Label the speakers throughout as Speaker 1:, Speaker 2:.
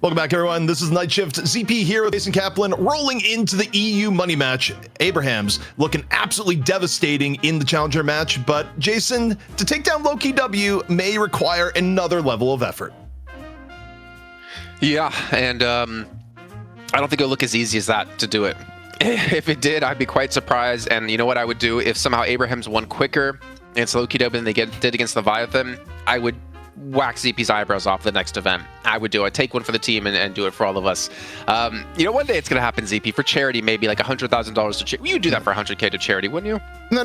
Speaker 1: Welcome back, everyone. This is Night Shift. ZP here with Jason Kaplan, rolling into the EU money match. Abraham's looking absolutely devastating in the challenger match, but Jason, to take down Lowkey W may require another level of effort.
Speaker 2: Yeah, and I don't think it'll look as easy as that to do it. If it did, I'd be quite surprised. And you know what I would do if somehow Abraham's won quicker against Lowkey W than they did against Leviathan? I would whack ZP's eyebrows off the next event. I would do it. Take one for the team and do it for all of us. You know, one day it's going to happen, ZP, for charity, maybe like $100,000 to charity. You would do that for 100K to charity, wouldn't you?
Speaker 1: No,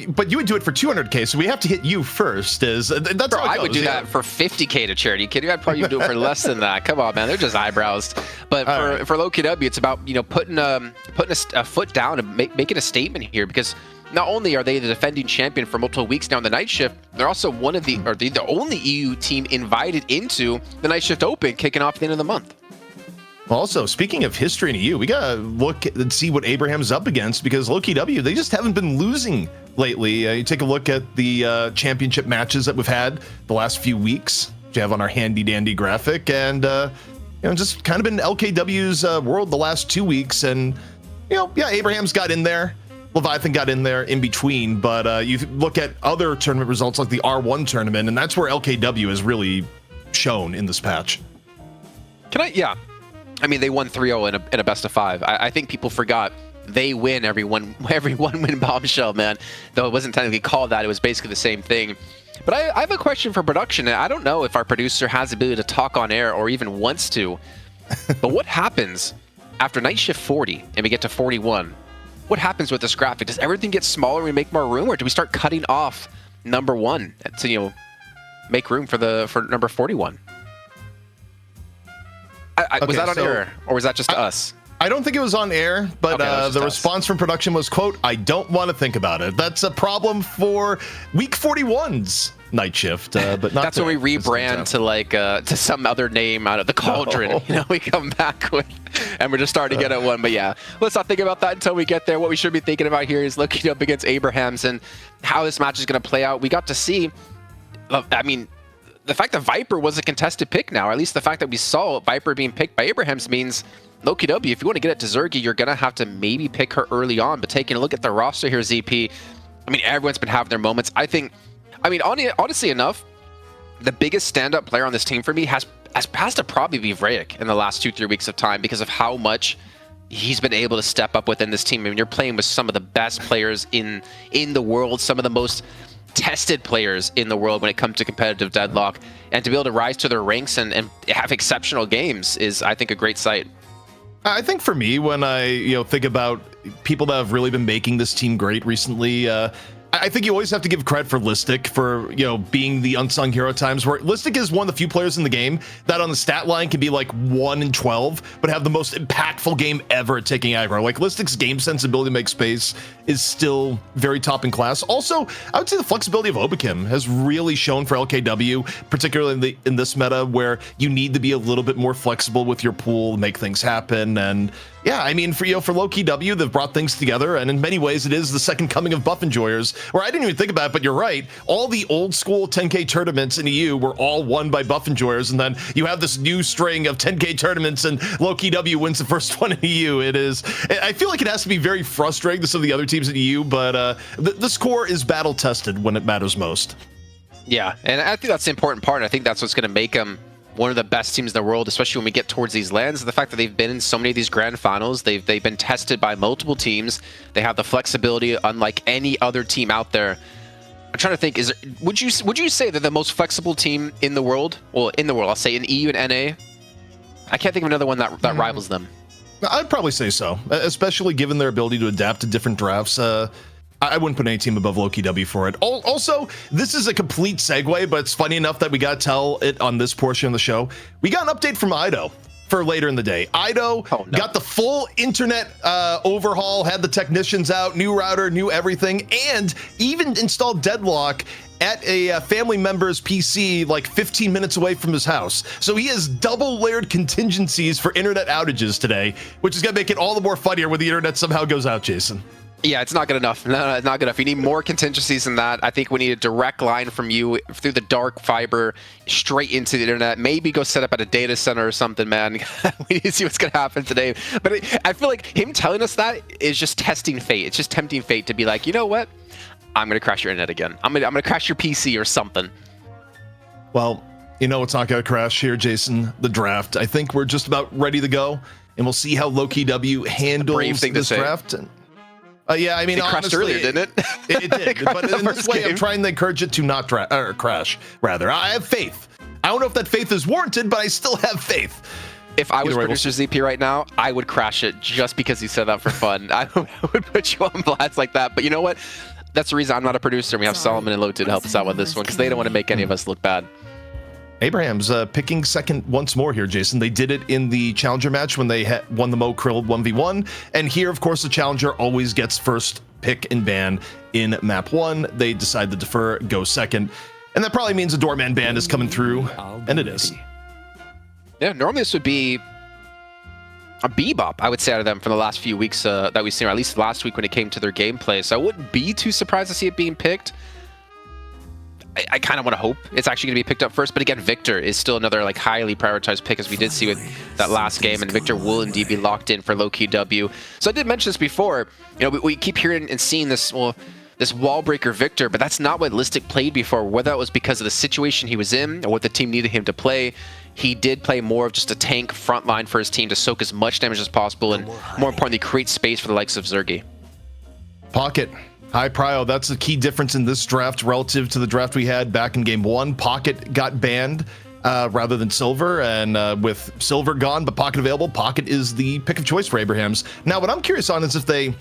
Speaker 1: but you would do it for 200K, so we have to hit you first. That's
Speaker 2: Bro,
Speaker 1: how it goes.
Speaker 2: I would do that for 50K to charity. Kidding? I'd probably do it for less than that. Come on, man. They're just eyebrows. But for Lowkey W, it's about, you know, putting a foot down and making a statement here, because not only are they the defending champion for multiple weeks now in the Night Shift, they're also the only EU team invited into the Night Shift Open kicking off at the end of the month.
Speaker 1: Also, speaking of history in EU, we gotta look and see what Abraham's up against, because Lowkey W, they just haven't been losing lately. You take a look at the championship matches that we've had the last few weeks, which you have on our handy dandy graphic, and you know, just kind of been LKW's world the last 2 weeks. And you know, yeah, Abraham's got in there. Leviathan got in there in between, but you look at other tournament results like the R1 tournament, and that's where LKW has really shown in this patch.
Speaker 2: Yeah. I mean, they won 3-0 in a best of 5. I think people forgot they win every one win bombshell, man. Though it wasn't technically called that, it was basically the same thing. But I have a question for production, and I don't know if our producer has the ability to talk on air or even wants to. But what happens after Night Shift 40 and we get to 41? What happens with this graphic? Does everything get smaller and we make more room, or do we start cutting off number 1 to, you know, make room for number 41? Was that on air, or was that just us?
Speaker 1: I don't think it was on air, but
Speaker 2: okay,
Speaker 1: the response from production was, quote, "I don't want to think about it." That's a problem for week 41's Night Shift, but not.
Speaker 2: That's when we rebrand to like to some other name out of the cauldron. No. You know, we come back with, and we're just starting to get at one. But yeah, let's not think about that until we get there. What we should be thinking about here is looking up against Abraham's and how this match is going to play out. We got to see, I mean, the fact that Viper was a contested pick now, or at least the fact that we saw Viper being picked by Abraham's, means Lowkey W, if you want to get it to Zergy, you're going to have to maybe pick her early on. But taking a look at the roster here, ZP, I mean, everyone's been having their moments. I mean, honestly enough, the biggest stand-up player on this team for me has to probably be Vraic in the last 2-3 weeks of time, because of how much he's been able to step up within this team. I mean, you're playing with some of the best players in the world, some of the most tested players in the world when it comes to competitive Deadlock, and to be able to rise to their ranks and have exceptional games is, I think, a great sight.
Speaker 1: I think for me, when I think about people that have really been making this team great recently, I think you always have to give credit for Listic for, being the unsung hero at times, where Listic is one of the few players in the game that on the stat line can be like 1 in 12, but have the most impactful game ever at taking aggro. Like, Listic's game sense, ability to make space is still very top in class. Also, I would say the flexibility of Obakim has really shown for LKW, particularly in this meta, where you need to be a little bit more flexible with your pool, make things happen. And yeah, I mean, for Lowkey W, they've brought things together, and in many ways, it is the second coming of Buff Enjoyers, where I didn't even think about it, but you're right. All the old school 10K tournaments in EU were all won by Buff Enjoyers, and then you have this new string of 10K tournaments, and Lowkey W wins the first one in EU. I feel like it has to be very frustrating to some of the other teams in EU, but this core is battle tested when it matters most.
Speaker 2: Yeah, and I think that's the important part. I think that's what's going to make them one of the best teams in the world, especially when we get towards these lands. The fact that they've been in so many of these grand finals, they've been tested by multiple teams. They have the flexibility unlike any other team out there. I'm trying to think, would you say they're the most flexible team in the world? Well, in the world, I'll say in EU and NA. I can't think of another one that rivals them.
Speaker 1: I'd probably say so, especially given their ability to adapt to different drafts. I wouldn't put any team above Lowkey W for it. Also, this is a complete segue, but it's funny enough that we got to tell it on this portion of the show. We got an update from Ido for later in the day. Ido got the full internet overhaul, had the technicians out, new router, new everything, and even installed Deadlock at a family member's PC like 15 minutes away from his house. So he has double layered contingencies for internet outages today, which is going to make it all the more funnier when the internet somehow goes out, Jason.
Speaker 2: Yeah, it's not good enough. No, it's not good enough. You need more contingencies than that. I think we need a direct line from you through the dark fiber straight into the internet. Maybe go set up at a data center or something, man. We need to see what's going to happen today. But I feel like him telling us that is just testing fate. It's just tempting fate to be like, you know what? I'm going to crash your internet again. I'm going to crash your PC or something.
Speaker 1: Well, you know what's not going to crash here, Jason? The draft. I think we're just about ready to go, and we'll see how Lowkey W handles this draft. Yeah, I mean,
Speaker 2: it crashed earlier, didn't it?
Speaker 1: It did, but in this way, I'm trying to encourage it to not crash. Rather, I have faith. I don't know if that faith is warranted, but I still have faith.
Speaker 2: If I was producer ZP right now, I would crash it just because you said that for fun. I would put you on blast like that. But you know what? That's the reason I'm not a producer. We have Solomon and Lotu to help us out with this one because they don't want to make any of us look bad.
Speaker 1: Abraham's picking second once more here, Jason. They did it in the Challenger match when they won the Mo Krill 1v1. And here, of course, the Challenger always gets first pick and ban in map 1. They decide to defer, go second. And that probably means a Doorman ban is coming through, and it is.
Speaker 2: Yeah, normally this would be a bebop, I would say, out of them from the last few weeks that we've seen, or at least last week when it came to their gameplay. So I wouldn't be too surprised to see it being picked. I kind of want to hope it's actually going to be picked up first, but again, Victor is still another like highly prioritized pick, as we did see with that last game, and Victor will indeed be locked in for Lowkey W. So I did mention this before, you know, we keep hearing and seeing this, well, this wall breaker Victor, but that's not what Listic played before, whether that was because of the situation he was in or what the team needed him to play. He did play more of just a tank front line for his team to soak as much damage as possible and, more importantly, create space for the likes of Zergy.
Speaker 1: Pocket. High prio, that's the key difference in this draft relative to the draft we had back in game 1. Pocket got banned rather than Silver, and with Silver gone but Pocket available, Pocket is the pick of choice for Abrahams. Now, what I'm curious on is if they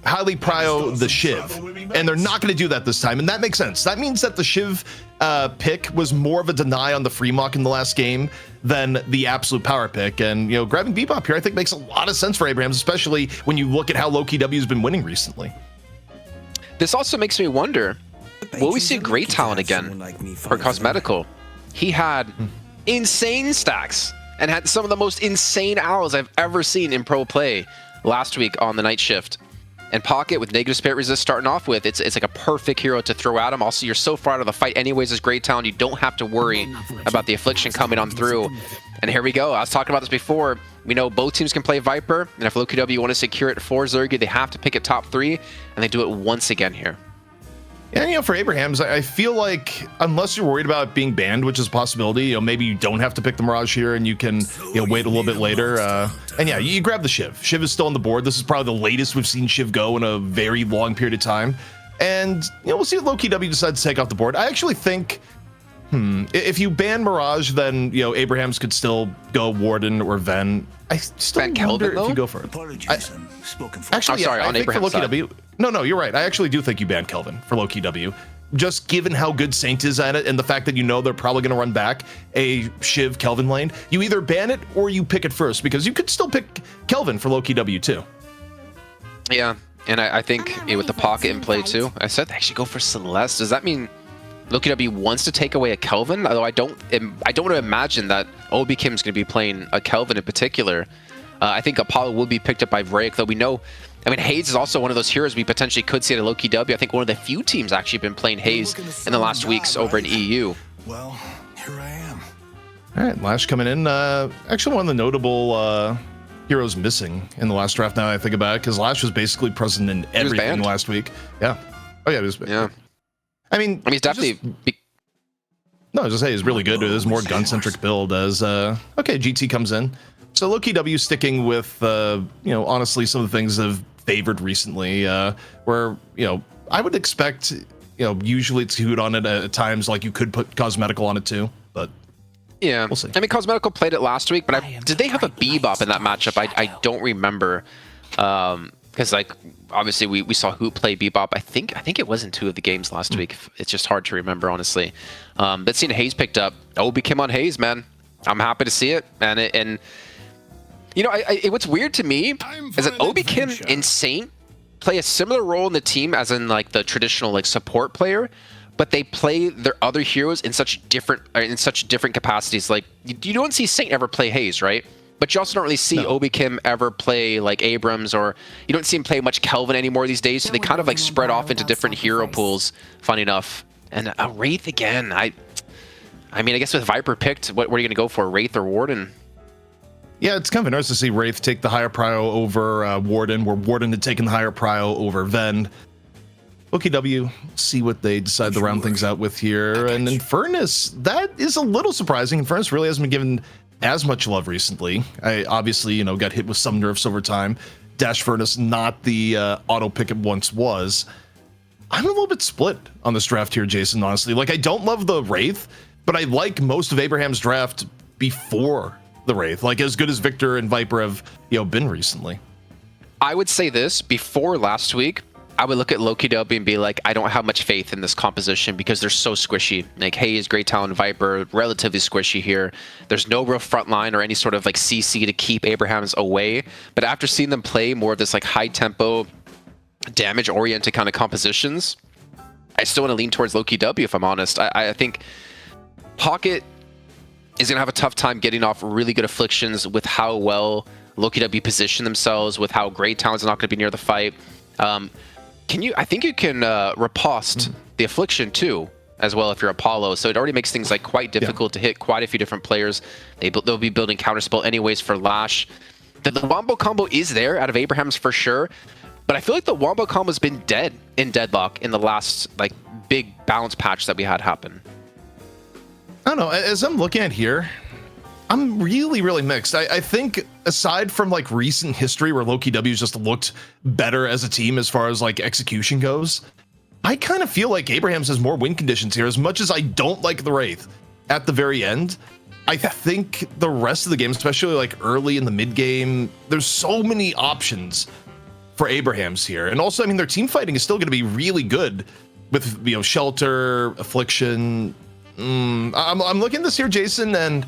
Speaker 1: highly prio the Shiv, and they're not going to do that this time, and that makes sense. That means that the Shiv pick was more of a deny on the free mock in the last game than the absolute power pick, and, you know, grabbing Bebop here I think makes a lot of sense for Abrahams, especially when you look at how Lowkey W has been winning recently.
Speaker 2: This also makes me wonder, will we see a great talent again for Cosmetical? He had insane stacks and had some of the most insane hours I've ever seen in pro play last week on the night shift. And Pocket with negative spirit resist starting off with, it's like a perfect hero to throw at him. Also, you're so far out of the fight anyways as great talent, you don't have to worry about the affliction coming on through. And here we go. I was talking about this before. We know both teams can play Viper, and if Lowkey W want to secure it for Zergy, they have to pick it top 3, and they do it once again here.
Speaker 1: Yeah, you know, for Abrahams, I feel like unless you're worried about being banned, which is a possibility, you know, maybe you don't have to pick the Mirage here and you can, you know, wait a little bit later. And yeah, you grab the Shiv. Shiv is still on the board. This is probably the latest we've seen Shiv go in a very long period of time. And, you know, we'll see what Lowkey W decides to take off the board. I actually think, if you ban Mirage, then, you know, Abrahams could still go Warden or Ven. I still
Speaker 2: ban
Speaker 1: wonder
Speaker 2: Kelvin,
Speaker 1: if you go for it. Actually,
Speaker 2: sorry, on
Speaker 1: I think for
Speaker 2: Abraham's
Speaker 1: Lowkey
Speaker 2: side.
Speaker 1: W. No, you're right. I actually do think you ban Kelvin for Lowkey W. Just given how good Saint is at it and the fact that you know they're probably going to run back a Shiv Kelvin lane, you either ban it or you pick it first, because you could still pick Kelvin for Lowkey W too.
Speaker 2: Yeah, and I think with the Pocket in play too, I said they actually go for Celeste. Does that mean Lowkey W wants to take away a Kelvin? Although I don't want to imagine that Obi Kim's going to be playing a Kelvin in particular. I think Apollo will be picked up by Vraic, though we know, I mean, Hayes is also one of those heroes we potentially could see at a Lowkey W. I think one of the few teams actually been playing Hayes in the last weeks over in EU.
Speaker 3: Well, here I am.
Speaker 1: All right, Lash coming in. Actually, one of the notable heroes missing in the last draft, now that I think about it, because Lash was basically present in everything last week. Yeah. Oh, yeah, he was banned.
Speaker 2: Yeah.
Speaker 1: I mean,
Speaker 2: he's definitely...
Speaker 1: No, I was just saying he's really good. There's more gun-centric build as, okay, GT comes in. So Lowkey W sticking with, you know, honestly, some of the things that have favored recently, where, you know, I would expect, you know, usually it's Hoot on it at times, like you could put Cosmetical on it too, but
Speaker 2: yeah,
Speaker 1: we'll see.
Speaker 2: I mean, Cosmetical played it last week, but did they have a Bebop in that matchup? I don't remember, because like obviously we saw Hoot play Bebop. I think it was in 2 of the games last week. It's just hard to remember, honestly. But seeing Hayes picked up, Obi came on Hayes, man. I'm happy to see it, and you know, what's weird to me is that Obi Kim and Saint play a similar role in the team as in like the traditional like support player, but they play their other heroes in such different capacities. Like you don't see Saint ever play Hayes, right? But you also don't really see Obi Kim ever play like Abrams, or you don't see him play much Kelvin anymore these days. So they kind of like spread off into different hero pools. Funny enough, and a Wraith again. I mean, I guess with Viper picked, what are you going to go for, Wraith or Warden?
Speaker 1: Yeah, it's kind of nice to see Wraith take the higher prio over Warden, where Warden had taken the higher prio over Ven. Lowkey W, see what they decide to round things out with here. And Infernus, that is a little surprising. Infernus really hasn't been given as much love recently. I obviously, got hit with some nerfs over time. Dash Furnace, not the auto pick it once was. I'm a little bit split on this draft here, Jason, honestly. Like, I don't love the Wraith, but I like most of Abraham's draft before the Wraith, like as good as Victor and Viper have, been recently.
Speaker 2: I would say this, before last week, I would look at Lowkey W and be like, I don't have much faith in this composition because they're so squishy. Like Haze, Great Talon, Viper, relatively squishy here. There's no real front line or any sort of like CC to keep Abrahams away. But after seeing them play more of this like high tempo, damage oriented kind of compositions, I still want to lean towards Lowkey W if I'm honest. I think Pocket is going to have a tough time getting off really good afflictions with how well Lowkey W position themselves, with how Great Talon's not going to be near the fight. I think you can riposte the affliction too, as well if you're Apollo. So it already makes things like quite difficult to hit quite a few different players. They'll be building counterspell anyways for Lash. The wombo combo is there out of Abraham's for sure, but I feel like the wombo combo has been dead in Deadlock in the last like big balance patch that we had happen.
Speaker 1: I don't know. As I'm looking at here, I'm really, really mixed. I think aside from like recent history where Lowkey W's just looked better as a team as far as like execution goes, I kind of feel like Abraham's has more win conditions here. As much as I don't like the Wraith at the very end, I think the rest of the game, especially like early in the mid game, there's so many options for Abraham's here. And also, I mean, their team fighting is still going to be really good with, Shelter, Affliction. I'm looking at this here, Jason, and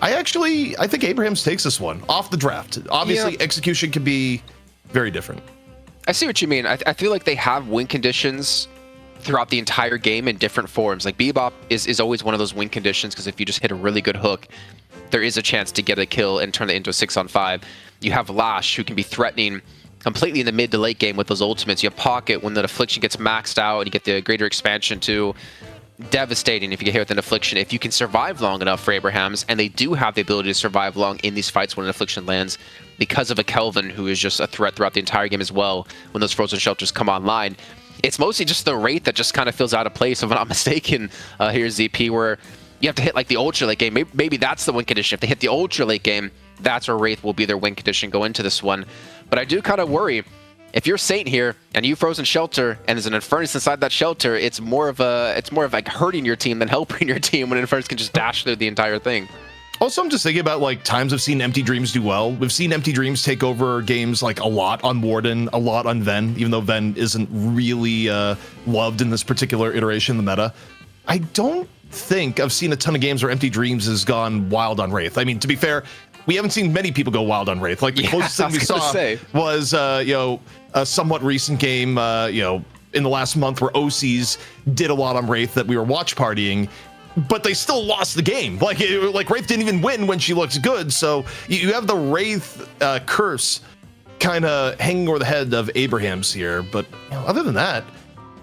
Speaker 1: I think Abraham's takes this one off the draft. Obviously, execution can be very different.
Speaker 2: I see what you mean. I feel like they have win conditions throughout the entire game in different forms. Like Bebop is always one of those win conditions because if you just hit a really good hook, there is a chance to get a kill and turn it into a 6-on-5. You have Lash, who can be threatening completely in the mid to late game with those ultimates. You have Pocket when the Affliction gets maxed out and you get the greater expansion too. Devastating if you get hit with an Affliction. If you can survive long enough for Abraham's, and they do have the ability to survive long in these fights when an Affliction lands because of a Kelvin who is just a threat throughout the entire game as well when those frozen shelters come online. It's mostly just the Wraith that just kind of feels out of place, if I'm not mistaken, here ZP, where you have to hit like the ultra late game. Maybe that's the win condition. If they hit the ultra late game, that's where Wraith will be their win condition go into this one. But I do kind of worry, if you're Saint here and you frozen shelter and there's an Infernus inside that shelter, it's more of like hurting your team than helping your team when Infernus can just dash through the entire thing.
Speaker 1: Also, I'm just thinking about like times I've seen Empty Dreams do well. We've seen Empty Dreams take over games like a lot on Warden, a lot on Ven, even though Ven isn't really loved in this particular iteration of the meta. I don't think I've seen a ton of games where Empty Dreams has gone wild on Wraith. I mean, to be fair, we haven't seen many people go wild on Wraith. Like the closest thing we saw was, a somewhat recent game, in the last month where OCs did a lot on Wraith that we were watch partying, but they still lost the game. Like Wraith didn't even win when she looks good. So you have the Wraith curse kind of hanging over the head of Abraham's here. But other than that,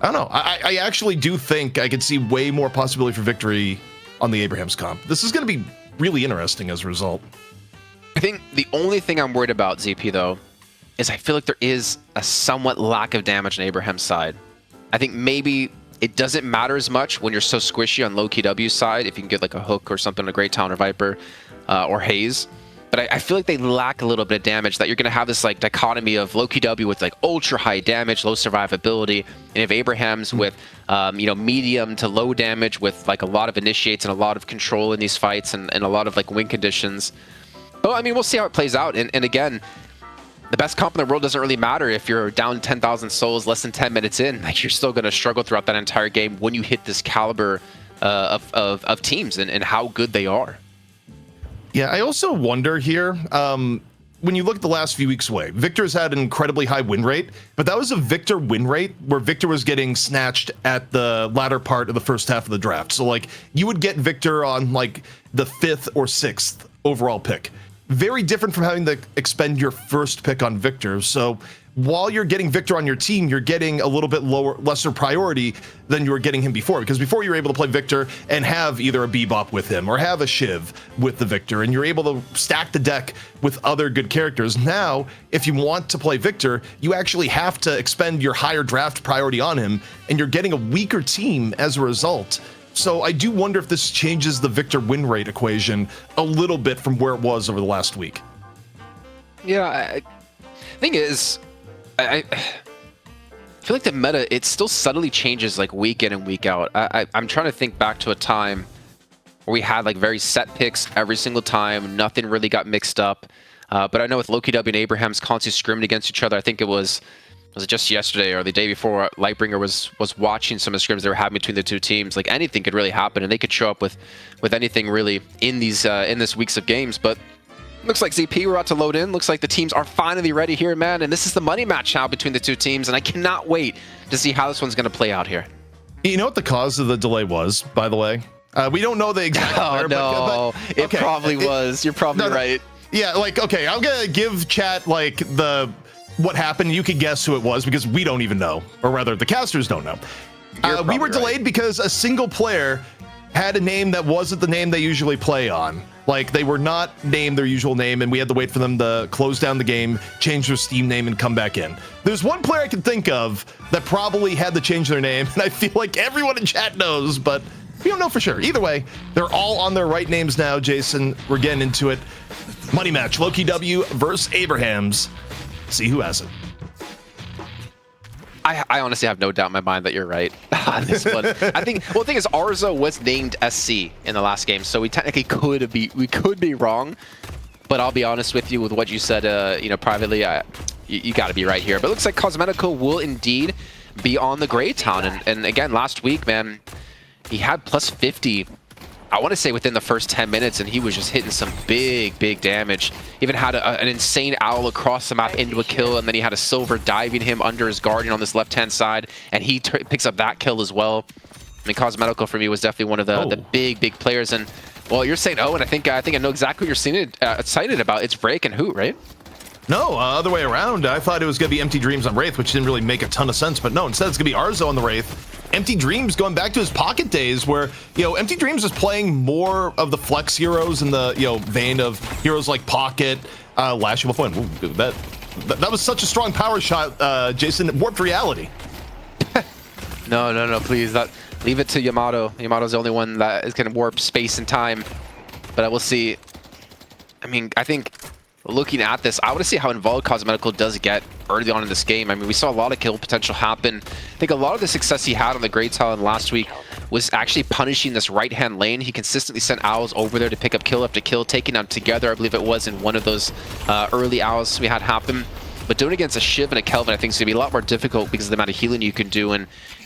Speaker 1: I don't know. I actually do think I could see way more possibility for victory on the Abraham's comp. This is going to be really interesting as a result.
Speaker 2: I think the only thing I'm worried about, ZP, though, is I feel like there is a somewhat lack of damage on Abraham's side. I think maybe it doesn't matter as much when you're so squishy on Lowkey W's side, if you can get like a hook or something, a Great Talon or Viper or Haze. But I feel like they lack a little bit of damage, that you're going to have this like dichotomy of Lowkey W with like ultra high damage, low survivability, and if Abraham's with medium to low damage with like a lot of initiates and a lot of control in these fights and a lot of like win conditions. Well, I mean, we'll see how it plays out. And again, the best comp in the world doesn't really matter if you're down 10,000 souls less than 10 minutes in. Like, you're still going to struggle throughout that entire game when you hit this caliber of teams and how good they are.
Speaker 1: Yeah, I also wonder here, when you look at the last few weeks away, Victor's had an incredibly high win rate, but that was a Victor win rate where Victor was getting snatched at the latter part of the first half of the draft. So, like, you would get Victor on, like, the 5th or 6th overall pick. very different from having to expend your first pick on Victor. So while you're getting Victor on your team, you're getting a little bit lesser priority than you were getting him before, because before you were able to play Victor and have either a Bebop with him or have a Shiv with the Victor, and you're able to stack the deck with other good characters. Now, if you want to play Victor, you actually have to expend your higher draft priority on him, and you're getting a weaker team as a result. So I do wonder if this changes the Victor win rate equation a little bit from where it was over the last week.
Speaker 2: Yeah, thing is, I feel like the meta, it still subtly changes like week in and week out. I'm trying to think back to a time where we had like very set picks every single time. Nothing really got mixed up. But I know with Lowkey W and Abraham's constantly scrimming against each other. I think it was it just yesterday or the day before Lightbringer was watching some of the scrims they were having between the two teams. Like anything could really happen, and they could show up with anything really in these in this weeks of games. But looks like ZP, we're about to load in. Looks like the teams are finally ready here, man. And this is the money match now between the two teams, and I cannot wait to see how this one's going to play out here.
Speaker 1: You know what the cause of the delay was, by the way? We don't know the exact player,
Speaker 2: no,
Speaker 1: but
Speaker 2: it probably was. You're probably right.
Speaker 1: Yeah, like, okay, I'm going to give chat, like, what happened. You can guess who it was, because we don't even know. Or rather, the casters don't know. We were delayed because a single player had a name that wasn't the name they usually play on. Like, they were not named their usual name, and we had to wait for them to close down the game, change their Steam name, and come back in. There's one player I can think of that probably had to change their name, and I feel like everyone in chat knows, but we don't know for sure. Either way, they're all on their right names now, Jason. We're getting into it. Money match, Lowkey W versus Abrahams. See who has it.
Speaker 2: I honestly have no doubt in my mind that you're right on this one. I think, well, the thing is, Arzo was named SC in the last game, so we technically could be wrong. But I'll be honest with you with what you said, you know, privately. You got to be right here. But it looks like Cosmetical will indeed be on the Greytown. And again, last week, man, he had plus 50. I want to say within the first 10 minutes, and he was just hitting some big damage. Even had an insane owl across the map into a kill, and then he had a silver diving him under his guardian on this left-hand side, and he picks up that kill as well. I mean, Cosmetical for me was definitely one of the big players. And well, you're saying, and I think I know exactly what you're excited about. It's Break and Hoot, right?
Speaker 1: No, other way around. I thought it was going to be Empty Dreams on Wraith, which didn't really make a ton of sense. But no, instead it's going to be Arzo on the Wraith. Empty Dreams going back to his Pocket days where, you know, Empty Dreams is playing more of the flex heroes in the, you know, vein of heroes like Pocket, Lashing Flame. Ooh, that was such a strong power shot, Jason. It warped reality.
Speaker 2: No, please. Leave it to Yamato. Yamato's the only one that is going to warp space and time. But I will see. I mean, I think looking at this, I want to see how involved Cosmetical does get early on in this game. I mean, we saw a lot of kill potential happen. I think a lot of the success he had on the Greytown last week was actually punishing this right-hand lane. He consistently sent owls over there to pick up kill after kill, taking them together. I believe it was in one of those early owls we had happen. But doing it against a Shiv and a Kelvin, I think, is going to be a lot more difficult because of the amount of healing you can do, and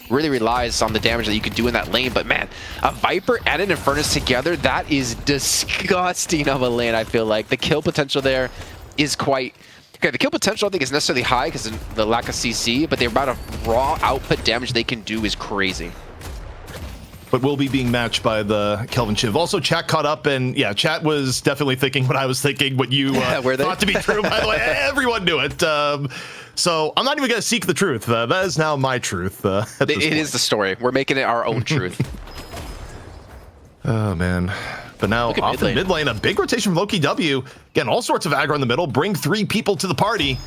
Speaker 2: really relies on the damage that you can do in that lane. But man, a Viper and an Infernus together, that is disgusting of a lane, I feel like. The kill potential there is quite... Okay, the kill potential I think is necessarily high because of the lack of CC, but the amount of raw output damage they can do is crazy.
Speaker 1: But will be being matched by the Kelvin Shiv. Also, chat caught up, and yeah, chat was definitely thinking what I was thinking, what you thought to be true. By the way, everyone knew it. So I'm not even going to seek the truth. That is now my truth. It
Speaker 2: is the story. We're making it our own truth.
Speaker 1: Oh, man. But now off the mid lane, a big rotation from Lowkey W. Again, all sorts of aggro in the middle. Bring 3 people to the party.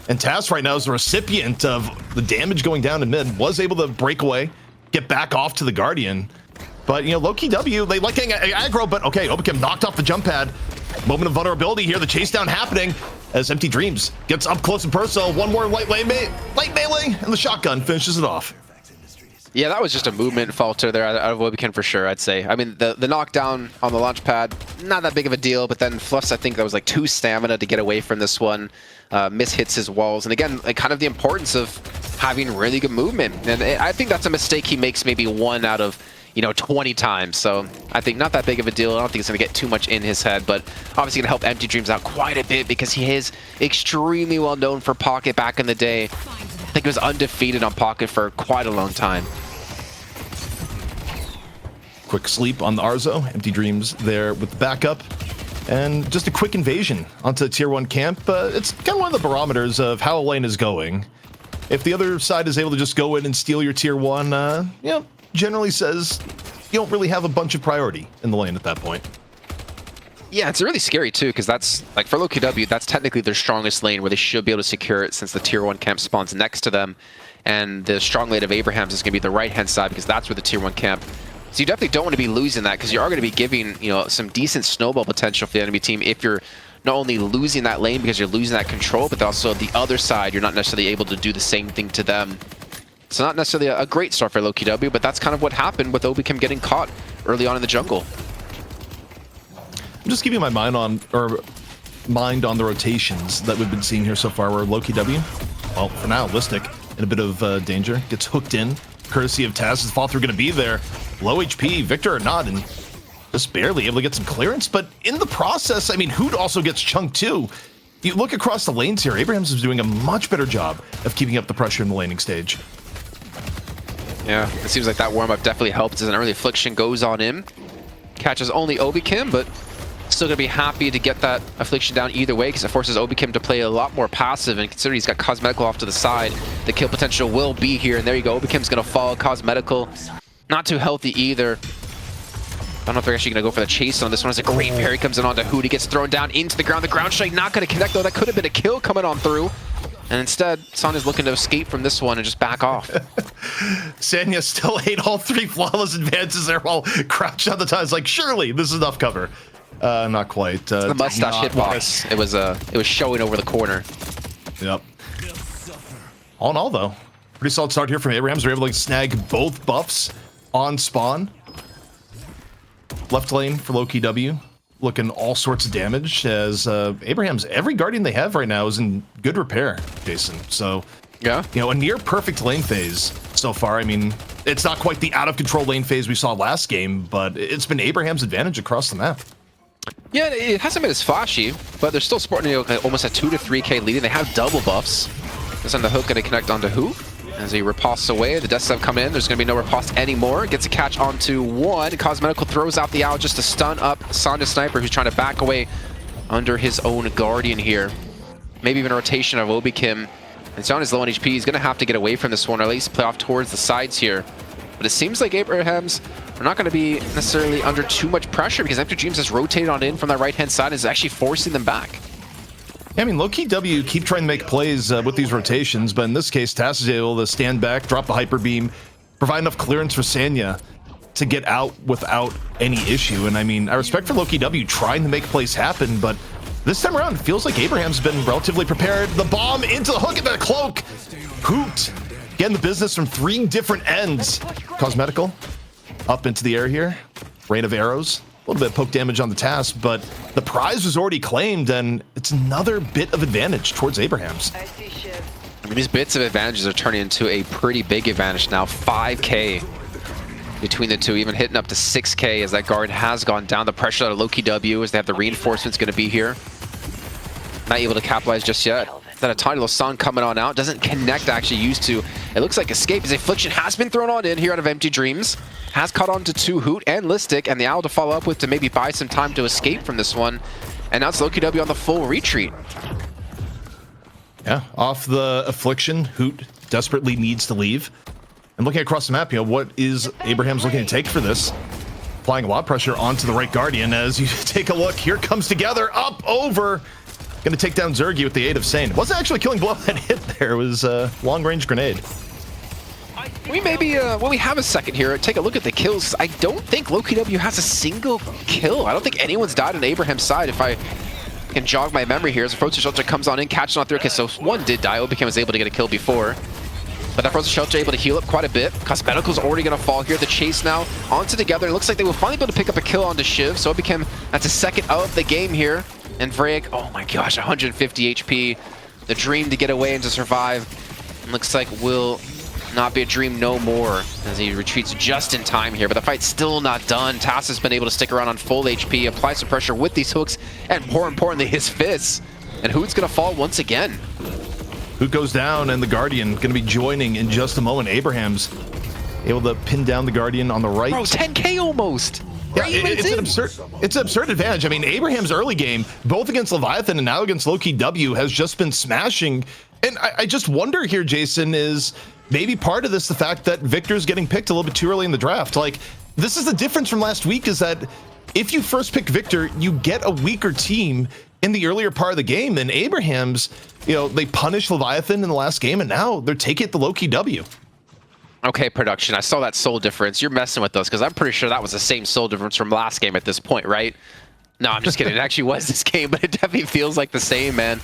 Speaker 1: And Taz right now is the recipient of the damage going down in mid. Was able to break away, get back off to the Guardian. But, you know, Lowkey W, they like getting aggro, but okay, Obakim knocked off the jump pad. Moment of vulnerability here. The chase down happening as Empty Dreams gets up close and personal. One more light melee, and the shotgun finishes it off.
Speaker 2: Yeah, that was just a movement falter there out of Obakim for sure, I'd say. I mean, the knockdown on the launch pad, not that big of a deal, but then Fluffs, I think that was like 2 stamina to get away from this one. Mishits his walls. And again, like kind of the importance of having really good movement. And I think that's a mistake he makes maybe 1 out of, you know, 20 times. So I think not that big of a deal. I don't think it's going to get too much in his head, but obviously going to help Empty Dreams out quite a bit because he is extremely well known for Pocket back in the day. I think he was undefeated on Pocket for quite a long time.
Speaker 1: Quick sleep on the Arzo. Empty Dreams there with the backup. And just a quick invasion onto the tier 1 camp. It's kind of one of the barometers of how a lane is going. If the other side is able to just go in and steal your tier 1, generally says you don't really have a bunch of priority in the lane at that point.
Speaker 2: Yeah, it's really scary too, because that's, like, for Lowkey W, that's technically their strongest lane where they should be able to secure it since the tier 1 camp spawns next to them. And the strong lane of Abraham's is going to be the right-hand side because that's where the tier 1 camp. So you definitely don't want to be losing that because you are going to be giving, some decent snowball potential for the enemy team if you're not only losing that lane because you're losing that control, but also the other side, you're not necessarily able to do the same thing to them. So not necessarily a great start for Lowkey W, but that's kind of what happened with Obicam getting caught early on in the jungle.
Speaker 1: I'm just giving my mind on the rotations that we've been seeing here so far, where Lowkey W, well, for now, Listic in a bit of danger, gets hooked in, courtesy of Taz. Is fall through going to be there? Low HP, Victor or not, and just barely able to get some clearance, but in the process, I mean, Hoot also gets chunked too. You look across the lanes here, Abrahams is doing a much better job of keeping up the pressure in the laning stage.
Speaker 2: Yeah, it seems like that warm-up definitely helped as an early affliction goes on in. Catches only Obicam, but still gonna be happy to get that affliction down either way because it forces Obicam to play a lot more passive, and considering he's got Cosmetical off to the side, the kill potential will be here, and there you go, Obicam's gonna fall. Cosmetical not too healthy either. I don't know if they're actually going to go for the chase on this one. As a great parry comes in onto Hoot. He gets thrown down into the ground. The ground strike not going to connect, though. That could have been a kill coming on through. And instead, Son is looking to escape from this one and just back off.
Speaker 1: Sanya still ate all 3 flawless advances there while crouched on the time. It's like, surely this is enough cover. Not quite.
Speaker 2: The mustache hitbox. It was showing over the corner.
Speaker 1: Yep. All in all, though, pretty solid start here from Abrahams. They're able to snag both buffs on spawn. Left lane for Lowkey W, looking all sorts of damage as Abraham's every Guardian they have right now is in good repair, Jason. So,
Speaker 2: yeah,
Speaker 1: a near perfect lane phase so far. I mean, it's not quite the out of control lane phase we saw last game, but it's been Abraham's advantage across the map.
Speaker 2: Yeah, it hasn't been as flashy, but they're still sporting almost a 2 to 3k lead, and they have double buffs. This on the hook going to connect onto Who. As he riposts away, the death step come in. There's going to be no riposte anymore. Gets a catch onto one. Cosmetical throws out the owl just to stun up Sonda Sniper, who's trying to back away under his own Guardian here. Maybe even a rotation of Obicam. And Sonda's low on HP. He's going to have to get away from this one, or at least play off towards the sides here. But it seems like Abrahams are not going to be necessarily under too much pressure because Empty Dreams has rotated on in from that right-hand side and is actually forcing them back.
Speaker 1: Yeah, I mean, Lowkey W keep trying to make plays with these rotations, but in this case, Tass is able to stand back, drop the Hyper Beam, provide enough clearance for Sanya to get out without any issue. And I mean, I respect for Lowkey W trying to make plays happen, but this time around, it feels like Abraham's been relatively prepared. The bomb into the hook and the cloak. Hoot getting the business from 3 different ends. Cosmetical up into the air here. Rain of arrows. A little bit of poke damage on the task, but the prize was already claimed, and it's another bit of advantage towards Abraham's.
Speaker 2: I mean, these bits of advantages are turning into a pretty big advantage now. 5k between the two, even hitting up to 6k as that guard has gone down. The pressure out of Lowkey W as they have the reinforcements going to be here. Not able to capitalize just yet. Then a tiny little sun coming on out. Doesn't connect, actually used to. It looks like escape as Affliction has been thrown on in here out of Empty Dreams. Has caught on to 2 Hoot and Listic, and the Owl to follow up with to maybe buy some time to escape from this one. And now it's Lowkey W on the full retreat.
Speaker 1: Yeah, off the Affliction, Hoot desperately needs to leave. And looking across the map, what is Abraham's looking to take for this? Applying a lot of pressure onto the right Guardian as you take a look. Here comes Together, up, over. Gonna take down Zergy with the aid of Sane. Wasn't actually killing blow that hit there. It was a long-range grenade.
Speaker 2: We maybe, when we have a second here, take a look at the kills. I don't think Lowkey W has a single kill. I don't think anyone's died on Abraham's side, if I can jog my memory here. As a Frozen Shelter comes on in, catching on through. Okay, so one did die. Obicam was able to get a kill before. But that Frozen Shelter able to heal up quite a bit. Cosmetical's already going to fall here. The chase now onto Together. It looks like they will finally be able to pick up a kill onto Shiv. So Obicam, that's a second of the game here. And Vreg, oh my gosh, 150 HP. The dream to get away and to survive. And looks like will not be a dream no more as he retreats just in time here. But the fight's still not done. Tass has been able to stick around on full HP, apply some pressure with these hooks, and more importantly, his fists. And Hoot's going to fall once again.
Speaker 1: Hoot goes down, and the Guardian going to be joining in just a moment. Abraham's able to pin down the Guardian on the right.
Speaker 2: Bro, 10k almost.
Speaker 1: Yeah, it's an absurd advantage. I mean, Abraham's early game, both against Leviathan and now against Lowkey W, has just been smashing. And I just wonder here, Jason, is maybe part of this the fact that Victor's getting picked a little bit too early in the draft. Like, this is the difference from last week, is that if you first pick Victor, you get a weaker team in the earlier part of the game. And Abraham's, they punished Leviathan in the last game, and now they're taking it to Lowkey W.
Speaker 2: Okay, production, I saw that soul difference. You're messing with us because I'm pretty sure that was the same soul difference from last game at this point, right? No, I'm just kidding. It actually was this game, but it definitely feels like the same, man.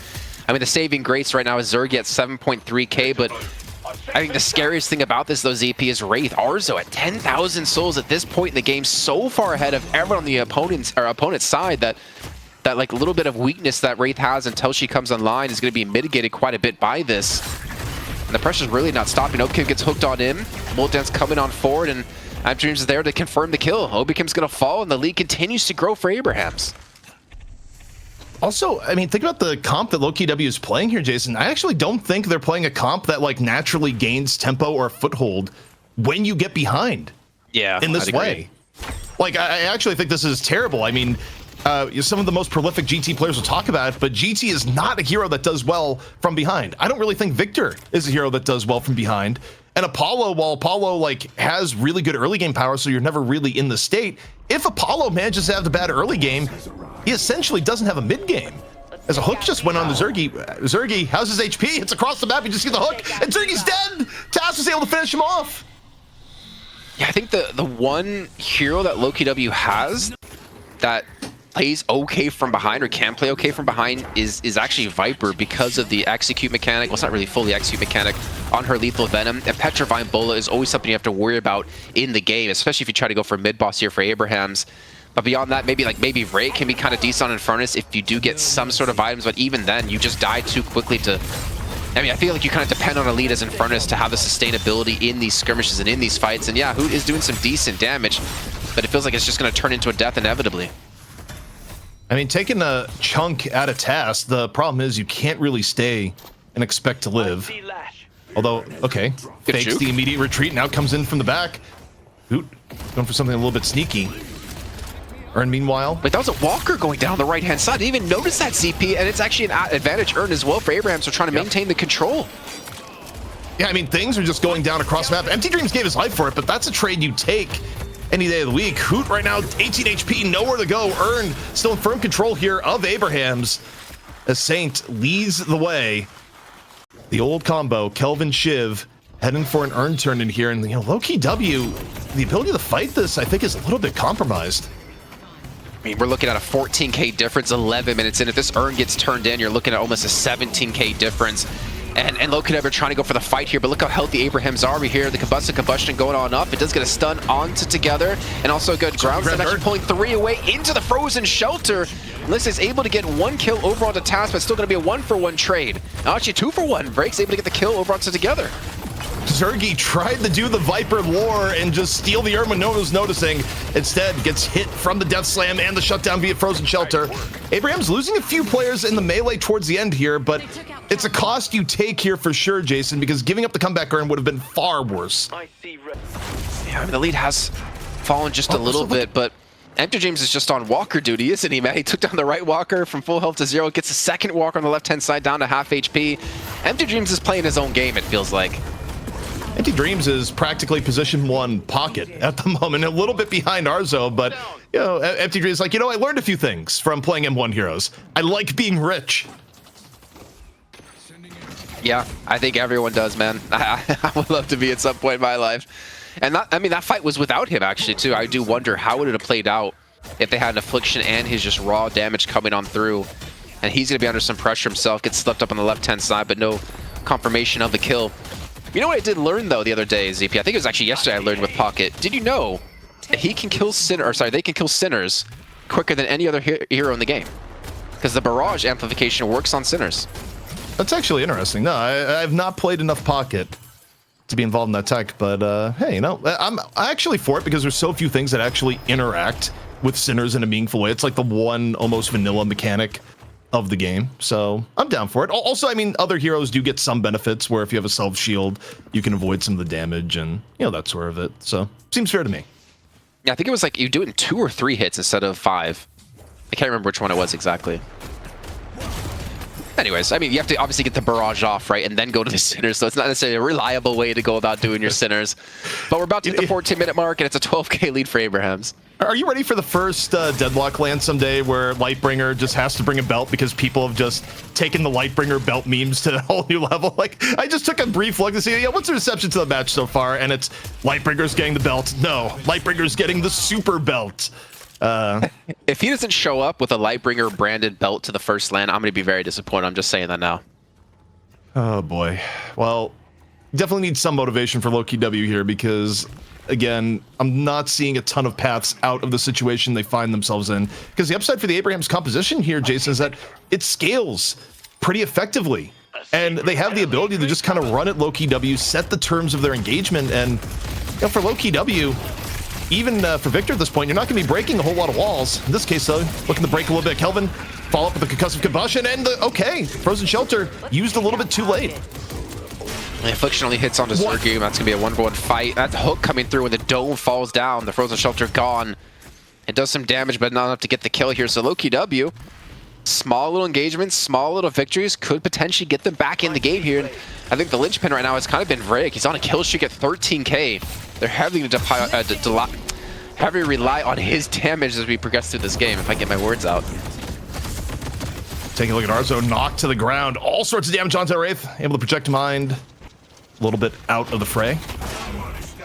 Speaker 2: I mean, the saving grace right now is Zergy at 7.3k, but I think the scariest thing about this, though, ZP, is Wraith Arzo at 10,000 souls at this point in the game, so far ahead of everyone on the opponent's side that like little bit of weakness that Wraith has until she comes online is going to be mitigated quite a bit by this. And the pressure's really not stopping. Obikim gets hooked on him. Molten's coming on forward, and Dreams is there to confirm the kill. Obikim's going to fall, and the lead continues to grow for Abrahams.
Speaker 1: Also, I mean, think about the comp that Lowkey W is playing here, Jason. I actually don't think they're playing a comp that like naturally gains tempo or foothold when you get behind.
Speaker 2: Yeah,
Speaker 1: in this way. Like, I actually think this is terrible. I mean, some of the most prolific GT players will talk about it, but GT is not a hero that does well from behind. I don't really think Victor is a hero that does well from behind. And Apollo, while Apollo like has really good early game power, so you're never really in the state, if Apollo manages to have the bad early game, he essentially doesn't have a mid game. As a hook just went on to Zergy. Zergy, how's his HP? It's across the map, you just see the hook, and Zergy's dead! Tass was able to finish him off!
Speaker 2: Yeah, I think the one hero that Lowkey W has that plays okay from behind, or can play okay from behind, is actually Viper, because of the execute mechanic. Well, it's not really fully execute mechanic on her lethal venom, and Petrifying Bola is always something you have to worry about in the game, especially if you try to go for mid boss here for Abrahams. But beyond that, maybe Ray can be kind of decent on Infernus if you do get some sort of items, but even then, you just die too quickly to... I mean, I feel like you kind of depend on a lead as Infernus to have the sustainability in these skirmishes and in these fights, and yeah, Hoot is doing some decent damage, but it feels like it's just going to turn into a death inevitably.
Speaker 1: I mean, taking a chunk out of Tass, the problem is you can't really stay and expect to live. Although, okay, fakes
Speaker 2: juke.
Speaker 1: the immediate retreat, now comes in from the back. Hoot, going for something a little bit sneaky. Earn, meanwhile.
Speaker 2: But that was a Walker going down the right-hand side. I didn't even notice that CP, and it's actually an advantage earned as well for Abraham, so trying to maintain the control.
Speaker 1: Yeah, I mean, things are just going down across the map. Empty Dreams gave his life for it, but that's a trade you take any day of the week. Hoot right now, 18 HP, nowhere to go. Earn still in firm control here of Abrahams as Saint leads the way. The old combo, Kelvin Shiv, heading for an Earn turn in here. And, Lowkey W, the ability to fight this, I think, is a little bit compromised.
Speaker 2: I mean, we're looking at a 14k difference 11 minutes in. If this Earn gets turned in, you're looking at almost a 17k difference. And Lowkey W trying to go for the fight here, but look how healthy Abrahams are. We hear the combustion going on up. It does get a stun onto Together, and also a good ground stun, actually pulling 3 away into the frozen shelter. Unless is able to get 1 kill over onto Tass, but still going to be a 1-for-1 trade. Actually 2-for-1. Break's able to get the kill over onto Together.
Speaker 1: Zergy tried to do the Viper lore and just steal the Earn when no one was noticing. Instead, gets hit from the Death Slam and the shutdown via Frozen Shelter. Abraham's losing a few players in the melee towards the end here, but it's a cost you take here for sure, Jason, because giving up the comeback Earn would have been far worse.
Speaker 2: Yeah, I mean, the lead has fallen just a little bit, but Empty Dreams is just on Walker duty, isn't he, man? He took down the right Walker from full health to 0, gets a second Walker on the left-hand side down to half HP. Empty Dreams is playing his own game, it feels like.
Speaker 1: Empty Dreams is practically position 1 pocket at the moment, a little bit behind Arzo, but, Empty Dreams is like, I learned a few things from playing M1 heroes. I like being rich.
Speaker 2: Yeah, I think everyone does, man. I would love to be at some point in my life. And that fight was without him, actually, too. I do wonder how would it have played out if they had an Affliction and his just raw damage coming on through. And he's going to be under some pressure himself, gets slipped up on the left-hand side, but no confirmation of the kill. You know what I did learn, though, the other day, ZP? I think it was actually yesterday I learned with Pocket. Did you know that he can kill they can kill Sinners quicker than any other hero in the game? Because the Barrage amplification works on Sinners.
Speaker 1: That's actually interesting. No, I've not played enough Pocket to be involved in that tech, but hey, I'm actually for it because there's so few things that actually interact with Sinners in a meaningful way. It's like the one almost vanilla mechanic of the game, so I'm down for it. Also, I mean, other heroes do get some benefits where if you have a self shield, you can avoid some of the damage and that sort of it. So seems fair to me.
Speaker 2: Yeah, I think it was like you do it in 2 or 3 hits instead of 5. I can't remember which one it was exactly. Anyways, I mean, you have to obviously get the barrage off, right, and then go to the sinners, so it's not necessarily a reliable way to go about doing your sinners. But we're about to hit the 14-minute mark, and it's a 12k lead for Abrahams.
Speaker 1: Are you ready for the first Deadlock land someday where Lightbringer just has to bring a belt because people have just taken the Lightbringer belt memes to a whole new level? Like, I just took a brief look to see, what's the reception to the match so far? And it's Lightbringer's getting the belt. No, Lightbringer's getting the super belt.
Speaker 2: If he doesn't show up with a Lightbringer branded belt to the first land, I'm going to be very disappointed. I'm just saying that now.
Speaker 1: Oh, boy. Well, definitely need some motivation for Lowkey W here because, again, I'm not seeing a ton of paths out of the situation they find themselves in. Because the upside for the Abrahams composition here, Jason, is that it scales pretty effectively. And they have the ability to just kind of run at Lowkey W, set the terms of their engagement. And for Lowkey W, even for Victor at this point, you're not going to be breaking a whole lot of walls. In this case, though, looking to break a little bit. Kelvin, follow up with the concussive combustion, and okay, Frozen Shelter used a little bit too late.
Speaker 2: Affliction only hits onto Zergy. That's going to be a 1v1 fight. That hook coming through when the dome falls down. The Frozen Shelter gone. It does some damage, but not enough to get the kill here. So Lowkey W, small little engagements, small little victories could potentially get them back in the game here. And I think the linchpin right now has kind of been Vreg. He's on a kill streak at 13k. They're heavily rely on his damage as we progress through this game, if I get my words out.
Speaker 1: Taking a look at Arzo, knocked to the ground. All sorts of damage onto Wraith. Able to project mind. A little bit out of the fray.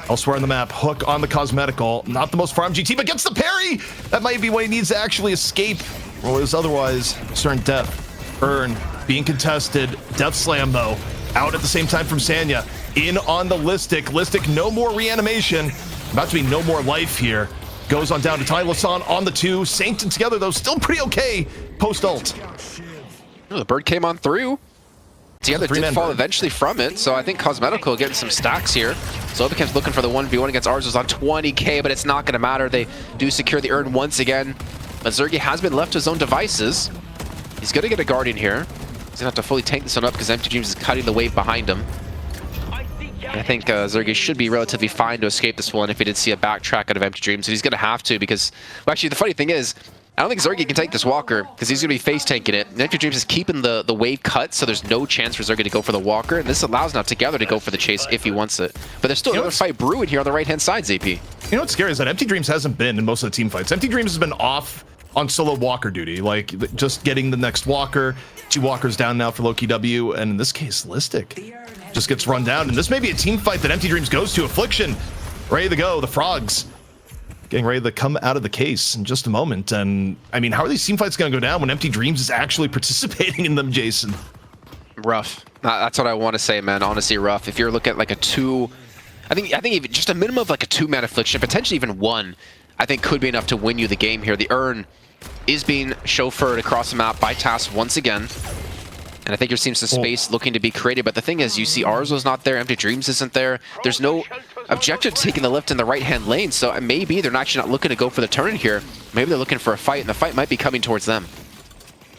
Speaker 1: Elsewhere on the map, Hook on the Cosmetical. Not the most farm GT, but gets the parry! That might be what he needs to actually escape. Or is otherwise certain death. Urn being contested. Death Slam, though. Out at the same time from Sanya. In on the Listic. Listic, no more reanimation. About to be no more life here. Goes on down to Tylosan on the 2. Saint and together, though, still pretty okay post-ult.
Speaker 2: Oh, the bird came on through. Together did fall eventually from it, so I think Cosmetical getting some stacks here. So Obakim's looking for the 1v1 against Arzo's on 20k, but it's not going to matter. They do secure the urn once again. But Zergy has been left to his own devices. He's going to get a Guardian here. He's going to have to fully tank this one up because Empty Dreams is cutting the wave behind him. And I think Zergy should be relatively fine to escape this one if he did see a backtrack out of Empty Dreams. And he's going to have to because, well, actually, the funny thing is, I don't think Zergy can take this Walker because he's going to be face tanking it. And Empty Dreams is keeping the wave cut, so there's no chance for Zergy to go for the Walker. And this allows now Together to go for the chase if he wants it. But there's still another fight brewing here on the right-hand side, ZP.
Speaker 1: You know what's scary is that Empty Dreams hasn't been in most of the team fights. Empty Dreams has been off on solo Walker duty, like just getting the next Walker. 2 Walkers down now for Lowkey W, and in this case, Listic just gets run down. And this may be a team fight that Empty Dreams goes to. Affliction, ready to go. The Frogs getting ready to come out of the case in just a moment. And I mean, how are these team fights going to go down when Empty Dreams is actually participating in them, Jason?
Speaker 2: Rough. That's what I want to say, man. Honestly, rough. If you're looking at like a 2, I think even just a minimum of like a 2-man Affliction, potentially even 1, I think could be enough to win you the game here. The Urn is being chauffeured across the map by TAS once again. And I think there seems some space looking to be created. But the thing is, you see Arzo's not there, Empty Dreams isn't there. There's no objective to taking the lift in the right-hand lane. So maybe they're actually not looking to go for the turn here. Maybe they're looking for a fight, and the fight might be coming towards them.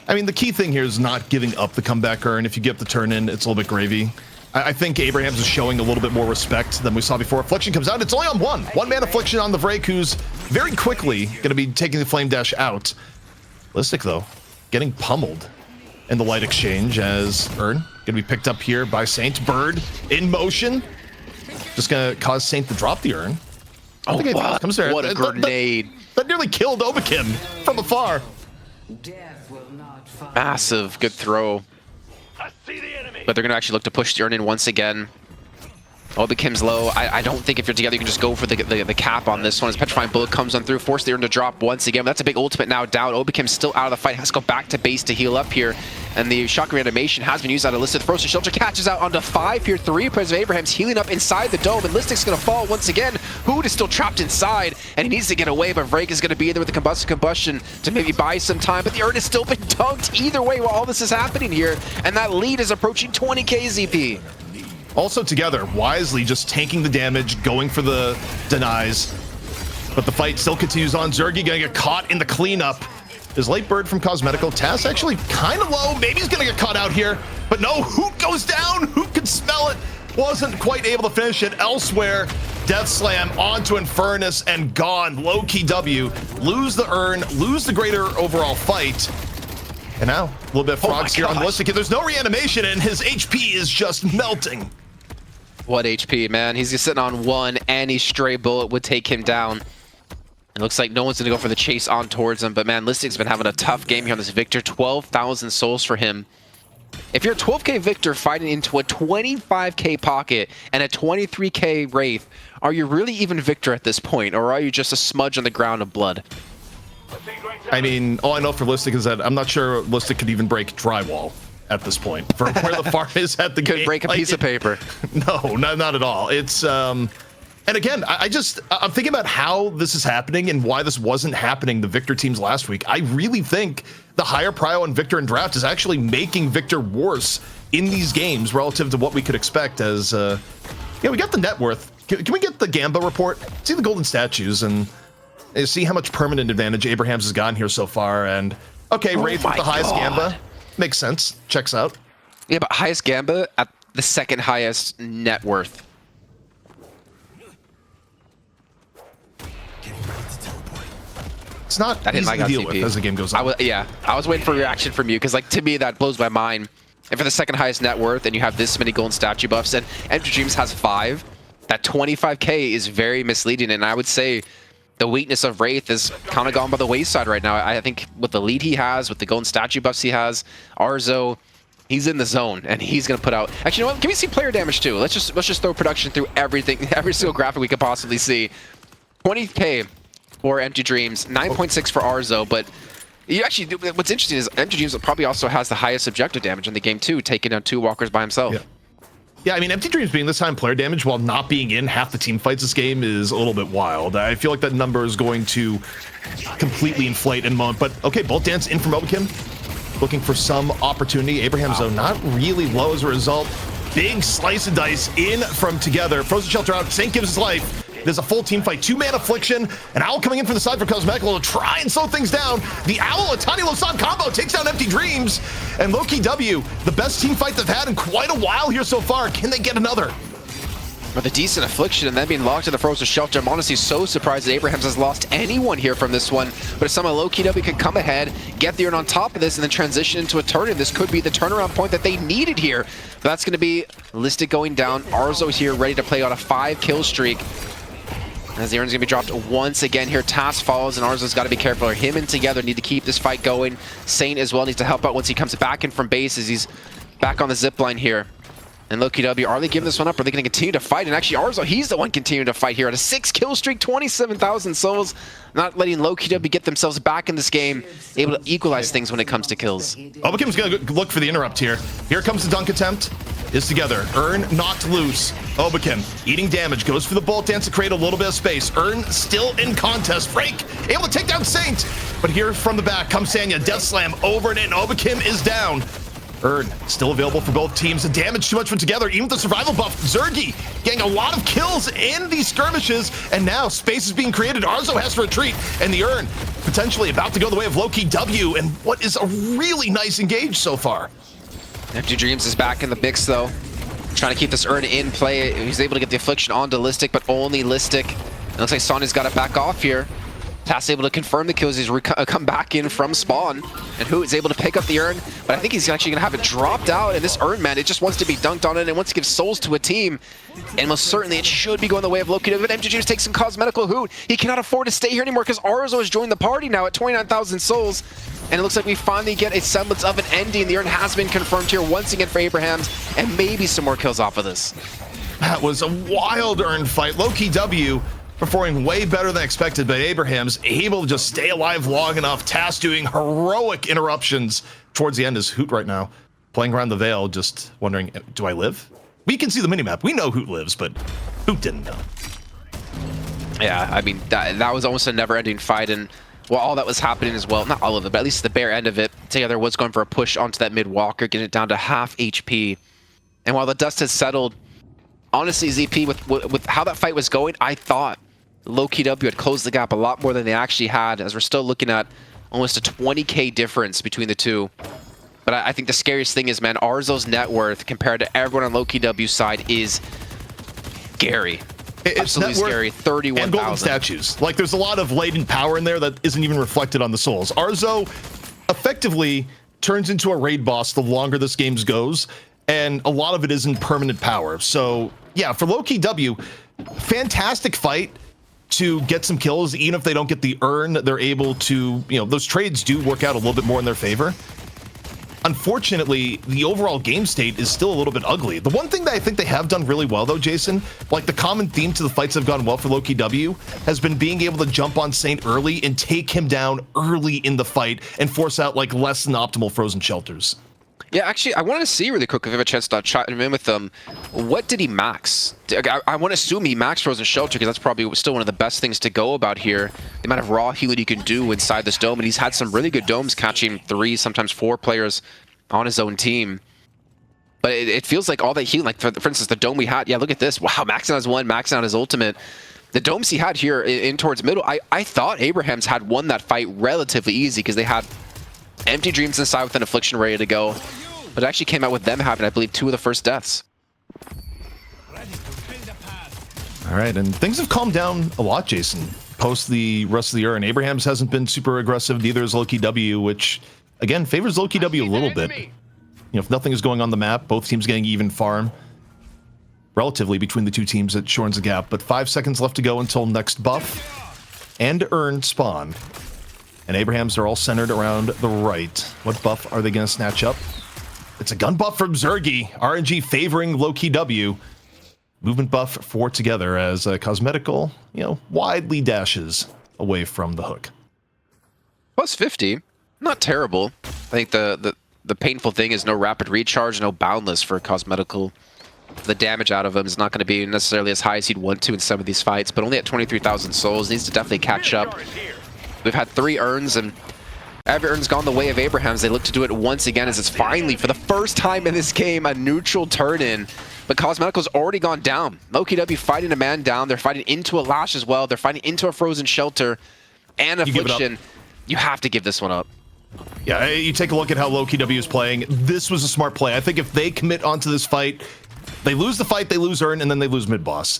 Speaker 1: I mean, the key thing here is not giving up the comeback Urn. If you get the turn in, it's a little bit gravy. I think Abrahams is showing a little bit more respect than we saw before. Affliction comes out. It's only on 1-man Affliction on the Vrake, who's very quickly going to be taking the Flame Dash out. Listic, though, getting pummeled in the light exchange as Urn going to be picked up here by Saint. Bird in motion. Just going to cause Saint to drop the Urn.
Speaker 2: Oh, wow.
Speaker 1: Comes there.
Speaker 2: What a grenade.
Speaker 1: That nearly killed Obakim from afar.
Speaker 2: Massive. Good throw. But they're going to actually look to push the Urn in once again. Obakim's low. I don't think if you're together, you can just go for the cap on this one. As Petrifying Bullet comes on through, force the Urn to drop once again. That's a big ultimate now down. Obakim's still out of the fight. Has to go back to base to heal up here. And the shock reanimation has been used out of Listic. Frozen Shelter catches out onto 5 here. 3 players of Abraham's healing up inside the dome. And Listic's going to fall once again. Hood is still trapped inside. And he needs to get away. But Vrake is going to be there with the combustion to maybe buy some time. But the Urn has still been dunked either way while all this is happening here. And that lead is approaching 20k ZP.
Speaker 1: Also Together, wisely just tanking the damage, going for the denies. But the fight still continues on. Zergy gonna get caught in the cleanup. Is Late Bird from Cosmetical. TAS actually kind of low. Maybe he's gonna get caught out here. But no, Hoot goes down. Hoot can smell it. wasn't quite able to finish it. Elsewhere, Death Slam onto Infernus and gone. Lowkey W lose the urn, lose the greater overall fight. And now, a little bit of frogs here on the list. There's no reanimation, and his HP is just melting.
Speaker 2: What HP, man? He's just sitting on one. Any stray bullet would take him down. It looks like no one's going to go for the chase on towards him. But, man, Listic's been having a tough game here on this Victor. 12,000 souls for him. If you're a 12k Victor fighting into a 25k Pocket and a 23k Wraith, are you really even Victor at this point? Or are you just a smudge on the ground of blood?
Speaker 1: I mean, all I know for Listic is that I'm not sure Listic could even break drywall at this point. For where the farm is at the game.
Speaker 2: Could break a piece of paper.
Speaker 1: No, not at all. It's, and again, I'm thinking about how this is happening and why this wasn't happening the Victor teams last week. I really think the higher prio on Victor and Draft is actually making Victor worse in these games relative to what we could expect as, yeah, we got the net worth. Can we get the Gamba report? See the golden statues and see how much permanent advantage Abrahams has gotten here so far. And, okay, Wraith with the highest Gamba. Makes sense. Checks out.
Speaker 2: Yeah, but highest Gamba at the second highest net worth.
Speaker 1: It's not easy to deal with as the game goes on.
Speaker 2: I was waiting for a reaction from you because, like, to me, that blows my mind. And for the second highest net worth, and you have this many golden statue buffs, and Empty Dreams has 5, that 25k is very misleading. And I would say the weakness of Wraith is kind of gone by the wayside right now. I think with the lead he has, with the golden statue buffs he has, Arzo, he's in the zone, and he's going to put out... Actually, you know what? Can we see player damage, too? Let's just throw production through everything, every single graphic we could possibly see. 20k for Empty Dreams, 9.6 for Arzo, but you actually, what's interesting is Empty Dreams probably also has the highest objective damage in the game, too, taking down 2 walkers by himself.
Speaker 1: Yeah, I mean, Empty Dreams being this time player damage while not being in half the team fights this game is a little bit wild. I feel like that number is going to completely inflate in a moment. But, okay, Bolt Dance in from Obikim. Looking for some opportunity. Abraham's, though, not really low as a result. Big slice and dice in from Together. Frozen Shelter out. Saint gives his life. There's a full team fight. 2-man Affliction. An Owl coming in from the side for Cosmetical to try and slow things down. The Owl, a tiny Losan combo, takes down Empty Dreams. And Lowkey W, the best team fight they've had in quite a while here so far. Can they get another?
Speaker 2: With a decent Affliction and then being locked in the Frozen Shelter, I'm honestly so surprised that Abrahams has lost anyone here from this one. But if somehow Lowkey W can come ahead, get the urn on top of this, and then transition into a turn, this could be the turnaround point that they needed here. But that's going to be Listic going down. Arzo here ready to play on a 5-kill streak. As the urn's going to be dropped once again here. Task follows, and Arzo's got to be careful. Him and Together need to keep this fight going. Saint as well needs to help out once he comes back in from base as he's back on the zipline here. And Lowkey W, are they giving this one up? Are they going to continue to fight? And actually, Arzo, he's the one continuing to fight here at a 6-kill streak, 27,000 souls. Not letting Lowkey W get themselves back in this game, able to equalize things when it comes to kills.
Speaker 1: Obakim's going to look for the interrupt here. Here comes the dunk attempt. Is Together. Urn knocked loose. Obakim eating damage. Goes for the Bolt Dance to create a little bit of space. Urn still in contest. Frake able to take down Saint. But here from the back comes Sanya. Death Slam over and in. Obakim is down. Urn still available for both teams. The damage too much from Together. Even with the survival buff, Zergy getting a lot of kills in these skirmishes. And now space is being created. Arzo has to retreat. And the Urn potentially about to go the way of Lowkey W. And what is a really nice engage so far.
Speaker 2: Empty Dreams is back in the mix, though. Trying to keep this Urn in play. He's able to get the Affliction onto Listic, but only Listic. It looks like Sonya's got to back off here. Tass able to confirm the kills. He's come back in from spawn. And Who is able to pick up the Urn. But I think he's actually going to have it dropped out. And this Urn, man, it just wants to be dunked on it. And wants to give souls to a team. And most certainly it should be going the way of Lowkey. But Empty Dreams takes some cosmetical Hoot. He cannot afford to stay here anymore because Arzo has joined the party now at 29,000 souls. And it looks like we finally get a semblance of an ending. The Urn has been confirmed here once again for Abrahams. And maybe some more kills off of this.
Speaker 1: That was a wild Urn fight. Lowkey W performing way better than expected, but Abrahams able to just stay alive long enough. Tass doing heroic interruptions towards the end is Hoot right now. Playing around the Veil, just wondering, do I live? We can see the minimap. We know Hoot lives, but Hoot didn't know.
Speaker 2: Yeah, I mean, that was almost a never-ending fight, and well, all that was happening as well, not all of it, but at least the bare end of it, Together was going for a push onto that mid-walker, getting it down to half HP. And while the dust has settled, honestly, ZP, with how that fight was going, I thought Lowkey W had closed the gap a lot more than they actually had, as we're still looking at almost a 20k difference between the two. But I think the scariest thing is, man, Arzo's net worth compared to everyone on Lowkey W's side is scary.
Speaker 1: It's
Speaker 2: absolutely scary. 31,000.
Speaker 1: And golden statues. Like, there's a lot of latent power in there that isn't even reflected on the souls. Arzo effectively turns into a raid boss the longer this game goes, and a lot of it isn't permanent power. So, yeah, for Lowkey W, fantastic fight to get some kills. Even if they don't get the urn, they're able to, you know, those trades do work out a little bit more in their favor. Unfortunately, the overall game state is still a little bit ugly. The one thing that I think they have done really well, though, Jason, like the common theme to the fights that have gone well for Lowkey W, has been being able to jump on Saint early and take him down early in the fight and force out like less than optimal frozen shelters.
Speaker 2: Yeah, actually, I wanted to see really quick if I have a chance to chat him in with them. What did he max? I want to assume he maxed Frozen Shelter because that's probably still one of the best things to go about here. The amount of raw healing you can do inside this dome, and he's had some really good domes catching 3, sometimes 4 players on his own team. But it feels like all that healing, like for instance, the dome we had, yeah, look at this. Wow, maxing out his 1, maxing out his ultimate. The domes he had here in towards middle, I thought Abrahams had won that fight relatively easy because they had Empty Dreams inside with an Affliction ready to go. But it actually came out with them having, I believe, 2 of the first deaths.
Speaker 1: All right, and things have calmed down a lot, Jason, post the rest of the urn. Abrahams hasn't been super aggressive, neither is Lowkey W, which, again, favors Lowkey W a little bit. You know, if nothing is going on the map, both teams getting even farm relatively between the two teams, it shortens the gap. But 5 seconds left to go until next buff and urn spawn. And Abrahams are all centered around the right. What buff are they going to snatch up? It's a gun buff from Zergy. RNG favoring Lowkey W. Movement buff for Together as Cosmetical, you know, widely dashes away from the hook.
Speaker 2: Plus 50. Not terrible. I think the painful thing is no rapid recharge, no boundless for Cosmetical. The damage out of him is not going to be necessarily as high as he'd want to in some of these fights, but only at 23,000 souls. Needs to definitely catch up. We've had 3 urns, and every urn's gone the way of Abrahams. They look to do it once again as it's finally, for the first time in this game, a neutral turn-in. But Cosmetical's already gone down. Lowkey W fighting a man down. They're fighting into a Lash as well. They're fighting into a Frozen Shelter and Affliction. You have to give this one up.
Speaker 1: Yeah, you take a look at how Lowkey W is playing. This was a smart play. I think if they commit onto this fight, they lose the fight, they lose urn, and then they lose mid-boss.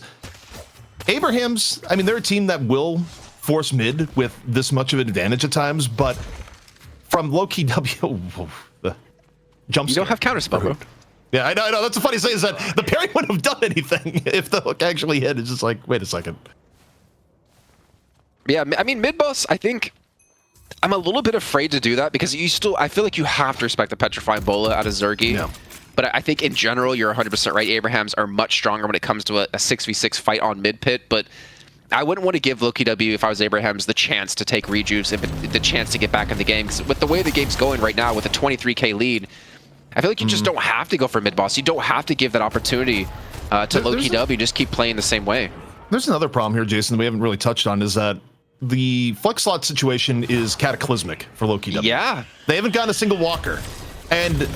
Speaker 1: Abrahams, I mean, they're a team that will force mid with this much of an advantage at times, but from Lowkey W, the jump.
Speaker 2: You don't have counterspell, bro.
Speaker 1: Yeah, I know. That's the funny thing is that the parry wouldn't have done anything if the hook actually hit. It's just like, wait a second.
Speaker 2: Yeah, I mean, mid-boss, I think I'm a little bit afraid to do that because I feel like you have to respect the Petrifying Bola out of Zergy. Yeah. But I think in general, you're 100% right. Abrahams are much stronger when it comes to a 6v6 fight on mid-pit, but I wouldn't want to give Lowkey W, if I was Abrahams, the chance to take rejuice, the chance to get back in the game. Because with the way the game's going right now, with a 23k lead, I feel like you just don't have to go for mid-boss. You don't have to give that opportunity to Lowkey W. Just keep playing the same way.
Speaker 1: There's another problem here, Jason, that we haven't really touched on, is that the flex slot situation is cataclysmic for Lowkey W.
Speaker 2: Yeah.
Speaker 1: They haven't gotten a single walker. And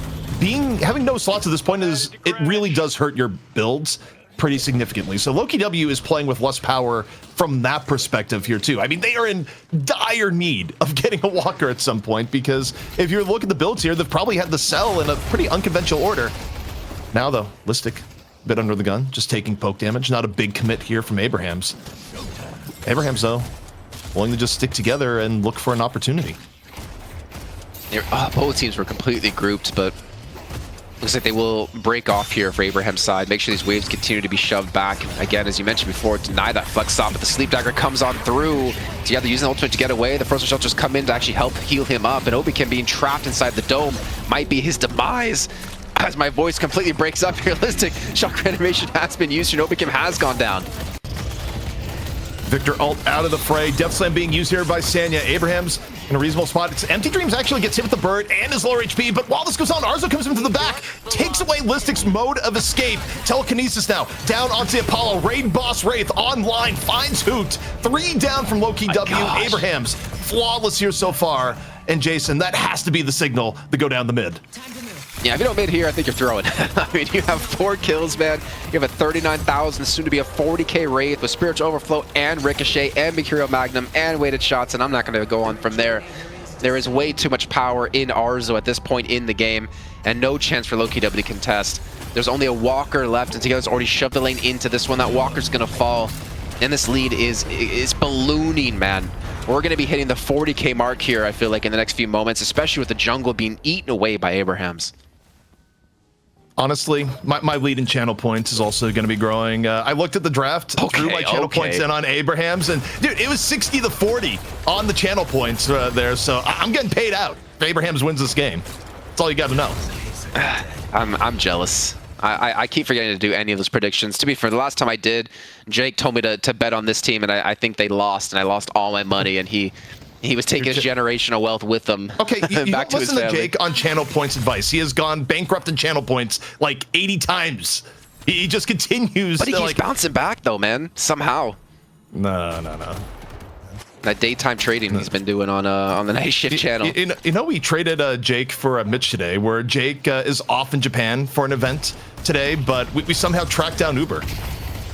Speaker 1: having no slots at this point it really does hurt your builds pretty significantly. So Lowkey W is playing with less power from that perspective here too. I mean, they are in dire need of getting a walker at some point, because if you look at the builds here, they've probably had the cell in a pretty unconventional order. Now though, Listic, a bit under the gun, just taking poke damage. Not a big commit here from Abrahams. Abrahams though, willing to just stick together and look for an opportunity.
Speaker 2: Both teams were completely grouped, but looks like they will break off here for Abraham's side. Make sure these waves continue to be shoved back. Again, as you mentioned before, deny that flex stop, but the Sleep Dagger comes on through. So yeah, they're using the ultimate to get away. The Frozen Shelters come in to actually help heal him up, and Obi-Wan being trapped inside the dome might be his demise. As my voice completely breaks up here, Listic, shock reanimation has been used, and Obi-Wan has gone down.
Speaker 1: Victor ult out of the fray. Death Slam being used here by Sanya. Abrahams in a reasonable spot. It's Empty Dreams actually gets hit with the bird and his lower HP, but while this goes on, Arzo comes into the back, takes away Listic's mode of escape. Telekinesis now, down onto Apollo. Raid Boss Wraith online, finds Hoot. 3 down from Lowkey W.
Speaker 2: Gosh.
Speaker 1: Abrahams, flawless here so far. And Jason, that has to be the signal to go down the mid.
Speaker 2: Yeah, if you don't mid here, I think you're throwing. I mean, you have 4 kills, man. You have a 39,000, soon to be a 40k Wraith with Spiritual Overflow and Ricochet and Mercurial Magnum and weighted shots, and I'm not going to go on from there. There is way too much power in Arzo at this point in the game, and no chance for Lowkey W to contest. There's only a Walker left, and Together's already shoved the lane into this one. That Walker's gonna fall, and this lead is ballooning, man. We're gonna be hitting the 40k mark here, I feel like, in the next few moments, especially with the jungle being eaten away by Abrahams.
Speaker 1: Honestly, my lead in channel points is also going to be growing. I looked at the draft, drew my channel points in on Abrahams, and dude, it was 60-40 on the channel points there. So I'm getting paid out if Abrahams wins this game. That's all you got to know.
Speaker 2: I'm jealous. I keep forgetting to do any of those predictions. To be fair, the last time I did, Jake told me to bet on this team, and I think they lost, and I lost all my money, and he was taking his generational wealth with him.
Speaker 1: Okay, you
Speaker 2: back
Speaker 1: don't
Speaker 2: to
Speaker 1: listen
Speaker 2: his
Speaker 1: to
Speaker 2: family.
Speaker 1: Jake on channel points advice. He has gone bankrupt in channel points like 80 times. He just continues.
Speaker 2: But he
Speaker 1: to,
Speaker 2: keeps
Speaker 1: like,
Speaker 2: bouncing back, though, man. Somehow.
Speaker 1: No.
Speaker 2: That daytime trading he's been doing on the night shift channel.
Speaker 1: You know, we traded Jake for Mitch today, where Jake is off in Japan for an event today, but we somehow tracked down Uber.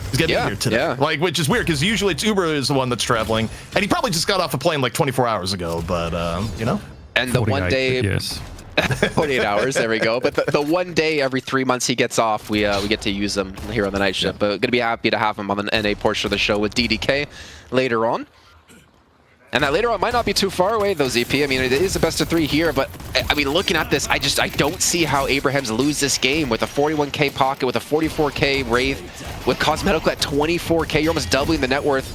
Speaker 1: He's getting in here today.
Speaker 2: Yeah.
Speaker 1: Like, which is weird because usually it's Uber is the one that's traveling, and he probably just got off a plane like 24 hours ago. But you know,
Speaker 2: And the one day,
Speaker 4: yes.
Speaker 2: 48 hours, there we go. But the one day every 3 months he gets off, we get to use him here on the night shift. But gonna be happy to have him on the NA portion of the show with DDK later on. And that later on might not be too far away, though, ZP. I mean, it is a best of 3 here, but I mean, looking at this, I don't see how Abrahams lose this game with a 41k pocket, with a 44k Wraith, with Cosmetical at 24k. You're almost doubling the net worth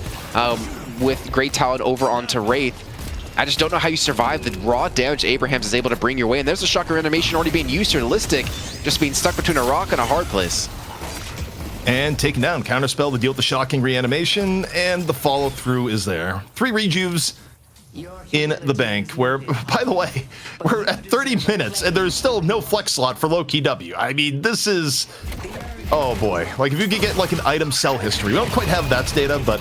Speaker 2: with Great Talent over onto Wraith. I just don't know how you survive the raw damage Abrahams is able to bring your way. And there's a Shocker animation already being used here. Listic just being stuck between a rock and a hard place.
Speaker 1: and taken down. Counterspell to deal with the shocking reanimation, and the follow through is there. 3 rejuves in the bank, where, by the way, we're at 30 minutes and there's still no flex slot for Lowkey W. I mean, this is, oh boy. Like, if you could get like an item sell history, we don't quite have that data, but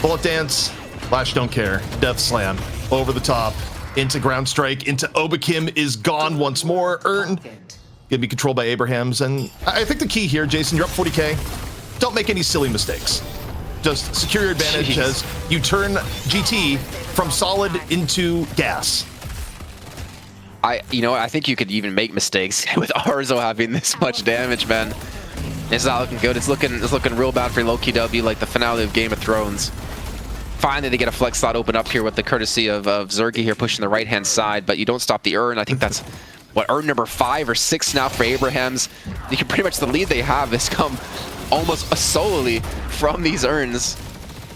Speaker 1: Bullet Dance, Flash Don't Care, Death Slam, over the top, into Ground Strike, into Obakim is gone once more. Earn gonna be controlled by Abrahams, and I think the key here, Jason, you're up 40k. Don't make any silly mistakes. Just secure your advantage as you turn GT from solid into gas.
Speaker 2: You know, I think you could even make mistakes with Arzo having this much damage, man. It's not looking good. It's looking real bad for Lowkey W, like the finale of Game of Thrones. Finally, they get a flex slot open up here with the courtesy of Zergy here pushing the right-hand side, but you don't stop the Urn. I think that's, what, Urn number 5 or 6 now for Abrahams. You can pretty much, the lead they have has come almost solely from these Urns.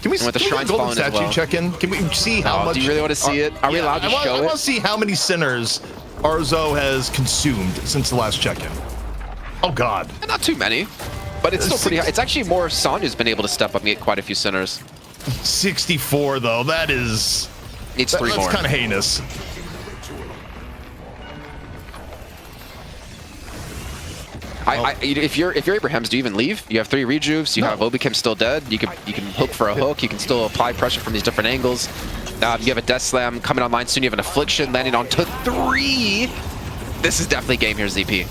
Speaker 1: Can we
Speaker 2: And with the
Speaker 1: get a
Speaker 2: shrines
Speaker 1: golden
Speaker 2: falling as
Speaker 1: statue
Speaker 2: well.
Speaker 1: check-in? Can we see how much?
Speaker 2: Do you really want to see it? Are we allowed to show
Speaker 1: I
Speaker 2: it?
Speaker 1: want to see how many sinners Arzo has consumed since the last check-in. Oh God.
Speaker 2: Not too many, but it's still pretty high. It's actually more Sonya's been able to step up and get quite a few sinners.
Speaker 1: 64 though, that is...
Speaker 2: Needs 3 more.
Speaker 1: That's kind of heinous.
Speaker 2: If you're Abrahams, do you even leave? You have 3 rejuves. You have Obakim still dead. You can hook for a hook. You can still apply pressure from these different angles. You have a Death Slam coming online soon. You have an Affliction landing onto 3. This is definitely game here, ZP.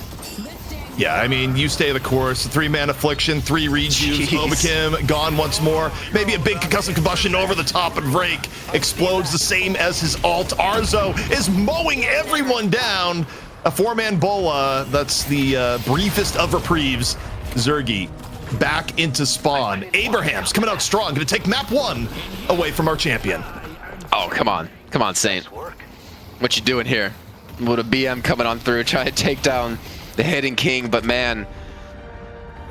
Speaker 1: Yeah, I mean, you stay the course. 3-man Affliction, 3 rejuves, Obakim gone once more. Maybe a big concussive combustion over the top, and Rake explodes the same as his ult. Arzo is mowing everyone down. A 4-man Bola, that's the briefest of reprieves. Zergy back into spawn. Abrahams coming out strong, gonna take map 1 away from our champion.
Speaker 2: Oh, come on. Come on, Saint. What you doing here? With a BM coming on through, trying to take down the Hidden King, but man,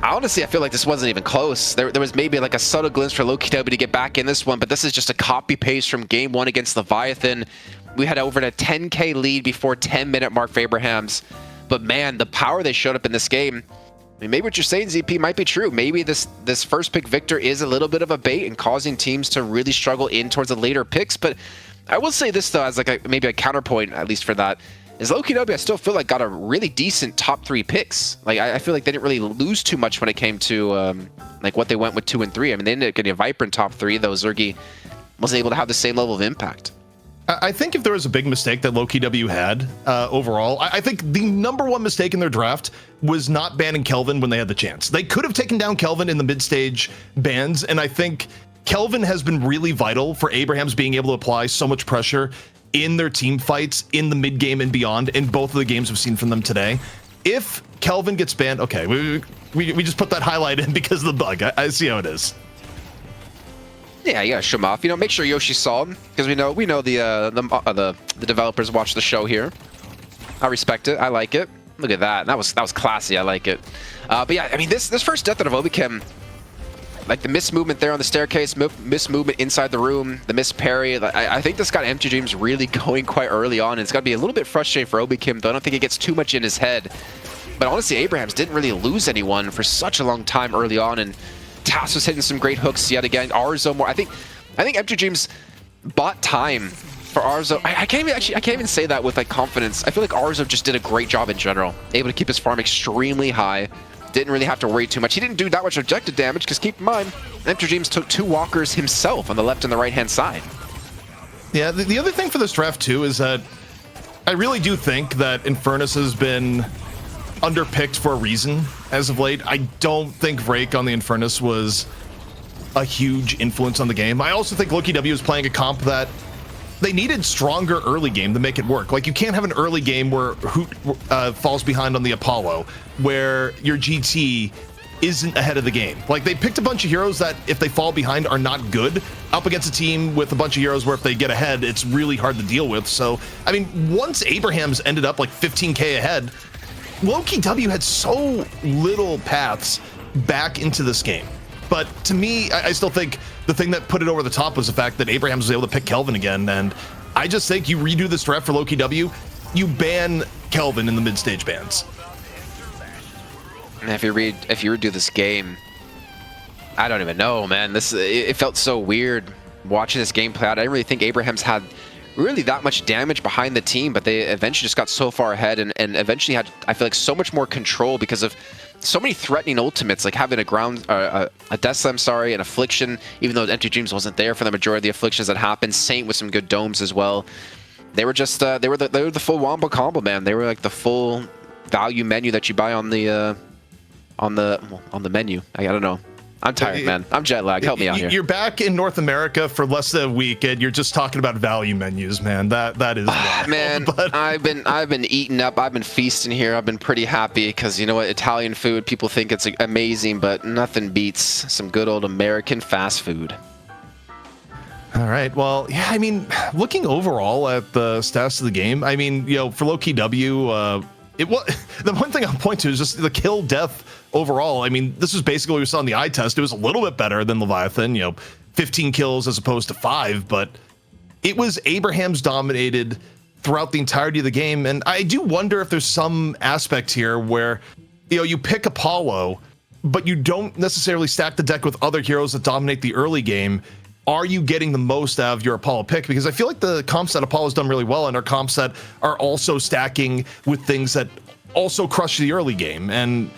Speaker 2: honestly, I feel like this wasn't even close. There was maybe like a subtle glimpse for Lowkey W to get back in this one, but this is just a copy-paste from game 1 against Leviathan. We had over a 10k lead before 10-minute mark for Abrahams, but man, the power they showed up in this game, I mean, maybe what you're saying, ZP, might be true. Maybe this first pick victor is a little bit of a bait and causing teams to really struggle in towards the later picks, but I will say this, though, as like maybe a counterpoint, at least for that, is Lowkey W, I still feel like got a really decent top 3 picks. Like, I feel like they didn't really lose too much when it came to like what they went with 2 and 3. I mean, they ended up getting a Viper in top 3, though Zergy wasn't able to have the same level of impact.
Speaker 1: I think if there was a big mistake that Lowkey W had overall, I think the #1 mistake in their draft was not banning Kelvin when they had the chance. They could have taken down Kelvin in the mid-stage bans, and I think Kelvin has been really vital for Abrahams being able to apply so much pressure in their team fights in the mid game and beyond in both of the games we've seen from them today. If Kelvin gets banned, okay, we just put that highlight in because of the bug. I see how it is.
Speaker 2: Yeah, you gotta show him off. You know, make sure Yoshi saw him, because we know the developers watch the show here. I respect it. I like it. Look at that. That was classy. I like it. But yeah, I mean, this first death out of Obichem, like the missed movement there on the staircase, missed movement inside the room, the missed parry. I think this got Empty Dreams really going quite early on. And it's got to be a little bit frustrating for Obichem, though I don't think it gets too much in his head. But honestly, Abrahams didn't really lose anyone for such a long time early on, and Tass was hitting some great hooks yet again. Arzo more. I think Empty Dreams bought time for Arzo. I can't even say that with like confidence. I feel like Arzo just did a great job in general, able to keep his farm extremely high. Didn't really have to worry too much. He didn't do that much objective damage, because keep in mind, Empty Dreams took 2 walkers himself on the left and the right hand side.
Speaker 1: Yeah, the other thing for this draft too is that I really do think that Infernus has been underpicked for a reason as of late. I don't think Rake on the Infernus was a huge influence on the game. I also think Lowkey W is playing a comp that they needed stronger early game to make it work. Like, you can't have an early game where Hoot falls behind on the Apollo, where your GT isn't ahead of the game. Like, they picked a bunch of heroes that, if they fall behind, are not good, up against a team with a bunch of heroes where if they get ahead, it's really hard to deal with. So, I mean, once Abrahams ended up like 15k ahead, Lowkey W had so little paths back into this game. But to me, I still think the thing that put it over the top was the fact that Abrahams was able to pick Kelvin again. And I just think you redo this draft for Lowkey W, you ban Kelvin in the mid-stage bans.
Speaker 2: And if you redo this game, I don't even know, man. It felt so weird watching this game play out. I didn't really think Abrahams had really that much damage behind the team, but they eventually just got so far ahead and eventually had, I feel like, so much more control because of so many threatening ultimates, like having a Death Slam, an Affliction, even though Empty Dreams wasn't there for the majority of the Afflictions that happened. Saint with some good domes as well. They were just they were the full wombo combo, man. They were like the full value menu that you buy on the menu. I don't know. I'm tired, man. I'm jet lagged. Help me out here.
Speaker 1: You're back in North America for less than a week, and you're just talking about value menus, man. That is wild.
Speaker 2: Man, but I've been eating up. I've been feasting here. I've been pretty happy because, you know what, Italian food, people think it's amazing, but nothing beats some good old American fast food.
Speaker 1: All right. Well, yeah, I mean, looking overall at the stats of the game, I mean, you know, for Lowkey W, the one thing I'll point to is just the kill death overall. I mean, this is basically what we saw in the eye test. It was a little bit better than Leviathan, you know, 15 kills as opposed to 5, but it was Abrahams dominated throughout the entirety of the game. And I do wonder if there's some aspect here where, you know, you pick Apollo, but you don't necessarily stack the deck with other heroes that dominate the early game. Are you getting the most out of your Apollo pick? Because I feel like the comps that Apollo's done really well and are comps that are also stacking with things that also crush the early game. And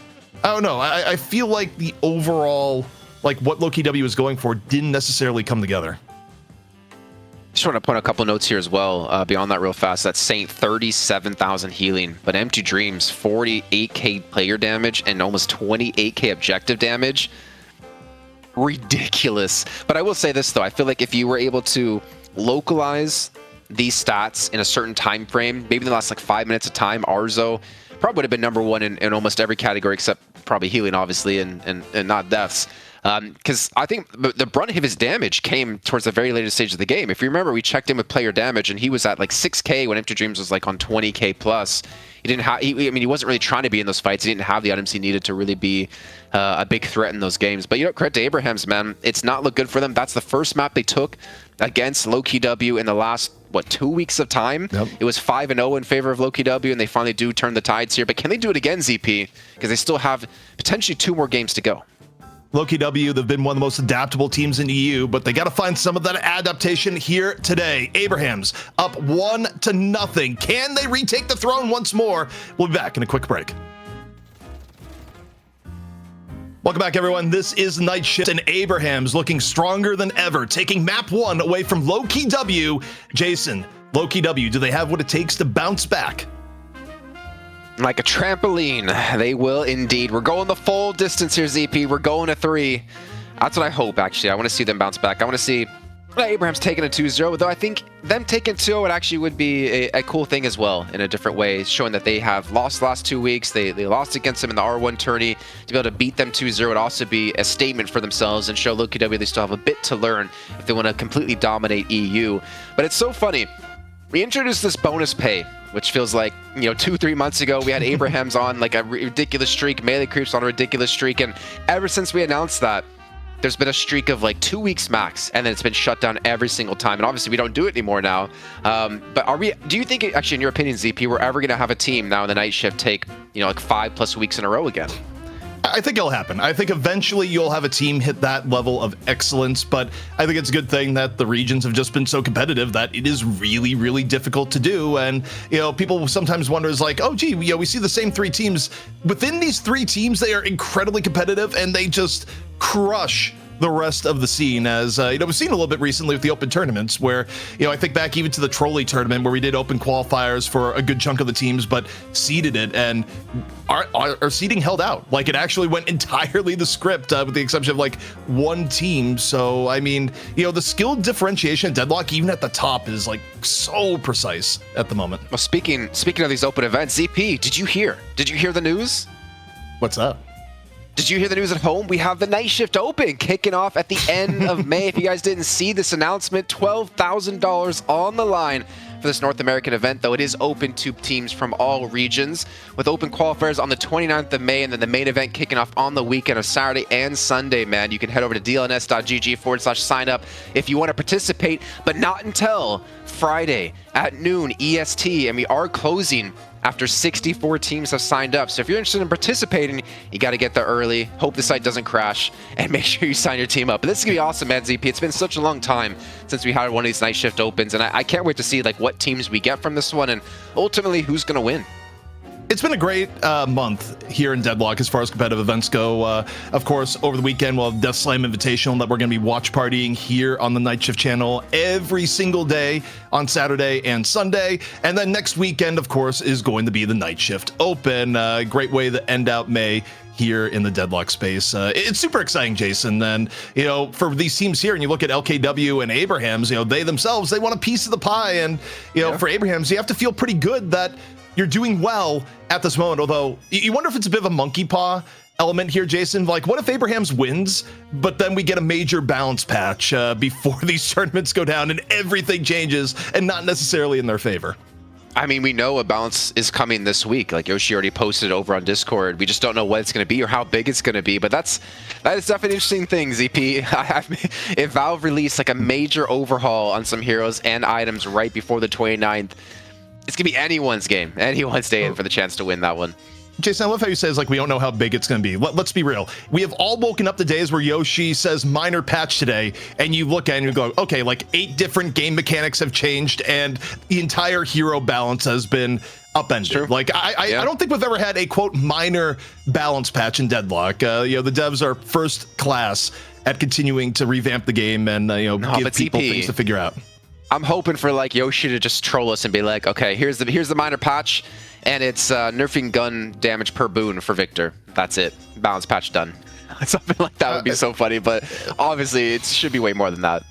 Speaker 1: I don't know. I feel like the overall, like what Lowkey W is going for didn't necessarily come together.
Speaker 2: Just want to point a couple notes here as well. Beyond that real fast, that's Saint 37,000 healing, but Empty Dreams 48k player damage and almost 28k objective damage. Ridiculous. But I will say this though, I feel like if you were able to localize these stats in a certain time frame, maybe in the last like 5 minutes of time, Arzo probably would have been number one in almost every category except probably healing, obviously, and not deaths. Because I think the brunt of his damage came towards the very latest stage of the game. If you remember, we checked in with player damage, and he was at like 6k when Empty Dreams was like on 20k plus. He didn't have. I mean, he wasn't really trying to be in those fights. He didn't have the items he needed to really be a big threat in those games. But you know, credit to Abrahams, man. It's not looked good for them. That's the first map they took against Lowkey W in the last 2 weeks of time. Yep. It was 5-0 in favor of Lowkey W, and they finally do turn the tides here. But can they do it again, ZP? Because they still have potentially 2 more games to go.
Speaker 1: Lowkey W, they've been one of the most adaptable teams in EU, but they got to find some of that adaptation here today. Abrahams up 1-0. Can they retake the throne once more? We'll be back in a quick break. Welcome back, everyone. This is Night Shift, and Abrahams looking stronger than ever, taking map 1 away from Lowkey W. Jason, Lowkey W, do they have what it takes to bounce back?
Speaker 2: Like a trampoline, they will indeed. We're going the full distance here, ZP. We're going to 3. That's what I hope, actually. I want to see them bounce back. I want to see Abraham's taking a 2-0, though I think them taking 2 it actually would be a cool thing as well in a different way, showing that they have lost the last 2 weeks. They lost against them in the R1 tourney. To be able to beat them 2-0 would also be a statement for themselves and show Lowkey W they still have a bit to learn if they want to completely dominate EU. But it's so funny. We introduced this bonus pay, which feels like, 2-3 months ago, we had Abraham's on like a ridiculous streak, Melee Creeps on a ridiculous streak, and ever since we announced that, there's been a streak of like 2 weeks max, and then it's been shut down every single time. And obviously, we don't do it anymore now. But do you think, actually, in your opinion, ZP, we're ever going to have a team now in the night shift take, like 5+ weeks in a row again?
Speaker 1: I think it'll happen. I think eventually you'll have a team hit that level of excellence, but I think it's a good thing that the regions have just been so competitive that it is really, really difficult to do. And, people sometimes wonder is like, oh, gee, we see the same 3 teams. Within these 3 teams, they are incredibly competitive and they just crush the rest of the scene. As we've seen a little bit recently with the open tournaments where, I think back even to the trolley tournament where we did open qualifiers for a good chunk of the teams, but seeded it, and our seeding held out. Like, it actually went entirely the script, with the exception of like 1 team. So, I mean, the skill differentiation at Deadlock, even at the top, is like so precise at the moment.
Speaker 2: Well, speaking of these open events, ZP, did you hear the news?
Speaker 1: What's up?
Speaker 2: Did you hear the news at home? We have the Night Shift Open kicking off at the end of May. If you guys didn't see this announcement, $12,000 on the line for this North American event, though it is open to teams from all regions, with open qualifiers on the 29th of May, and then the main event kicking off on the weekend of Saturday and Sunday, man. You can head over to dlns.gg/sign up if you want to participate, but not until Friday at noon EST, and we are closing after 64 teams have signed up. So if you're interested in participating, you got to get there early. Hope the site doesn't crash, and make sure you sign your team up. But this is going to be awesome, man, ZP. It's been such a long time since we had one of these Night Shift Opens, and I can't wait to see like what teams we get from this one and ultimately who's going to win.
Speaker 1: It's been a great month here in Deadlock as far as competitive events go. Of course, over the weekend, we'll have Death Slam Invitational that we're going to be watch partying here on the Night Shift channel every single day on Saturday and Sunday. And then next weekend, of course, is going to be the Night Shift Open. Great way to end out May here in the Deadlock space. It's super exciting, Jason. And, for these teams here, and you look at LKW and Abraham's, they themselves, they want a piece of the pie. And, for Abraham's, you have to feel pretty good that you're doing well at this moment, although you wonder if it's a bit of a monkey paw element here, Jason. Like, what if Abraham's wins, but then we get a major balance patch before these tournaments go down and everything changes and not necessarily in their favor?
Speaker 2: I mean, we know a balance is coming this week. Like Yoshi already posted over on Discord. We just don't know what it's going to be or how big it's going to be. But that is definitely an interesting thing, ZP. If Valve released like a major overhaul on some heroes and items right before the 29th, it's going to be anyone's game, anyone's day in for the chance to win that one.
Speaker 1: Jason, I love how you say we don't know how big it's going to be. Let's be real. We have all woken up to days where Yoshi says minor patch today, and you look at it and you go, okay, like 8 different game mechanics have changed, and the entire hero balance has been upended. True. Like, I don't think we've ever had a, quote, minor balance patch in Deadlock. The devs are first class at continuing to revamp the game and, give people things to figure out.
Speaker 2: I'm hoping for like Yoshi to just troll us and be like, okay, here's the minor patch, and it's nerfing gun damage per boon for Victor. That's it. Balance patch done. Something like that would be so funny, but obviously it should be way more than that.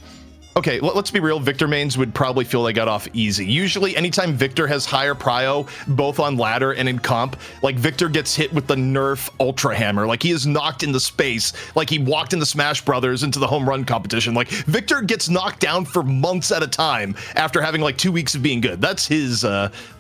Speaker 1: Okay, let's be real. Victor mains would probably feel they got off easy. Usually, anytime Victor has higher prio, both on ladder and in comp, like Victor gets hit with the nerf Ultra Hammer. Like he is knocked into space. Like he walked into Smash Brothers into the home run competition. Like Victor gets knocked down for months at a time after having like 2 weeks of being good. That's his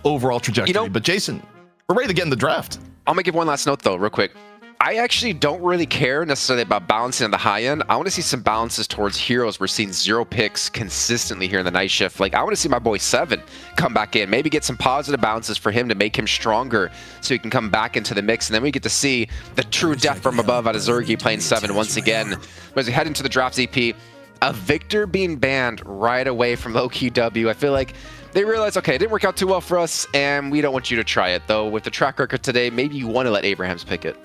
Speaker 1: overall trajectory. But Jason, we're ready to get in the draft.
Speaker 2: I'm gonna give one last note though, real quick. I actually don't really care necessarily about balancing on the high end. I want to see some balances towards heroes. We're seeing 0 picks consistently here in the Night Shift. Like, I want to see my boy Seven come back in, maybe get some positive balances for him to make him stronger so he can come back into the mix. And then we get to see the true death from above out of Zergy playing Seven once again. As we head into the draft EP, a Victor being banned right away from Lowkey W. I feel like they realize, okay, it didn't work out too well for us, and we don't want you to try it. Though with the track record today, maybe you want to let Abraham's pick it.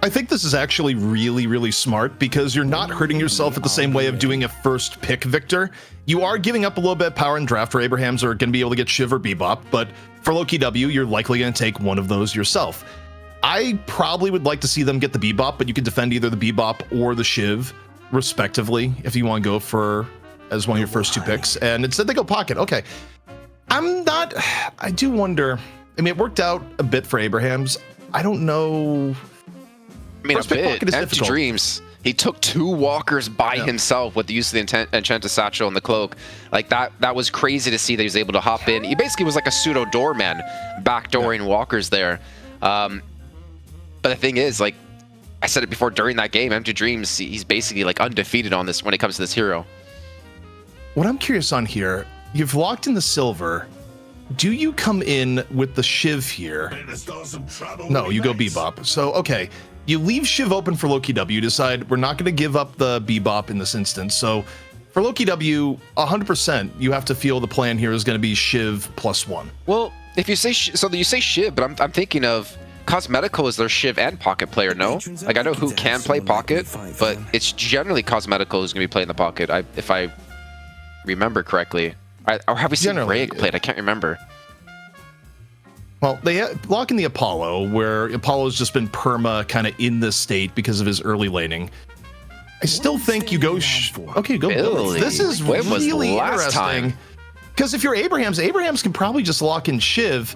Speaker 1: I think this is actually really, really smart because you're not hurting yourself at the same way of doing a first pick Victor. You are giving up a little bit of power in draft where Abrahams are going to be able to get Shiv or Bebop, but for Lowkey W, you're likely going to take one of those yourself. I probably would like to see them get the Bebop, but you can defend either the Bebop or the Shiv, respectively, if you want to go for as one of your first 2 picks, and instead they go pocket. Okay. I do wonder. I mean, it worked out a bit for Abrahams. I don't know.
Speaker 2: I mean,
Speaker 1: First
Speaker 2: a
Speaker 1: pick
Speaker 2: bit.
Speaker 1: pocket is
Speaker 2: Empty
Speaker 1: difficult.
Speaker 2: Dreams. He took 2 walkers by himself with the use of the Enchanted Satchel and the Cloak. Like, that was crazy to see that he was able to hop in. He basically was like a pseudo doorman, backdooring walkers there. But the thing is, like, I said it before during that game, Empty Dreams, he's basically like undefeated on this when it comes to this hero.
Speaker 1: What I'm curious on here, you've locked in the silver. Do you come in with the Shiv here? No, you go Bebop. So, okay. You leave Shiv open for Lowkey W. Decide we're not going to give up the Bebop in this instance. So, for Lowkey W, 100%, you have to feel the plan here is going to be Shiv +1.
Speaker 2: Well, if you say so, you say Shiv, but I'm thinking of Cosmetical is their Shiv and Pocket player. No, like I know who can play Pocket, but it's generally Cosmetical who's going to be playing the Pocket. If I remember correctly, or have we seen Rayek played? I can't remember.
Speaker 1: Well, they lock in the Apollo, where Apollo's just been perma kind of in this state because of his early laning. I still think you go... Okay, you go Billy. This is really interesting. Because if you're Abrahams can probably just lock in Shiv.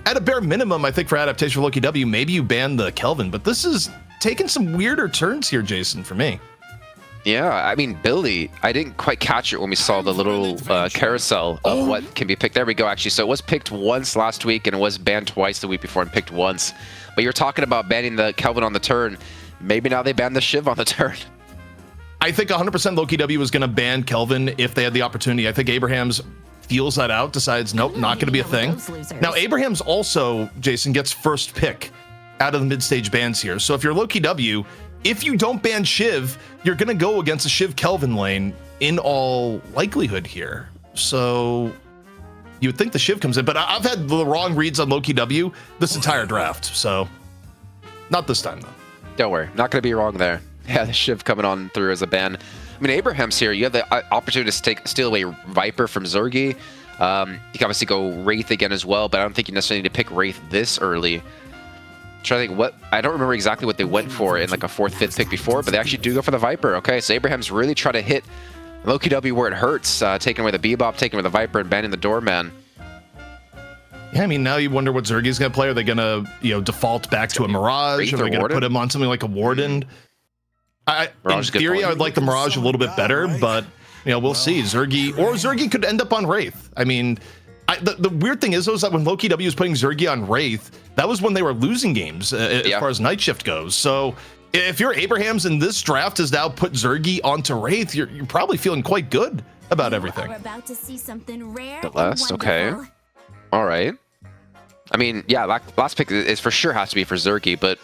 Speaker 1: At a bare minimum, I think for adaptation for Lowkey W, maybe you ban the Kelvin. But this is taking some weirder turns here, Jason, for me.
Speaker 2: Yeah, I mean, Billy, I didn't quite catch it when we saw the little carousel of what can be picked. There we go, actually. So it was picked once last week, and it was banned twice the week before and picked once. But you're talking about banning the Kelvin on the turn. Maybe now they ban the Shiv on the turn.
Speaker 1: I think 100% Lowkey W is going to ban Kelvin if they had the opportunity. I think Abrahams feels that out, decides, nope, not going to be a thing. Now, Abrahams also, Jason, gets first pick out of the mid-stage bans here. So if you're Lowkey W, if you don't ban Shiv, you're going to go against a Shiv Kelvin lane in all likelihood here. So you would think the Shiv comes in, but I've had the wrong reads on Lowkey W this entire draft. So not this time, though.
Speaker 2: Don't worry. Not going to be wrong there. Yeah, the Shiv coming on through as a ban. I mean, Abraham's here. You have the opportunity to steal away Viper from Zergy. You can obviously go Wraith again as well, but I don't think you necessarily need to pick Wraith this early. Trying to think what I don't remember exactly what they went for in like a 4th, 5th pick before, but they actually do go for the Viper. Okay, so Abraham's really trying to hit Lowkey W where it hurts, taking away the Bebop, taking away the Viper, and banning the Doorman.
Speaker 1: Yeah, I mean, now you wonder what Zergy's going to play. Are they going to, default back to a Mirage? Are they going to put him on something like a Warden? In theory, I would like the Mirage a little bit better, but we'll see. Zergy could end up on Wraith. I mean, the weird thing is that when Lowkey W was putting Zergy on Wraith, that was when they were losing games as far as Night Shift goes. So if you're Abrahams and this draft has now put Zergy onto Wraith, you're probably feeling quite good about everything.
Speaker 4: About to see something rare.
Speaker 2: The last, okay. All right. I mean, yeah, last pick is for sure has to be for Zergy, but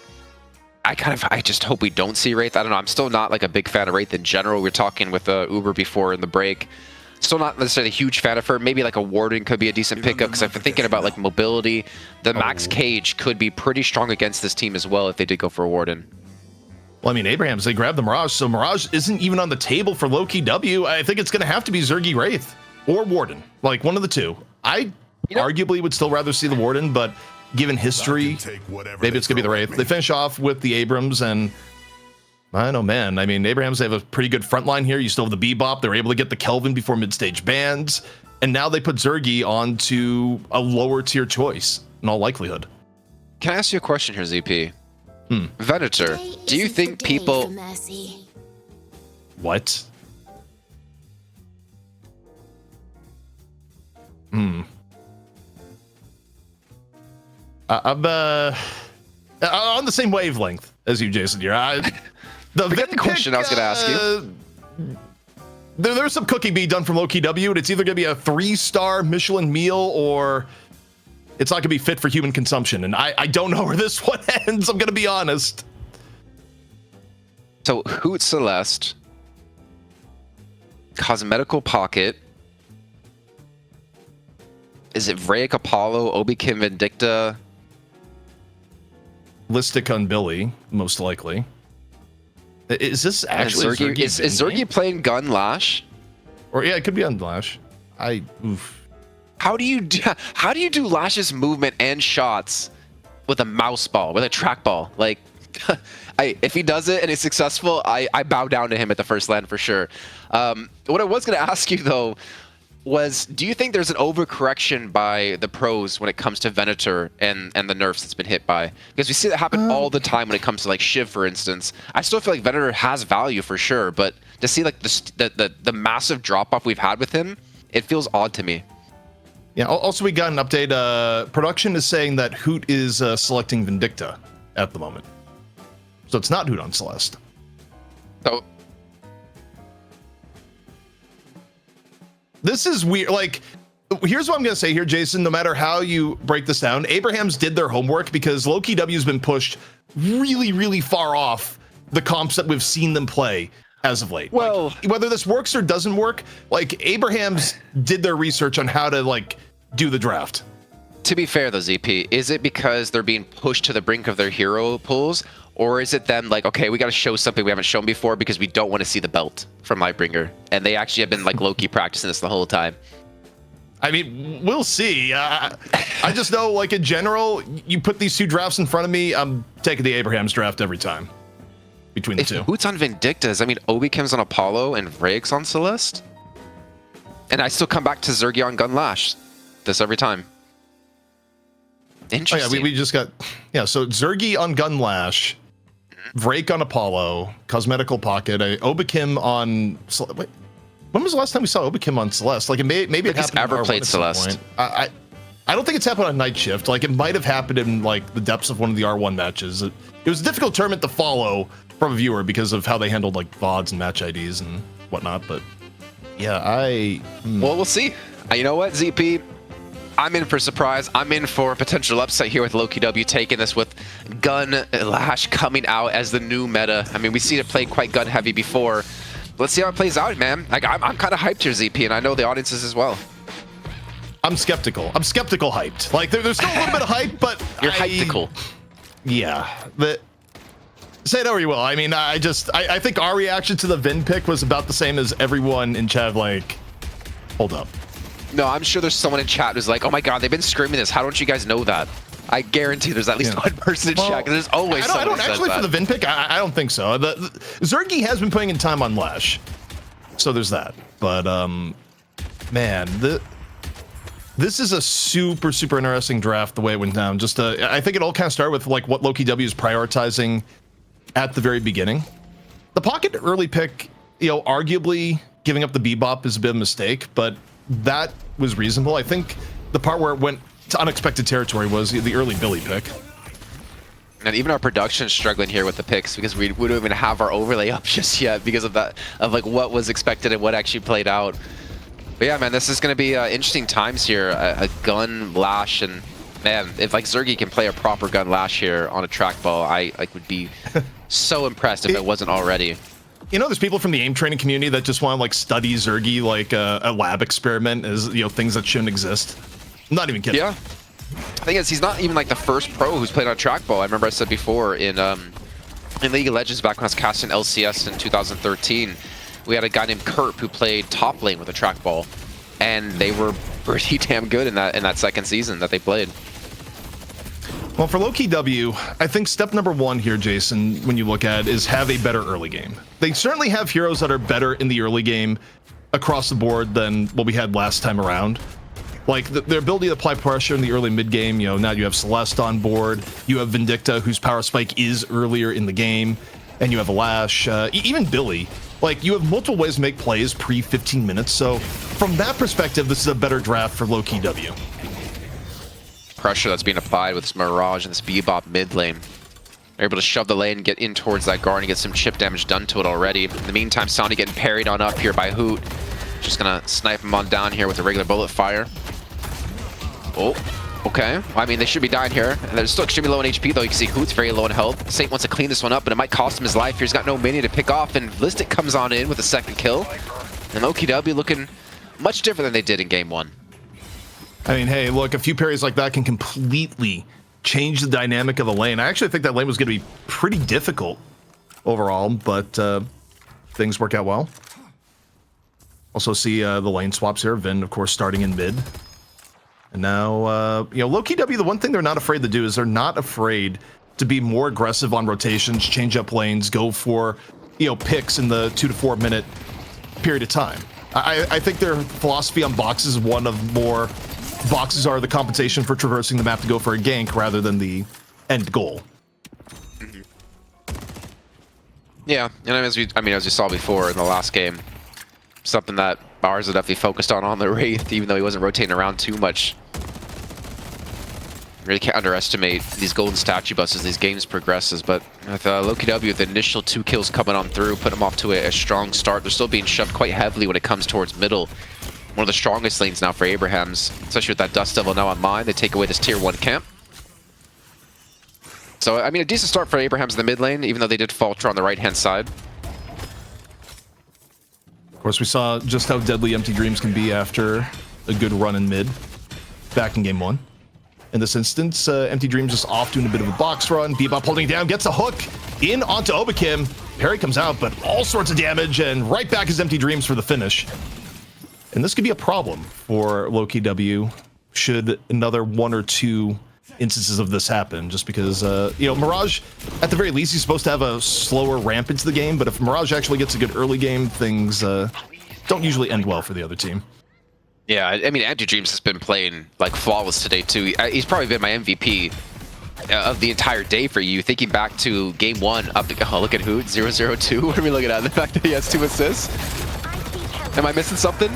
Speaker 2: I just hope we don't see Wraith. I don't know. I'm still not like a big fan of Wraith in general. We were talking with Uber before in the break. Still not necessarily a huge fan of her. Maybe like a Warden could be a decent pickup because I've been thinking about like mobility. The Max Cage could be pretty strong against this team as well if they did go for a Warden.
Speaker 1: Well, I mean, Abrahams, they grabbed the Mirage, so Mirage isn't even on the table for Lowkey W. I think it's going to have to be Zergy Wraith or Warden, like one of the two. I arguably would still rather see the Warden, but given history, maybe it's going to be the Wraith. They finish off with the Abrams, and I don't know, man. I mean, Abrahams, they have a pretty good front line here. You still have the Bebop. They were able to get the Kelvin before mid-stage bans, and now they put Zergy onto a lower-tier choice, in all likelihood.
Speaker 2: Can I ask you a question here, ZP? Venator, do you think people...
Speaker 1: What? I'm on the same wavelength as you, Jason. Here,
Speaker 2: forget the question I was going to ask you.
Speaker 1: There's some cooking being done from Lowkey W, and it's either going to be a 3-star Michelin meal or it's not going to be fit for human consumption. And I don't know where this one ends. I'm going to be honest.
Speaker 2: So Hoot Celeste, Cosmetical Pocket. Is it Vraic Apollo, Obi-Kin Vindicta?
Speaker 1: Listic on Billy, most likely. Is this actually Zergy?
Speaker 2: Is Zergy playing Gun Lash?
Speaker 1: Or yeah, it could be on Lash.
Speaker 2: How do you do Lash's movement and shots with a mouse ball, with a trackball? Like, If he does it and he's successful, I bow down to him at the first land for sure. What I was going to ask you though was, do you think there's an overcorrection by the pros when it comes to Venator and the nerfs it's been hit by? Because we see that happen all the time when it comes to like Shiv, for instance. I still feel like Venator has value for sure, but to see like the massive drop off we've had with him, it feels odd to me.
Speaker 1: Yeah. Also, we got an update. Production is saying that Hoot is selecting Vindicta at the moment, so it's not Hoot on Celeste.
Speaker 2: So
Speaker 1: this is weird. Like, here's what I'm gonna say here, Jason. No matter how you break this down, Abrahams did their homework because Lowkey W has been pushed really, really far off the comps that we've seen them play as of late.
Speaker 2: Well,
Speaker 1: like, whether this works or doesn't work, like Abrahams did their research on how to like do the draft.
Speaker 2: to be fair though, ZP, is it because they're being pushed to the brink of their hero pools, or is it them like, okay, we got to show something we haven't shown before because we don't want to see the belt from Lightbringer, and they actually have been like low-key practicing this the whole time?
Speaker 1: I mean, we'll see. I just know, like, in general, you put these two drafts in front of me, I'm taking the Abrahams draft every time between the
Speaker 2: If
Speaker 1: two.
Speaker 2: Hoot's on Vindictas, I mean, Obikim's on Apollo and Vrake's on Celeste, and I still come back to Zergy on Gunlash this every time.
Speaker 1: Oh,
Speaker 2: Interesting.
Speaker 1: yeah, we just got, yeah, so Zergy on Gunlash, Vrake on Apollo, Cosmetical Pocket, Obikim on... Wait, when was the last time we saw Obikim on Celeste? Like, maybe it
Speaker 2: he's
Speaker 1: happened
Speaker 2: ever
Speaker 1: in R1
Speaker 2: played
Speaker 1: at some
Speaker 2: Celeste.
Speaker 1: point. I don't think it's happened on Night Shift. Like, it might have happened in, like, the depths of one of the R1 matches. It was a difficult tournament to follow from a viewer because of how they handled, like, VODs and match IDs and whatnot, but yeah,
Speaker 2: Well, we'll see. You know what, ZP? I'm in for a surprise. I'm in for a potential upset here with Lowkey W taking this with Gunlash coming out as the new meta. I mean, we see it played quite gun heavy before. Let's see how it plays out, man. Like, I'm kind of hyped here, ZP, and I know the audience is as well.
Speaker 1: I'm skeptical. I'm skeptical hyped. Like, there's still a little bit of hype, but
Speaker 2: You're hyptical.
Speaker 1: Yeah. Say it however you will. I mean, I think our reaction to the Vin pick was about the same as everyone in chat, like, hold up.
Speaker 2: No, I'm sure there's someone in chat who's like, oh my god, they've been screaming this. How don't you guys know that? I guarantee there's at least one person in chat, because there's always someone
Speaker 1: I don't
Speaker 2: who says
Speaker 1: actually
Speaker 2: that.
Speaker 1: for the Vin pick, I don't think so. Zergy has been putting in time on Lash, so there's that. But man, this is a super interesting draft the way it went down. Just I think it all kind of started with like what Lowkey W is prioritizing at the very beginning. The Pocket early pick, you know, arguably giving up the Bebop is a bit of a mistake, but that was reasonable. I think the part where it went to unexpected territory was the early Billy pick.
Speaker 2: And even our production struggling here with the picks because we don't even have our overlay up just yet because of that, of like what was expected and what actually played out. But yeah, man, this is going to be interesting times here. A gun lash, and man, if like Zergy can play a proper gun lash here on a trackball, I like would be so impressed if it wasn't already.
Speaker 1: You know, there's people from the aim training community that just want to like study Zergy like a lab experiment as, you know, things that shouldn't exist. I'm not even kidding.
Speaker 2: Yeah. The thing is, he's not even like the first pro who's played on trackball. I remember I said before in League of Legends back when I was casting LCS in 2013, we had a guy named Kurt who played top lane with a trackball, and they were pretty damn good in that second season that they played.
Speaker 1: Well, for Lowkey W, I think step number one here, Jason, when you look at it, is have a better early game. They certainly have heroes that are better in the early game across the board than what we had last time around. Like, their ability to apply pressure in the early mid game, you know, now you have Celeste on board, you have Vindicta, whose power spike is earlier in the game, and you have Lash, even Billy. Like, you have multiple ways to make plays pre-15 minutes, so from that perspective, this is a better draft for Lowkey W.
Speaker 2: Pressure that's being applied with this Mirage and this Bebop mid lane. They're able to shove the lane, get in towards that guard, and get some chip damage done to it already. In the meantime, Sonny getting parried on up here by Hoot. Just gonna snipe him on down here with a regular bullet fire. Oh, okay. Well, I mean, they should be dying here. And they're still extremely low in HP, though. You can see Hoot's very low in health. Saint wants to clean this one up, but it might cost him his life. He's got no minion to pick off, and Listic comes on in with a second kill. And Lowkey W looking much different than they did in game one.
Speaker 1: I mean, hey, look, a few parries like that can completely change the dynamic of the lane. I actually think that lane was going to be pretty difficult overall, but things work out well. Also see the lane swaps here. Vin, of course, starting in mid. And now, you know, Lowkey W, the one thing they're not afraid to do is they're not afraid to be more aggressive on rotations, change up lanes, go for, picks in the 2 to 4 minute period of time. I think their philosophy on boxes is one of more boxes are the compensation for traversing the map to go for a gank rather than the end goal.
Speaker 2: Yeah, and as you saw before in the last game, something that Bars definitely focused on the Wraith, even though he wasn't rotating around too much. Really can't underestimate these golden statue busts as these games progresses, but with Lowkey W, the initial 2 kills coming on through, put them off to a strong start. They're still being shoved quite heavily when it comes towards middle. One of the strongest lanes now for Abrahams, especially with that Dust Devil now online. They take away this tier 1 camp. So, I mean, a decent start for Abrahams in the mid lane, even though they did falter on the right-hand side.
Speaker 1: Of course, we saw just how deadly Empty Dreams can be after a good run in mid back in game 1. In this instance, Empty Dreams is off doing a bit of a box run. Bebop holding down, gets a hook in onto Obakim. Parry comes out, but all sorts of damage, and right back is Empty Dreams for the finish. And this could be a problem for Lowkey W should another 1 or 2 instances of this happen, just because, Mirage, at the very least, he's supposed to have a slower ramp into the game, but if Mirage actually gets a good early game, things don't usually end well for the other team.
Speaker 2: Yeah, I mean, Empty Dreams has been playing like flawless today too. He's probably been my MVP of the entire day for you. Thinking back to game 1, up to, oh, look at Hoot 002. What are we looking at? The fact that he has 2 assists. Am I missing something?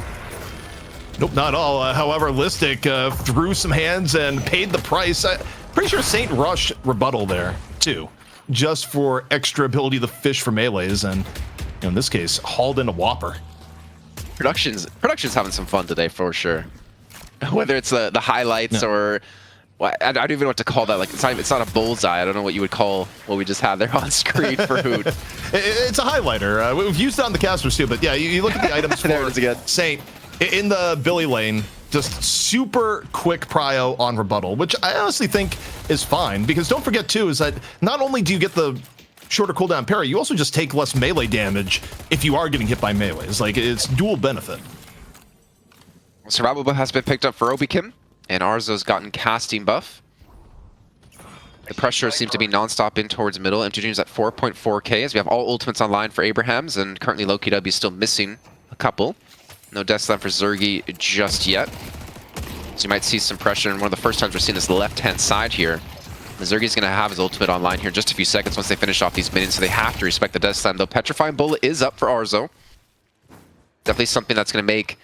Speaker 1: Nope, not at all. However, Listic threw some hands and paid the price. Pretty sure Saint rushed rebuttal there too, just for extra ability to fish for melees, and in this case, hauled in a whopper.
Speaker 2: Production's having some fun today for sure. Whether it's the highlights or I don't even know what to call that. Like it's not a bullseye. I don't know what you would call what we just had there on screen for Hoot.
Speaker 1: It's a highlighter. We've used it on the casters too, but yeah, you look at the items for Saint in the Billy lane. Just super quick prio on rebuttal, which I honestly think is fine, because don't forget too is that not only do you get the shorter cooldown parry, you also just take less melee damage if you are getting hit by melees. Like, it's dual benefit.
Speaker 2: Survivable has been picked up for Obakim, and Arzo's gotten casting buff. The pressure seems to be non-stop in towards middle. Empty Dreams at 4.4k as we have all ultimates online for Abrahams, and currently Lowkey W is still missing a couple. No death slam for Zergy just yet. So you might see some pressure, and one of the first times we're seeing this left-hand side here. Zergy's going to have his ultimate online here in just a few seconds once they finish off these minions, so they have to respect the death slam, though. Petrifying Bullet is up for Arzo. Definitely something that's going to make,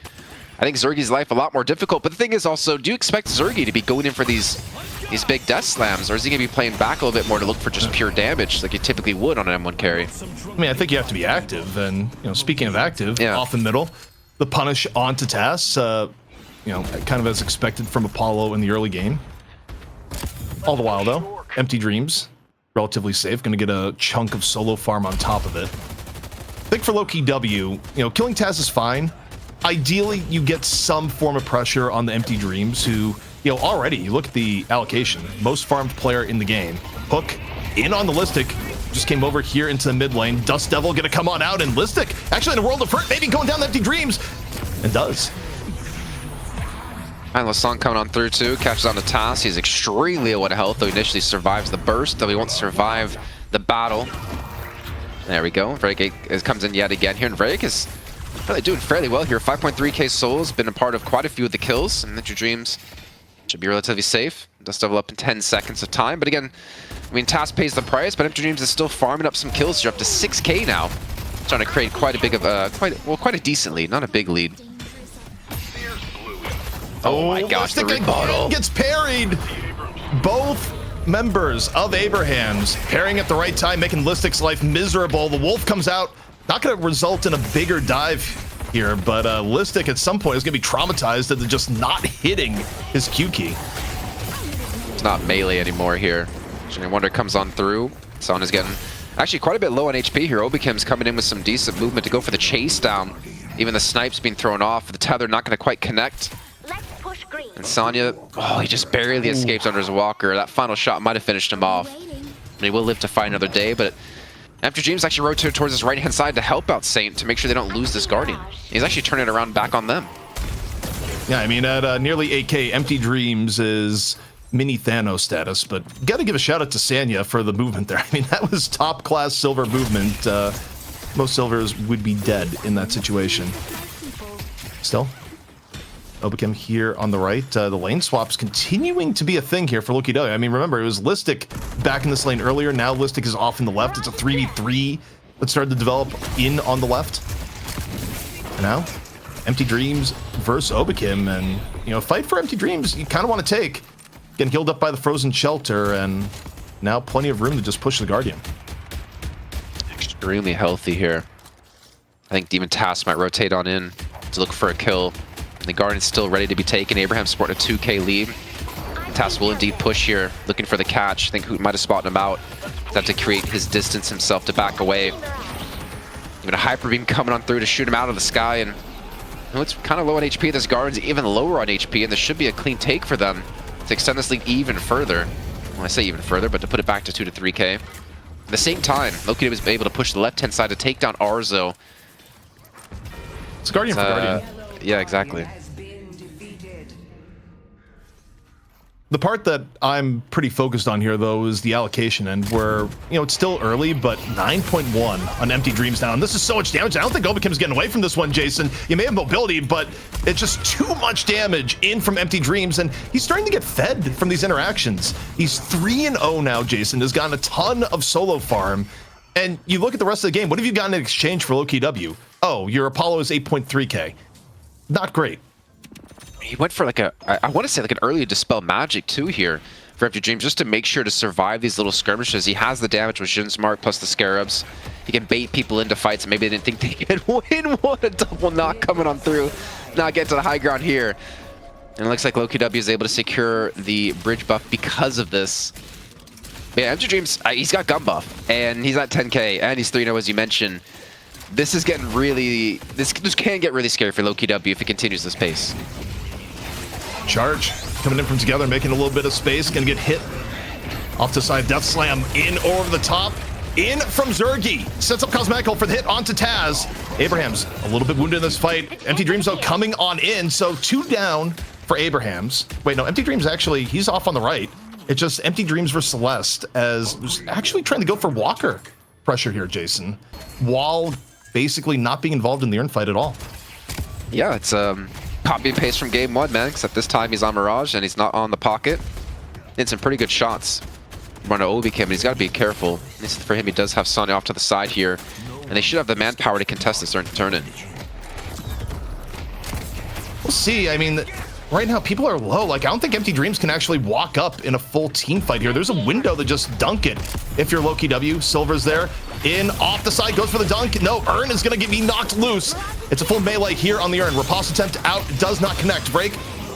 Speaker 2: I think, Zergy's life a lot more difficult. But the thing is also, do you expect Zergy to be going in for these big death slams, or is he going to be playing back a little bit more to look for just pure damage like you typically would on an M1 carry?
Speaker 1: I mean, I think you have to be active, and speaking of active, off in middle, the punish onto Tass, kind of as expected from Apollo in the early game. All the while, though, Empty Dreams, relatively safe, going to get a chunk of solo farm on top of it. I think for Lowkey W, killing Taz is fine. Ideally, you get some form of pressure on the Empty Dreams, who, already, you look at the allocation, most farmed player in the game. Hook in on the Listic, just came over here into the mid lane. Dust Devil going to come on out, and Listic, actually in a world of hurt, maybe going down the Empty Dreams, and does.
Speaker 2: And Lasong coming on through too, catches on to Tass. He's extremely low on health, though he initially survives the burst, though he won't survive the battle. There we go. Vrake comes in yet again here, and Vrake is really doing fairly well here. 5.3k souls, been a part of quite a few of the kills, and Empty Dreams should be relatively safe. Dust Devil up in 10 seconds of time, but again, I mean, Tass pays the price, but Empty Dreams is still farming up some kills here, up to 6k now. Trying to create quite a big of quite a decent lead, not a big lead. Oh my gosh, the rebuttal
Speaker 1: gets parried. Both members of Abrahams parrying at the right time, making Listic's life miserable. The Wolf comes out, not going to result in a bigger dive here, but Listic at some point is going to be traumatized into just not hitting his Q key.
Speaker 2: It's not melee anymore here. Wonder comes on through. Son is getting actually quite a bit low on HP here. Obakim's coming in with some decent movement to go for the chase down. Even the snipes being thrown off. The tether not going to quite connect. And Sonya, he just barely escapes under his walker. That final shot might have finished him off. And he will live to fight another day, but Empty Dreams actually rotated towards his right-hand side to help out Saint to make sure they don't lose this Guardian. He's actually turning it around back on them.
Speaker 1: Yeah, I mean, at nearly 8k, Empty Dreams is mini Thanos status, but got to give a shout out to Sanya for the movement there. I mean, that was top class silver movement. Most silvers would be dead in that situation. Still, Obichem here on the right. The lane swaps continuing to be a thing here for Lowkey W. I mean, remember, it was Listic back in this lane earlier. Now Listic is off in the left. It's a 3v3 that started to develop in on the left. And now, Empty Dreams versus Obichem. And, you know, fight for Empty Dreams you kind of want to take. Getting healed up by the Frozen Shelter, and now plenty of room to just push the Guardian.
Speaker 2: Extremely healthy here. I think Demon Task might rotate on in to look for a kill. The Guardian's still ready to be taken. Abraham sporting a 2k lead. Task will indeed push here, looking for the catch. I think Hoot might have spotted him out. He's have to create his distance himself to back away. Even a Hyper Beam coming on through to shoot him out of the sky, and it's kind of low on HP. This Guardian's even lower on HP, and this should be a clean take for them to extend this lead even further. Well, I say even further, but to put it back to 2 to 3k. At the same time, Lowkey was able to push the left-hand side to take down Arzo.
Speaker 1: It's Guardian for Guardian.
Speaker 2: Yeah, exactly.
Speaker 1: The part that I'm pretty focused on here, though, is the allocation end, where, you know, it's still early, but 9.1 on Empty Dreams now. And this is so much damage. I don't think Obichem is getting away from this one, Jason. You may have mobility, but it's just too much damage in from Empty Dreams, and he's starting to get fed from these interactions. He's 3-0 now, Jason. Has gotten a ton of solo farm. And you look at the rest of the game, what have you gotten in exchange for Lowkey W? Oh, your Apollo is 8.3k. Not great.
Speaker 2: He went for like a, I want to say like an early Dispel Magic too here for Empty Dreams, just to make sure to survive these little skirmishes. He has the damage with Jin's Mark plus the Scarabs. He can bait people into fights, and maybe they didn't think they could win. What a double knock coming on through. Now get to the high ground here. And it looks like Lowkey W is able to secure the bridge buff because of this. But yeah, Empty Dreams, he's got gun buff, and he's at 10k, and he's 3-0 as you mentioned. This is getting really, this can get really scary for Lowkey W if it continues this pace.
Speaker 1: Charge coming in from together, making a little bit of space. Gonna get hit off to side. Death Slam in over the top. In from Zergy. Sets up Cosmetical for the hit onto Taz. Abraham's a little bit wounded in this fight. Empty Dreams, though, coming on in. So 2 down for Abrahams. Wait, no, Empty Dreams actually, he's off on the right. It's just Empty Dreams versus Celeste, as was actually trying to go for Walker pressure here, Jason, while basically not being involved in the Urn fight at all.
Speaker 2: Yeah, it's copy and paste from game 1, man, except this time he's on Mirage and he's not on the pocket. Did some pretty good shots. Run to Obichem, but he's got to be careful. At least for him, he does have Sonya off to the side here, and they should have the manpower to contest this turn in.
Speaker 1: We'll see. I mean, right now people are low. Like, I don't think Empty Dreams can actually walk up in a full team fight here. There's a window to just dunk it. If you're Lowkey W, Silver's there. In, off the side, goes for the dunk. No, Urn is going to be knocked loose. It's a full melee here on the Urn. Riposte attempt out, does not connect. Break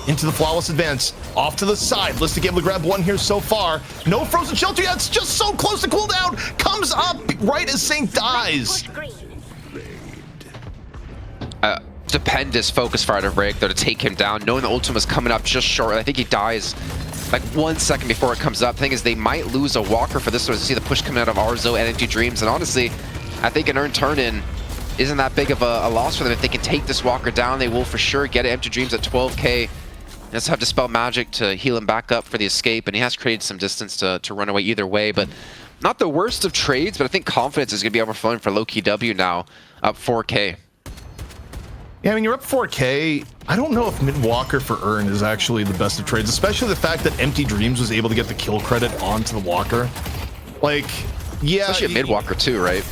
Speaker 1: into the flawless advance. Off to the side. Listic able to grab one here so far. No Frozen Shelter yet. It's just so close to cooldown. Comes up right as Saint dies.
Speaker 2: Stupendous focus fire to Break, though, to take him down, knowing the ultimate was coming up just short. I think he dies like 1 second before it comes up. The thing is, they might lose a Walker for this one to see the push coming out of Arzo and Empty Dreams. And honestly, I think an Urn turn-in isn't that big of a loss for them. If they can take this Walker down, they will for sure get it. Empty Dreams at 12k. He has to have Dispel Magic to heal him back up for the escape, and he has created some distance to run away either way. But not the worst of trades, but I think confidence is going to be overflowing for Lowkey W now, up 4k.
Speaker 1: Yeah, I mean, you're up 4k. I don't know if mid-Walker for Urn is actually the best of trades, especially the fact that Empty Dreams was able to get the kill credit onto the Walker. Like, yeah.
Speaker 2: Especially a mid-Walker too, right?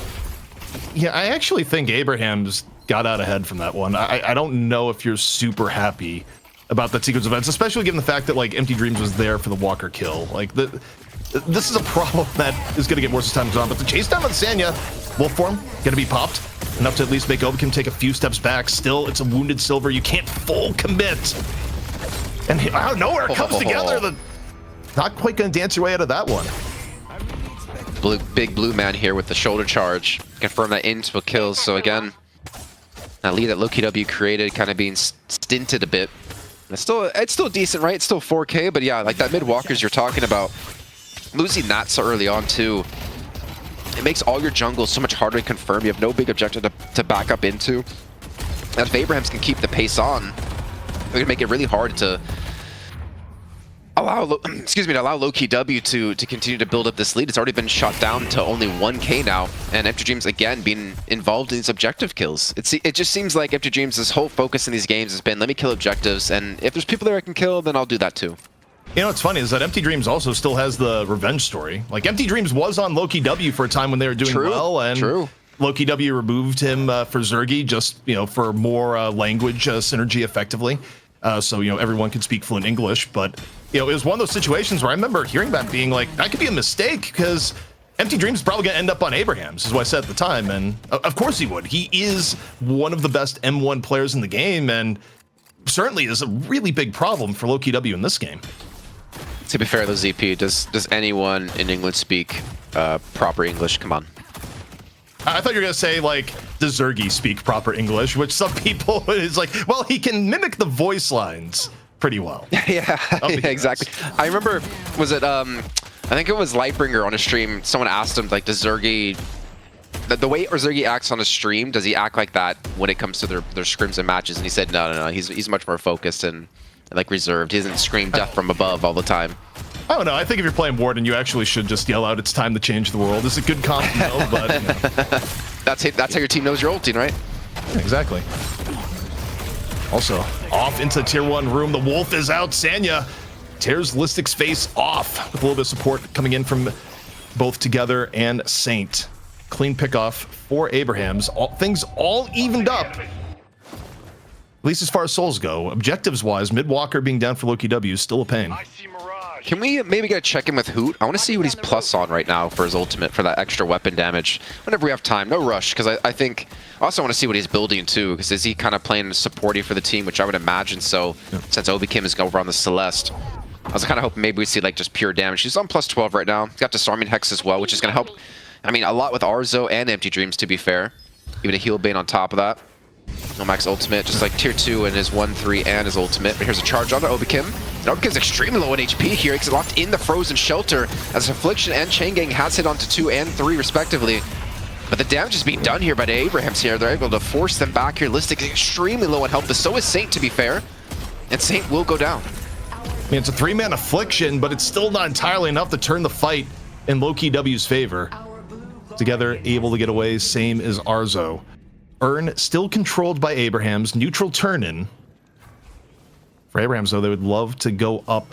Speaker 1: Yeah, I actually think Abraham's got out ahead from that one. I don't know if you're super happy about that sequence of events, especially given the fact that, like, Empty Dreams was there for the Walker kill. Like, this is a problem that is going to get worse as time goes on. But the chase down on Sanya, Wolf form, going to be popped. Enough to at least make Obichem take a few steps back. Still, it's a wounded Silver. You can't full commit. And out of nowhere, it comes together. Not quite going to dance your way out of that one.
Speaker 2: Big blue man here with the shoulder charge. Confirm that into a kill. So again, that lead that Lowkey W created kind of being stinted a bit. It's still decent, right? It's still 4k, but yeah, like that mid-Walkers you're talking about, losing that so early on too, it makes all your jungles so much harder to confirm. You have no big objective to back up into. And if Abrahams can keep the pace on, they're going to make it really hard to excuse me, to allow Lowkey W to continue to build up this lead. It's already been shot down to only 1K now, and Empty Dreams again being involved in these objective kills. It just seems like Empty Dreams' whole focus in these games has been, let me kill objectives, and if there's people there I can kill, then I'll do that too.
Speaker 1: You know what's funny is that Empty Dreams also still has the revenge story. Like, Empty Dreams was on Lowkey W for a time when they were doing well, and Lowkey W removed him for Zergy, just, you know, for more language synergy effectively. So, you know, everyone can speak fluent English, but, you know, it was one of those situations where I remember hearing that being like, that could be a mistake, because Empty Dreams is probably going to end up on Abraham's, is what I said at the time, and of course he would. He is one of the best M1 players in the game, and certainly is a really big problem for Lowkey W in this game.
Speaker 2: To be fair, though, ZP, does anyone in England speak proper English? Come on.
Speaker 1: I thought you were going to say, like, does Zergy speak proper English, which some people is like, well, he can mimic the voice lines pretty well.
Speaker 2: Yeah, exactly. I remember, was it, I think it was Lightbringer on a stream, someone asked him, like, does Zergy, the way Zergy acts on a stream, does he act like that when it comes to their scrims and matches? And he said, no, he's much more focused and, like, reserved. He doesn't scream death from above all the time.
Speaker 1: I don't know. I think if you're playing Warden, you actually should just yell out, "It's time to change the world." It's a good comp, you know, but you know.
Speaker 2: That's how your team knows you're ulting, right?
Speaker 1: Exactly. Also, off into tier 1 room. The Wolf is out. Sanya tears Listic's face off with a little bit of support coming in from both Together and Saint. Clean pickoff for Abrahams. Things all evened up. At least as far as souls go. Objectives-wise, Midwalker being down for Lowkey W is still a pain.
Speaker 2: Can we maybe get a check-in with Hoot? I want to see what he's plus on right now for his ultimate, for that extra weapon damage. Whenever we have time, no rush, because I think... I also want to see what he's building too, because is he kind of playing supporting for the team, which I would imagine so, since Obi Kim is over on the Celeste. I was kind of hoping maybe we'd see like just pure damage. He's on plus 12 right now. He's got Disarming Hex as well, which is going to help, I mean, a lot with Arzo and Empty Dreams, to be fair. Even a heal bane on top of that. Nomax ultimate, just like tier 2 and his 1-3 and his ultimate. But here's a charge on to Obi Kim. And Obi Kim's extremely low in HP here. He's locked in the Frozen Shelter as Affliction and Chain Gang has hit onto 2 and 3 respectively. But the damage is being done here by the Abrahams here. They're able to force them back here. Listic is extremely low on health, but so is Saint, to be fair. And Saint will go down.
Speaker 1: I mean, it's a 3-man Affliction, but it's still not entirely enough to turn the fight in Lowkey W's favor. Together, able to get away, same as Arzo. Urn still controlled by Abrahams. Neutral turn-in. For Abrahams, though, they would love to go up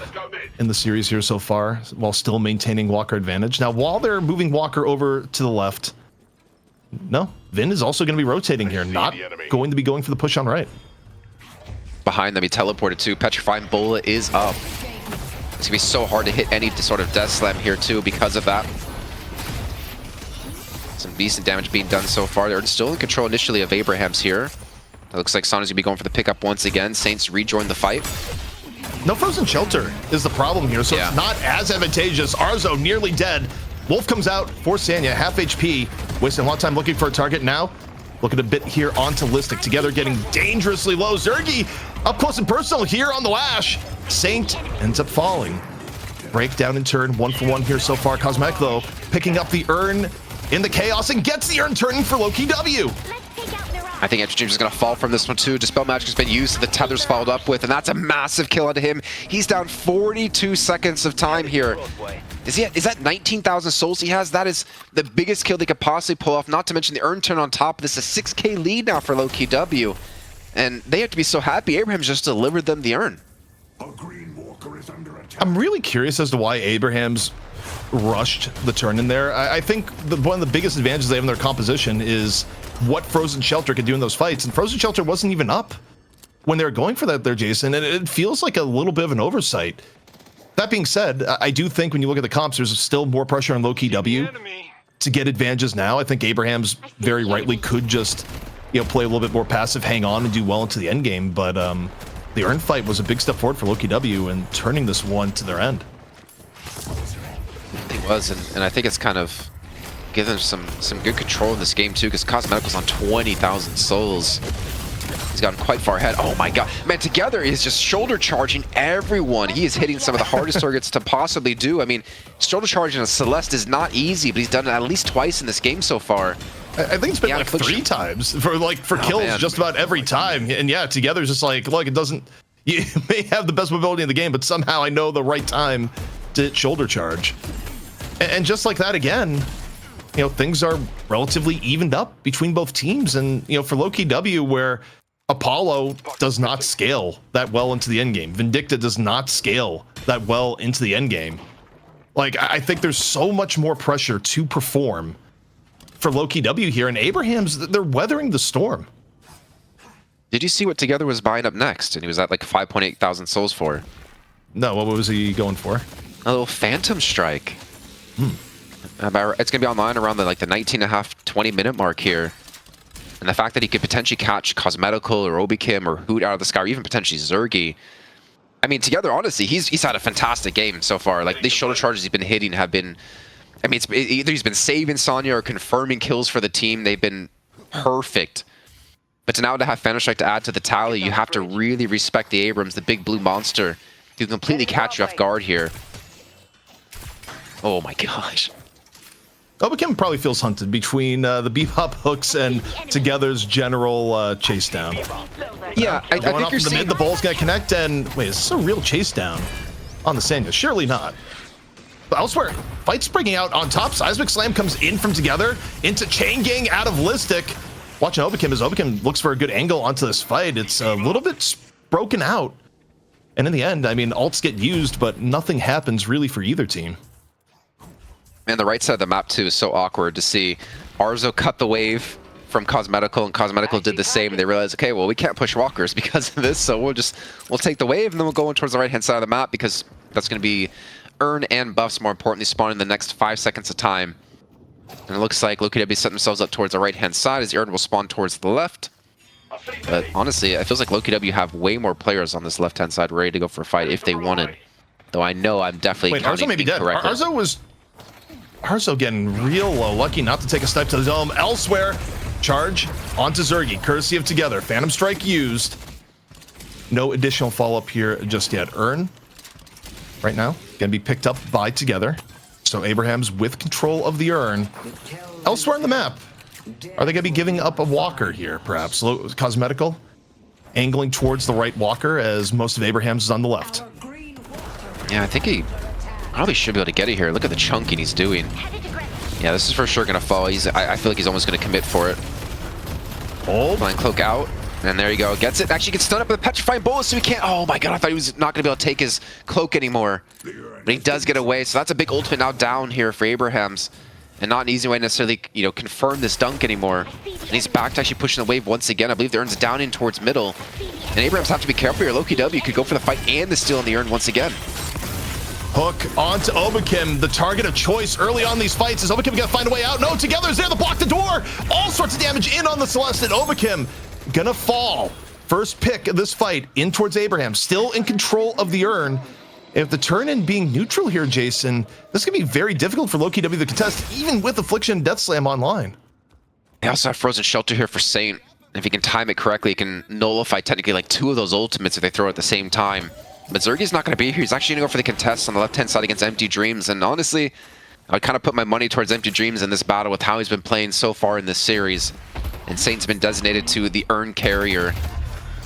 Speaker 1: in the series here so far, while still maintaining Walker advantage. Now, while they're moving Walker over to the left, no, Vin is also going to be rotating here, not going to be going for the push on right.
Speaker 2: Behind them, he teleported too. Petrifying Bola is up. It's going to be so hard to hit any sort of Death Slam here too because of that. Some decent damage being done so far. They're still in control initially of Abrahams here. It looks like Sana's going to be going for the pickup once again. Saints rejoin the fight.
Speaker 1: No Frozen Shelter is the problem here, so it's not as advantageous. Arzo nearly dead. Wolf comes out for Sanya, half HP. Wasting a lot of time looking for a target now. Looking a bit here onto Listic. Together getting dangerously low. Zergy up close and personal here on the Lash. Saint ends up falling. Breakdown in turn, 1-for-1 here so far. Cosmetic, though, picking up the Urn in the chaos and gets the Urn turning for Lowkey W.
Speaker 2: I think Empty Dreams is going to fall from this one too. Dispel Magic has been used, the Tether's followed up with, and that's a massive kill onto him. He's down 42 seconds of time here. Is that 19,000 souls he has? That is the biggest kill they could possibly pull off, not to mention the Urn turn on top of this. A 6K lead now for Lowkey W. And they have to be so happy Abrahams just delivered them the Urn.
Speaker 1: I'm really curious as to why Abrahams rushed the turn in there. I think one of the biggest advantages they have in their composition is what Frozen Shelter could do in those fights, and Frozen Shelter wasn't even up when they were going for that there, Jason, and it feels like a little bit of an oversight. That being said, I do think when you look at the comps, there's still more pressure on Lowkey W to get advantages now. I think Abrahams very rightly could just, you know, play a little bit more passive, hang on, and do well into the end game, but the Urn fight was a big step forward for Lowkey W and turning this one to their end.
Speaker 2: It was, and I think it's kind of given them some good control in this game too, because Cosmetic was on 20,000 souls. He's gotten quite far ahead. Oh my god. Man, Together is just shoulder charging everyone. He is hitting some of the hardest targets to possibly do. I mean, shoulder charging a Celeste is not easy, but he's done it at least twice in this game so far.
Speaker 1: I think it's been like 3 times for kills just about every time. And yeah, Together's just like, look, it doesn't, You may have the best mobility in the game, but somehow I know the right time to hit shoulder charge. And just like that again, things are relatively evened up between both teams. And, for Lowkey W, where Apollo does not scale that well into the end game, Vindicta does not scale that well into the end game. Like, I think there's so much more pressure to perform for Lowkey W here, and Abraham's, they're weathering the storm.
Speaker 2: Did you see what Together was buying up next? And he was at like 5.8 thousand souls for.
Speaker 1: No, what was he going for?
Speaker 2: A little Phantom Strike. It's going to be online around the 19.5, 20-minute mark here. And the fact that he could potentially catch Cosmetical or Obikim or Hoot out of the sky, or even potentially Zergy. I mean, Together, honestly, he's had a fantastic game so far. Like, these shoulder charges he's been hitting have been... I mean, either he's been saving Sonya or confirming kills for the team. They've been perfect. But now to have Phantom Strike to add to the tally, you have to really respect the Abrams, the big blue monster, who can completely catch you off guard here. Oh my gosh.
Speaker 1: Obikim probably feels hunted between the Bebop hooks and Together's general chase down.
Speaker 2: Yeah, I think you're seeing...
Speaker 1: The ball's gonna connect, and wait, is this a real chase down on the Sanya? Surely not. But elsewhere, fight springing out on top. Seismic Slam comes in from Together into Chain Gang out of Listic. Watching Obikim as Obikim looks for a good angle onto this fight. It's a little bit broken out. And in the end, I mean, ults get used, but nothing happens really for either team.
Speaker 2: Man, the right side of the map, too, is so awkward to see. Arzo cut the wave from Cosmetical, and Cosmetical did the same. And they realized, okay, well, we can't push walkers because of this, so we'll take the wave, and then we'll go in towards the right-hand side of the map, because that's going to be earn and buffs, more importantly, spawning the next 5 seconds of time. And it looks like Lowkey W set themselves up towards the right-hand side as the Ern will spawn towards the left. But honestly, it feels like Lowkey W have way more players on this left-hand side ready to go for a fight if they wanted. Though I know I'm definitely counting
Speaker 1: Arzo may be dead. Arzo getting real low. Lucky not to take a step to the dome. Elsewhere, charge onto Zergy, courtesy of Together. Phantom Strike used. No additional follow-up here just yet. Ern, right now, gonna be picked up by Together. So Abraham's with control of the Ern. Elsewhere on the map, are they going to be giving up a walker here, perhaps? Cosmetical, angling towards the right walker as most of Abraham's is on the left.
Speaker 2: Yeah, I think he probably should be able to get it here. Look at the chunking he's doing. Yeah, this is for sure going to fall. I feel like he's almost going to commit for it.
Speaker 1: Hold.
Speaker 2: Blind Cloak out. And there you go. Gets it. Actually gets stunned up with a Petrifying Bullet, so he can't... Oh my god, I thought he was not going to be able to take his cloak anymore. But he does get away, so that's a big ultimate now down here for Abrahams. And not an easy way to necessarily, confirm this dunk anymore. And he's back to actually pushing the wave once again. I believe the Ern's down in towards middle. And Abrahams have to be careful here. Lowkey W could go for the fight and the steal on the Ern once again.
Speaker 1: Hook onto Obikim, the target of choice early on these fights. Is Obikim going to find a way out? No, Together's there to block the door. All sorts of damage in on the Celeste, and Obikim gonna fall. First pick of this fight in towards Abraham, still in control of the Ern. If the turn-in being neutral here, Jason, this is going to be very difficult for Lowkey W to contest, even with Affliction and Death Slam online.
Speaker 2: They also have Frozen Shelter here for Saint. If he can time it correctly, he can nullify technically like 2 of those ultimates if they throw at the same time. But Zergy's not going to be here. He's actually going to go for the contest on the left-hand side against Empty Dreams. And honestly, I would kind of put my money towards Empty Dreams in this battle with how he's been playing so far in this series. And Saint's been designated to the Ern carrier.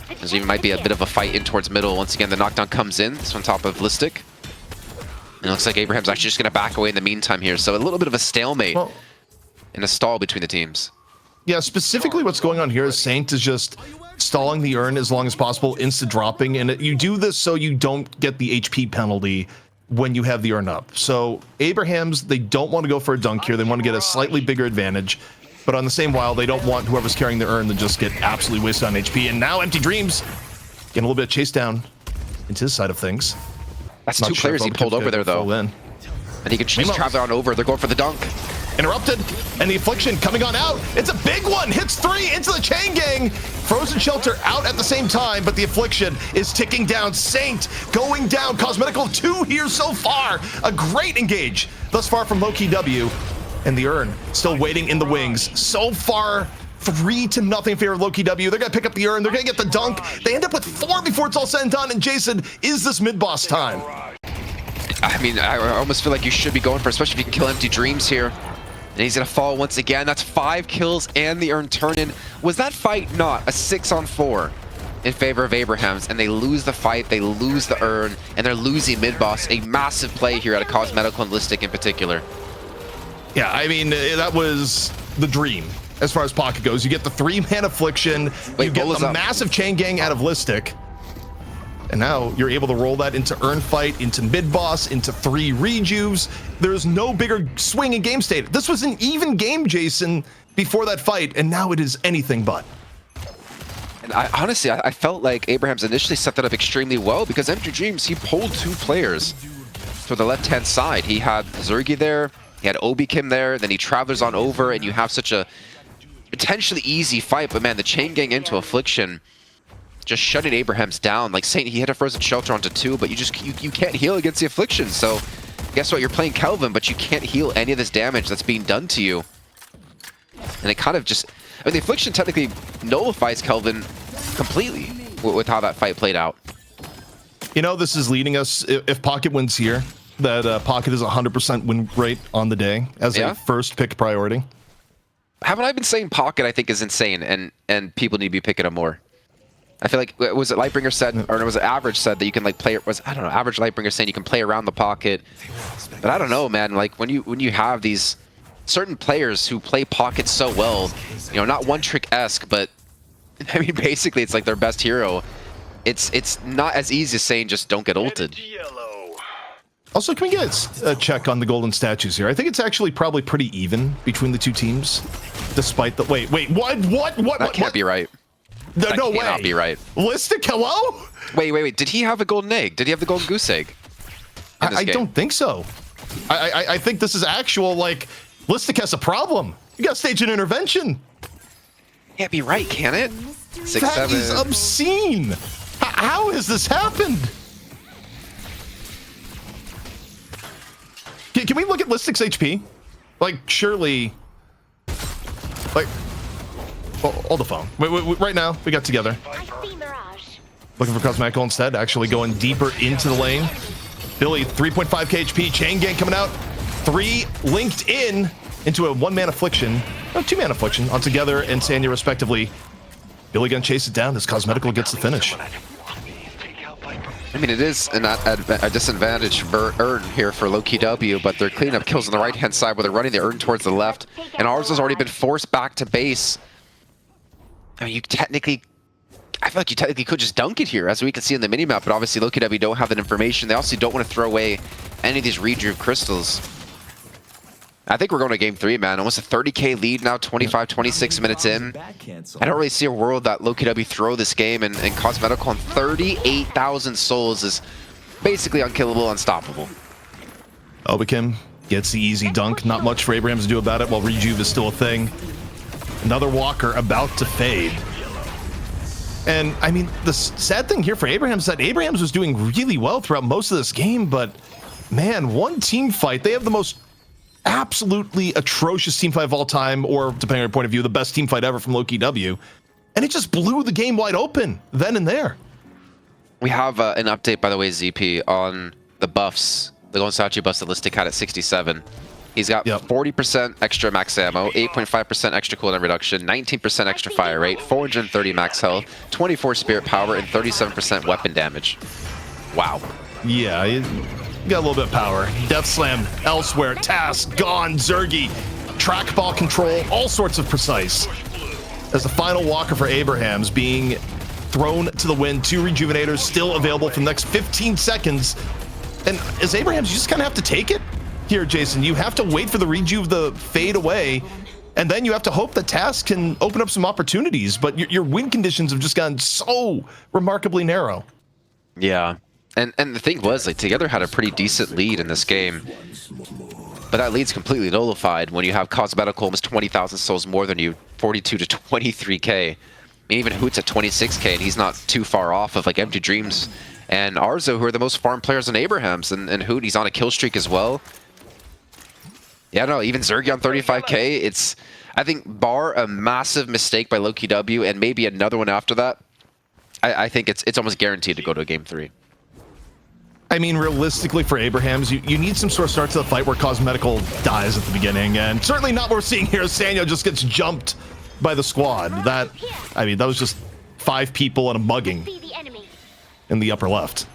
Speaker 2: There's even might be a bit of a fight in towards middle. Once again, the knockdown comes in. This on top of Listic. And it looks like Abraham's actually just going to back away in the meantime here. So a little bit of a stalemate and a stall between the teams.
Speaker 1: Yeah, specifically what's going on here is Saint is just stalling the Ern as long as possible, insta-dropping. And you do this so you don't get the HP penalty when you have the Ern up. So Abraham's, they don't want to go for a dunk here. They want to get a slightly bigger advantage. But on the same while, they don't want whoever's carrying the Ern to just get absolutely wasted on HP. And now Empty Dreams getting a little bit of chase down into his side of things.
Speaker 2: That's 2 players he pulled over there, though. And he can just travel on over. They're going for the dunk.
Speaker 1: Interrupted, and the Affliction coming on out. It's a big one. Hits 3 into the Chain Gang. Frozen Shelter out at the same time, but the Affliction is ticking down. Saint going down. Cosmetical 2 here so far. A great engage thus far from Lowkey W. And the Ern still waiting in the wings. So far, 3-0 in favor of Lowkey W. They're going to pick up the Ern. They're going to get the dunk. They end up with 4 before it's all said and done. And Jason, is this mid-boss time?
Speaker 2: I mean, I almost feel like you should be going for, especially if you can kill Empty Dreams here. And he's going to fall once again. That's 5 kills and the Ern turn-in. Was that fight not a 6-on-4? in favor of Abrahams, and they lose the fight, they lose the urn, and they're losing mid-boss. A massive play here out of Cosmetical and Listic in particular.
Speaker 1: Yeah, I mean, that was the dream as far as Pocket goes. You get the 3-man affliction, you get the massive chain gang out of Listic, and now you're able to roll that into urn fight, into mid-boss, into 3 rejuves. There's no bigger swing in game state. This was an even game, Jason, before that fight, and now it is anything but.
Speaker 2: And honestly, I felt like Abrahams initially set that up extremely well because Empty Dreams, he pulled 2 players to the left-hand side. He had Zergy there, he had Obi Kim there, then he travelers on over, and you have such a potentially easy fight. But man, the chain gang into Affliction, just shutting Abrahams down. Like saying he hit a Frozen Shelter onto 2, but you can't heal against the Affliction. So guess what? You're playing Kelvin, but you can't heal any of this damage that's being done to you. And it kind of just, I mean, the Affliction technically nullifies Kelvin completely with how that fight played out.
Speaker 1: You know, this is leading us, if Pocket wins here, that Pocket is 100% win rate on the day as a first pick priority.
Speaker 2: Haven't I been saying Pocket, I think, is insane, and people need to be picking him more? I feel like, was it Lightbringer said, or was it Average said that you can like play, I don't know, Average Lightbringer saying you can play around the Pocket. But I don't know, man, like when you have these certain players who play Pocket so well, you know, not one trick-esque, but I mean, basically it's like their best hero. It's not as easy as saying just don't get ulted.
Speaker 1: Also, can we get a check on the golden statues here? I think it's actually probably pretty even between the 2 teams, despite the... Wait, what?
Speaker 2: That can't be right.
Speaker 1: No way.
Speaker 2: That cannot be right.
Speaker 1: Listic, hello?
Speaker 2: Wait. Did he have a golden egg? Did he have the golden goose egg?
Speaker 1: I don't think so. I think this is actual, like, Listic has a problem. You got to stage an intervention.
Speaker 2: Can't be right, can it? 6,
Speaker 1: That
Speaker 2: 7.
Speaker 1: is obscene. How has this happened? Can we look at Listic's HP? Like, surely... Like... Oh, hold the phone. Wait, right now, we got together. Looking for Cosmetical instead, actually going deeper into the lane. Billy, 3.5k HP, chain gang coming out. 3 linked in into a 1-man affliction. Oh, 2-man affliction altogether and Sanya respectively. Billy gonna chase it down as Cosmetical gets the finish.
Speaker 2: I mean, it is a disadvantage Urn here for Lowkey W, but their cleanup kills on the right-hand side where they're running the Urn towards the left, and ours has already been forced back to base. I mean, I feel like you technically could just dunk it here, as we can see in the minimap, but obviously Lowkey W don't have that information. They also don't want to throw away any of these rejuve crystals. I think we're going to game 3, man. Almost a 30k lead now, 25, 26 minutes in. I don't really see a world that Lowkey W throw this game, and Cosmetical on 38,000 souls is basically unkillable, unstoppable.
Speaker 1: Obikim gets the easy dunk. Not much for Abrahams to do about it while rejuve is still a thing. Another walker about to fade. And, I mean, the sad thing here for Abrahams is that Abrahams was doing really well throughout most of this game, but, man, one team fight, they have the most absolutely atrocious team fight of all time, or depending on your point of view, the best team fight ever from Lowkey W, and it just blew the game wide open then and there.
Speaker 2: We have an update, by the way, ZP, on the buffs. The Golden Statue buffs that Listic had at 67. He's got 40% extra max ammo, 8.5% extra cooldown reduction, 19% extra fire rate, 430 max health, 24 spirit power, and 37% weapon damage. Wow.
Speaker 1: Yeah, you got a little bit of power. Death Slam elsewhere, Task, gone, Zergy, trackball control, all sorts of precise. As the final walker for Abrahams being thrown to the wind, 2 rejuvenators still available for the next 15 seconds. And as Abrahams, you just kind of have to take it here, Jason. You have to wait for the rejuve to fade away, and then you have to hope that Task can open up some opportunities, but your win conditions have just gotten so remarkably narrow.
Speaker 2: Yeah. And the thing was, like, Together had a pretty decent lead in this game, but that lead's completely nullified when you have Cosmetical almost 20,000 souls more than you, 42 to 23k. I mean, even Hoot's at 26k, and he's not too far off of like Empty Dreams and Arzo, who are the most farm players on Abrahams, and Hoot, he's on a kill streak as well. Yeah, no, even Zergy on 35k. It's, I think, bar a massive mistake by Lowkey W and maybe another one after that, I think it's almost guaranteed to go to a game 3.
Speaker 1: I mean, realistically for Abrahams, you need some sort of start to the fight where Cosmetical dies at the beginning, and certainly not what we're seeing here. Sanyo just gets jumped by the squad. That, I mean, that was just 5 people and a mugging
Speaker 4: Be the enemy.
Speaker 1: in the upper left.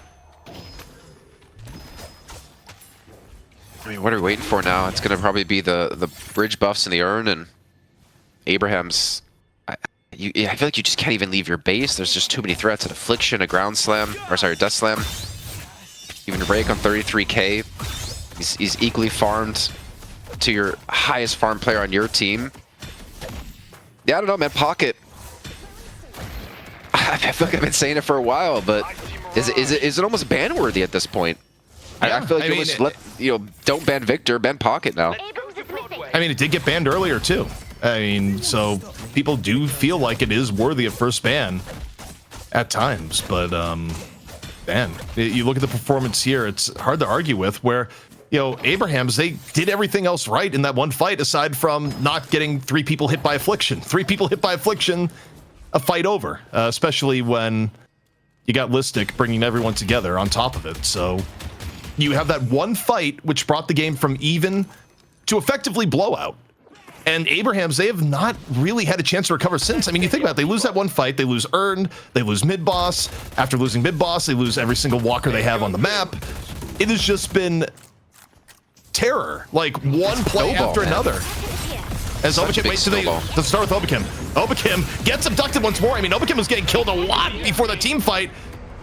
Speaker 2: I mean, what are we waiting for now? It's going to probably be the bridge buffs and the urn, and Abraham's... I feel like you just can't even leave your base. There's just too many threats. An Affliction, a Ground Slam, or sorry, Death Slam. Even Rake on 33k. He's equally farmed to your highest farm player on your team. Yeah, I don't know, man. Pocket. I feel like I've been saying it for a while, but is it almost ban worthy at this point?
Speaker 1: Yeah,
Speaker 2: I feel like don't ban Victor, ban Pocket now.
Speaker 4: Abrams is missing.
Speaker 1: I mean, it did get banned earlier too. I mean, so people do feel like it is worthy of first ban at times, but man, you look at the performance here, it's hard to argue with. Where, you know, Abrahams, they did everything else right in that one fight aside from not getting 3 people hit by Affliction. 3 people hit by Affliction, a fight over, especially when you got Listic bringing everyone together on top of it. So you have that one fight which brought the game from even to effectively blowout. And Abrahams, they have not really had a chance to recover since. I mean, you think about it, they lose that one fight, they lose Earned, they lose mid-boss. After losing mid-boss, they lose every single walker they have on the map. It has just been terror, like one play
Speaker 2: Snowball,
Speaker 1: after
Speaker 2: man.
Speaker 1: another. As Obakim, wait, let's start with Obakim. Obakim gets abducted once more. I mean, Obakim was getting killed a lot before the team fight.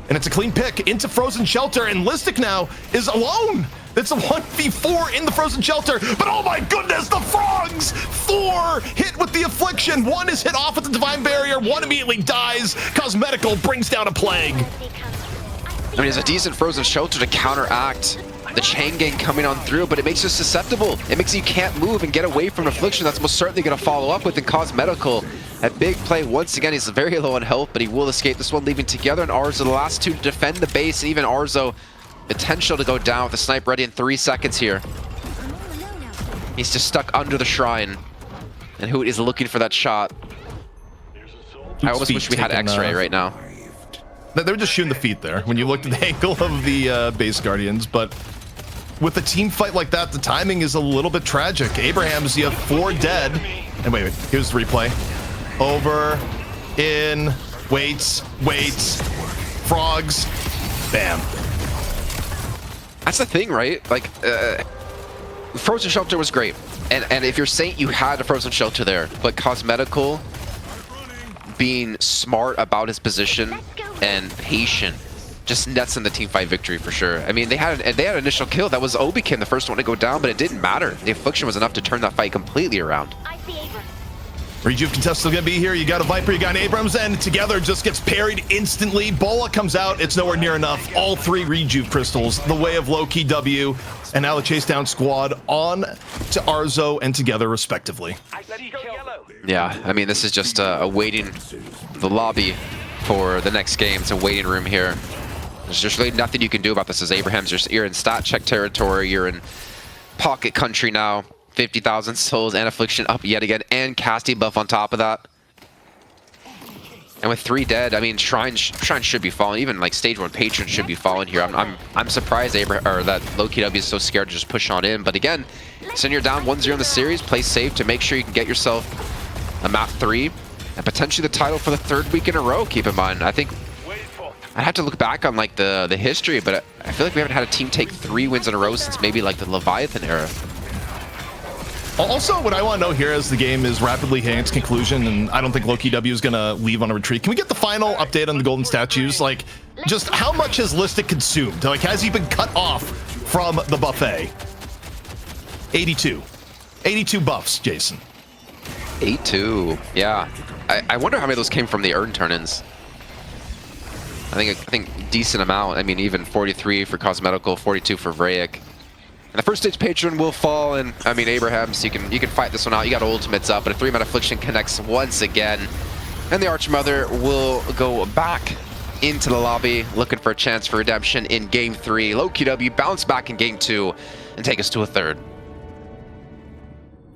Speaker 1: And it's a clean pick into Frozen Shelter, and Listic now is alone. It's a 1v4 in the Frozen Shelter, but oh my goodness, the Frogs! 4 hit with the Affliction. 1 is hit off with the Divine Barrier, 1 immediately dies. Cosmetical brings down a Plague.
Speaker 2: I mean, it's a decent Frozen Shelter to counteract the chain gang coming on through, but it makes you susceptible. It makes you can't move and get away from Affliction. That's most certainly going to follow up with the Cosmetical. That big play, once again, he's very low on health, but he will escape this one, leaving Together and Arzo, the last 2 to defend the base, and even Arzo, potential to go down with the snipe ready in 3 seconds here. He's just stuck under the shrine, and Hoot is looking for that shot. I almost wish we had X-Ray right now.
Speaker 1: They were just shooting the feet there when you looked at the angle of the base Guardians, but with a team fight like that, the timing is a little bit tragic. Abrahams, you have 4 dead. And wait, here's the replay. Over, in, waits, Frogs, bam.
Speaker 2: That's the thing, right? Like, Frozen Shelter was great. And if you're saying you had a Frozen Shelter there, but Cosmetical being smart about his position and patient just nets in the team fight victory for sure. I mean, they had an initial kill. That was Obakim, the first one to go down, but it didn't matter. The Affliction was enough to turn that fight completely around.
Speaker 4: I see Abrams.
Speaker 1: Rejuve contest still gonna be here. You got a Viper, you got an Abrams, and Together just gets parried instantly. Bola comes out, it's nowhere near enough. All 3 Rejuve crystals, the way of Lowkey W, and now the chase down squad on to Arzo and Together respectively.
Speaker 2: Yeah, I mean, this is just a waiting, the lobby for the next game. It's a waiting room here. There's just really nothing you can do about this as Abraham's. You're in stat check territory, you're in pocket country now. 50,000 souls and Affliction up yet again, and casting buff on top of that. And with 3 dead, I mean, Shrine should be falling. Even like stage 1 Patron should be falling here. I'm surprised that Lowkey W is so scared to just push on in. But again, since you're down 1-0 in the series, play safe to make sure you can get yourself a map 3 and potentially the title for the 3rd week in a row. Keep in mind, I think I'd have to look back on like the history, but I feel like we haven't had a team take 3 wins in a row since maybe like the Leviathan era.
Speaker 1: Also, what I want to know here as the game is rapidly hitting its conclusion, and I don't think Lowkey W is going to leave on a retreat. Can we get the final update on the golden statues? Like, just how much has Listic consumed? Like, has he been cut off from the buffet? 82. 82 buffs, Jason.
Speaker 2: 82. Yeah. I wonder how many of those came from the Urn turn-ins. I think decent amount. I mean, even 43 for Cosmetical, 42 for Vraic. And the first stage Patron will fall, and I mean, Abrahams, you can fight this one out. You got ultimates up, but a 3-man Affliction connects once again. And the Archmother will go back into the lobby, looking for a chance for redemption in Game 3. Lowkey W bounce back in Game 2 and take us to a 3rd.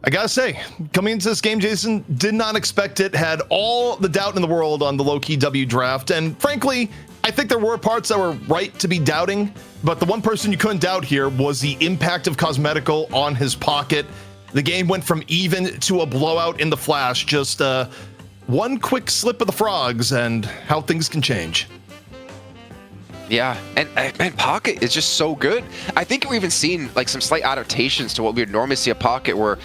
Speaker 1: I gotta say, coming into this game, Jason, did not expect it, had all the doubt in the world on the Lowkey W draft, and frankly, I think there were parts that were right to be doubting, but the one person you couldn't doubt here was the impact of Cosmetical on his pocket. The game went from even to a blowout in the flash, just one quick slip of the frogs and how things can change.
Speaker 2: Yeah, and Pocket is just so good. I think we've even seen like some slight adaptations to what we would normally see a Pocket, where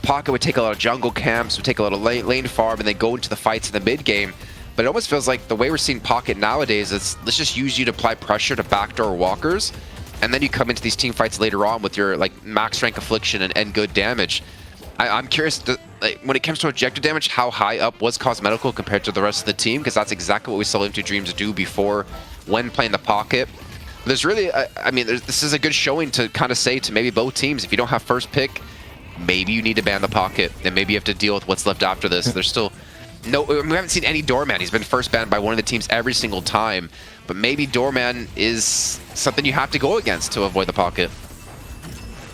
Speaker 2: Pocket would take a lot of jungle camps, would take a lot of lane farm, and then go into the fights in the mid game. But it almost feels like the way we're seeing Pocket nowadays is let's just use you to apply pressure to backdoor walkers, and then you come into these team fights later on with your like max rank affliction and good damage. I'm curious when it comes to objective damage, how high up was Cosmetical compared to the rest of the team, because that's exactly what we saw Empty Dreams do before when playing the Pocket. There's really, this is a good showing to kind of say to maybe both teams, if you don't have first pick, maybe you need to ban the Pocket, and maybe you have to deal with what's left after this. There's still no, we haven't seen any Doorman. He's been first banned by one of the teams every single time, but maybe Doorman is something you have to go against to avoid the Pocket.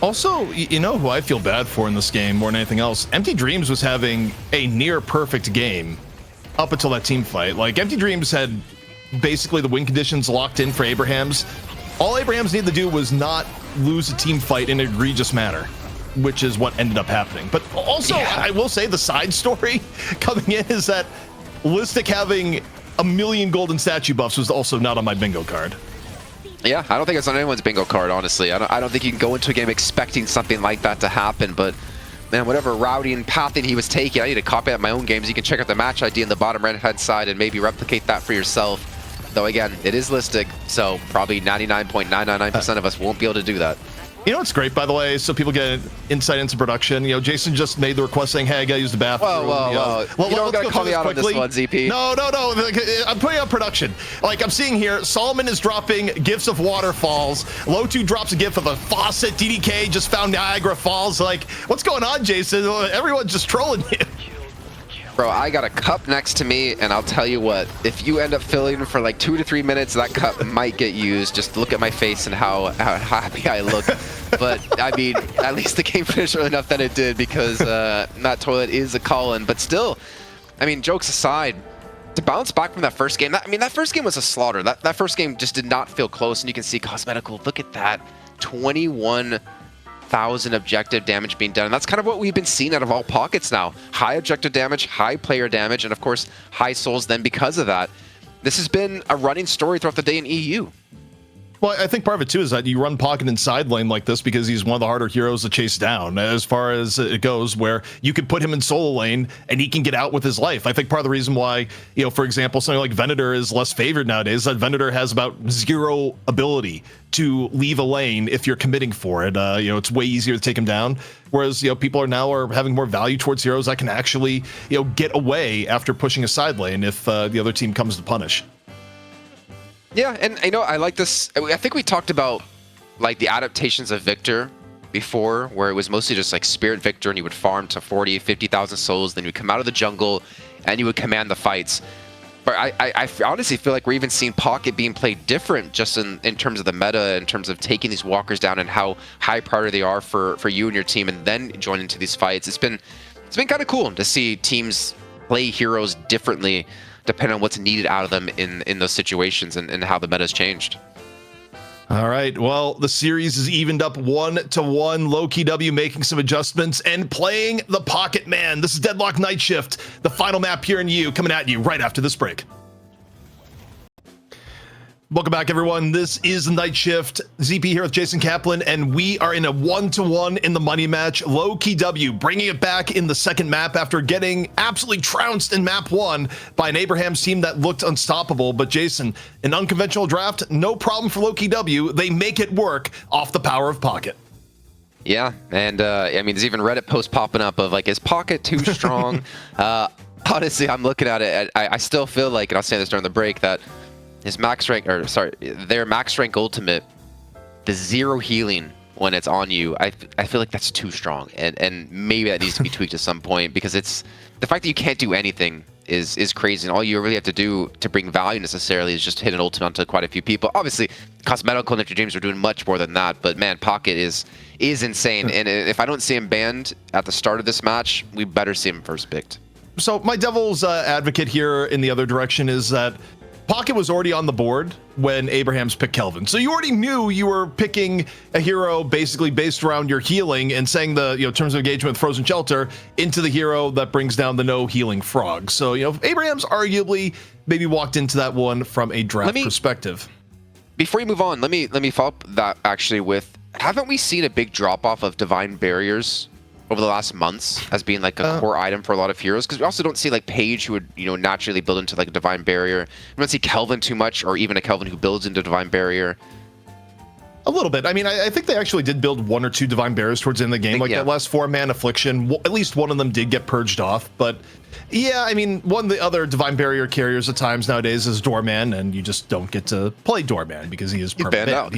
Speaker 1: Also, you know who I feel bad for in this game more than anything else? Empty Dreams was having a near perfect game up until that team fight. Like, Empty Dreams had basically the win conditions locked in for Abrahams. All Abrahams needed to do was not lose a team fight in an egregious manner, which is what ended up happening. But also, yeah, I will say the side story coming in is that Listic having a million golden statue buffs was also not on my bingo card.
Speaker 2: Yeah, I don't think it's on anyone's bingo card, honestly. I don't think you can go into a game expecting something like that to happen, but man, whatever routing and pathing he was taking, I need to copy that in my own games. You can check out the match ID in the bottom right-hand side and maybe replicate that for yourself. Though again, it is Listic, so probably 99.999% of us won't be able to do that.
Speaker 1: You know what's great, by the way, so people get insight into production. Jason just made the request saying, hey, I gotta use the bathroom.
Speaker 2: Whoa. You don't gotta call me out on this one, ZP.
Speaker 1: No. I'm putting out production. Like, I'm seeing here, Solomon is dropping gifs of waterfalls. Low2 drops a gif of a faucet. DDK just found Niagara Falls. Like, what's going on, Jason? Everyone's just trolling you.
Speaker 2: Bro, I got a cup next to me, and I'll tell you what, if you end up filling for like 2 to 3 minutes, that cup might get used. Just look at my face and how happy I look. But, I mean, at least the game finished early enough that it did, because that toilet is a call-in. But still, I mean, jokes aside, to bounce back from that first game, that first game was a slaughter. That first game just did not feel close, and you can see Cosmetical, look at that, 21,000 objective damage being done. And that's kind of what we've been seeing out of all Pockets now. High objective damage, high player damage, and of course, high souls then because of that. This has been a running story throughout the day in EU.
Speaker 1: Well, I think part of it too is that you run Pocket in side lane like this because he's one of the harder heroes to chase down as far as it goes, where you could put him in solo lane and he can get out with his life. I think part of the reason why, for example, something like Venator is less favored nowadays is that Venator has about zero ability to leave a lane if you're committing for it. It's way easier to take him down. Whereas, people are having more value towards heroes that can actually, get away after pushing a side lane if the other team comes to punish.
Speaker 2: Yeah, and I like this. I think we talked about like the adaptations of Victor before, where it was mostly just like Spirit Victor, and you would farm to 40, 50,000 souls, then you would come out of the jungle and you would command the fights. But I honestly feel like we're even seeing Pocket being played different just in terms of the meta, in terms of taking these walkers down and how high priority they are for you and your team, and then join into these fights. It's been kind of cool to see teams play heroes differently depending on what's needed out of them in those situations and how the meta's changed.
Speaker 1: All right, well, the series is evened up 1-1. Lowkey W making some adjustments and playing the Pocket Man. This is Deadlock Night Shift, the final map here in EU, coming at you right after this break. Welcome back, everyone. This is the Night Shift. ZP here with Jason Kaplan, and we are in a 1-1 in the money match. Lowkey W bringing it back in the second map after getting absolutely trounced in map 1 by an Abraham's team that looked unstoppable. But Jason, an unconventional draft, no problem for Lowkey W. They make it work off the power of Pocket.
Speaker 2: Yeah, and there's even Reddit posts popping up of like, is Pocket too strong? Honestly, I'm looking at it. I still feel like, and I'll say this during the break, that his their max rank ultimate, the 0 healing when it's on you, I feel like that's too strong, and maybe that needs to be tweaked at some point, because it's the fact that you can't do anything is crazy, and all you really have to do to bring value necessarily is just hit an ultimate onto quite a few people. Obviously, Cosmetical and Empty Dreams are doing much more than that, but man, Pocket is insane, and if I don't see him banned at the start of this match, we better see him first picked.
Speaker 1: So my devil's advocate here in the other direction is that Pocket was already on the board when Abrahams picked Kelvin. So you already knew you were picking a hero basically based around your healing and saying the terms of engagement with Frozen Shelter into the hero that brings down the no healing frog. So, Abrahams arguably maybe walked into that one from a draft perspective.
Speaker 2: Before you move on, let me follow up that actually with, haven't we seen a big drop off of divine barriers over the last months as being like a core item for a lot of heroes? Because we also don't see like Paige, who would naturally build into like a divine barrier. We don't see Kelvin too much, or even a Kelvin who builds into divine barrier.
Speaker 1: A little bit. I mean, I think they actually did build 1 or 2 divine barriers towards the end of the game. That last 4-man affliction, at least one of them did get purged off. But yeah, I mean, one of the other divine barrier carriers at times nowadays is Doorman, and you just don't get to play Doorman because he is permanent.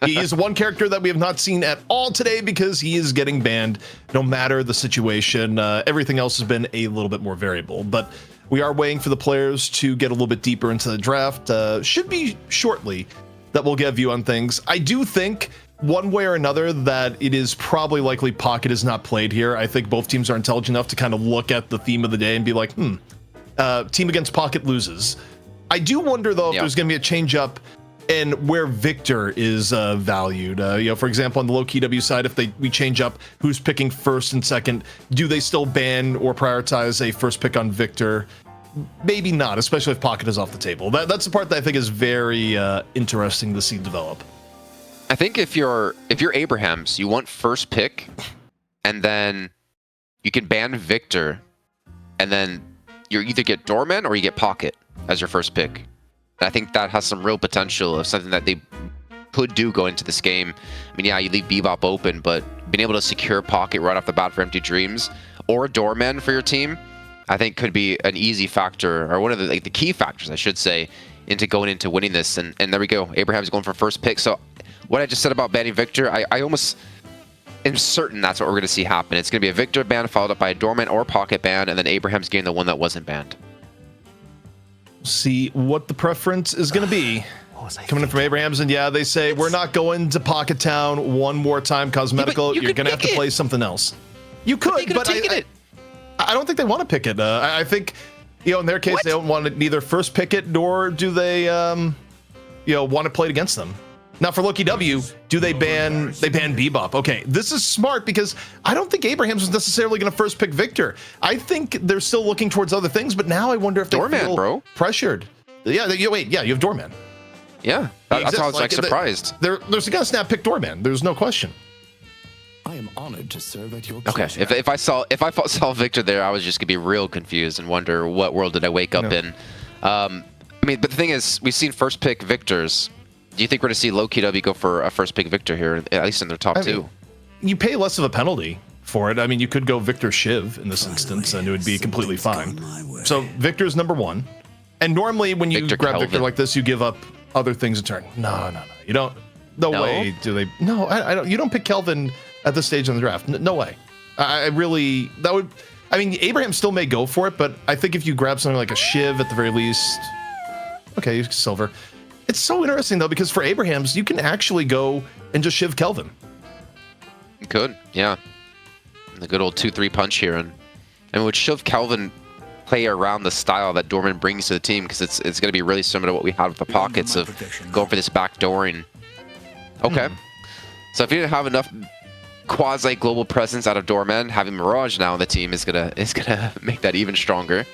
Speaker 1: He is one character that we have not seen at all today because he is getting banned no matter the situation. Everything else has been a little bit more variable. But we are waiting for the players to get a little bit deeper into the draft. Should be shortly that we'll get a view on things. I do think one way or another that it is probably likely Pocket is not played here. I think both teams are intelligent enough to kind of look at the theme of the day and be like, team against Pocket loses. I do wonder though if there's going to be a change up in where Victor is valued. For example, on the Lowkey W side, if we change up who's picking first and second, do they still ban or prioritize a first pick on Victor? Maybe not, especially if Pocket is off the table. That's the part that I think is very interesting to see develop.
Speaker 2: I think if you're Abrahams, you want first pick, and then you can ban Victor, and then you either get Doorman or you get Pocket as your first pick. And I think that has some real potential of something that they could do going into this game. I mean, yeah, you leave Bebop open, but being able to secure Pocket right off the bat for Empty Dreams or Doorman for your team, I think could be an easy factor, or one of the key factors, I should say, into going into winning this. And there we go. Abraham's going for first pick. So what I just said about banning Victor, I almost am certain that's what we're going to see happen. It's going to be a Victor ban followed up by a Doorman or Pocket ban, and then Abraham's getting the one that wasn't banned.
Speaker 1: See what the preference is going to be. Coming in from Abrahams, and yeah, they say we're not going to Pocket Town one more time. Cosmetical, you're going to have to play something else. You could, but I don't think they want to pick it. I think, in their case, they don't want to neither first pick it, nor do they, want to play it against them. Now for Lowkey W, do they ban Bebop? Okay, this is smart because I don't think Abrahams was necessarily going to first pick Victor. I think they're still looking towards other things, but now I wonder if they feel pressured. Yeah, you have Doorman.
Speaker 2: Yeah, that's how I was surprised.
Speaker 1: There's a gonna snap pick Doorman. There's no question.
Speaker 3: I am honored to serve at your
Speaker 2: pleasure. Okay, if I saw Victor there, I was just gonna be real confused and wonder what world did I wake up in. I mean, but the thing is, we've seen first pick Victors. Do you think we're gonna see Lowkey W go for a first pick Victor here, at least in their top two?
Speaker 1: You pay less of a penalty for it. I mean, you could go Victor Shiv in this instance, and it would be completely fine. So Victor's number one, and normally when you grab Victor like this, you give up other things in turn. No, you don't. No way do they. No, I don't. You don't pick Kelvin at this stage in the draft. No way. I mean, Abraham still may go for it, but I think if you grab something like a Shiv at the very least, okay, silver. It's so interesting though, because for Abrahams, you can actually go and just Shiv Kelvin.
Speaker 2: You could, yeah. The good old 2-3 punch here, and would Shiv Kelvin play around the style that Doorman brings to the team, because it's going to be really similar to what we had with the Pockets of going for this backdooring. Okay, so if you didn't have enough quasi global presence out of Doorman, having Mirage now on the team is gonna make that even stronger.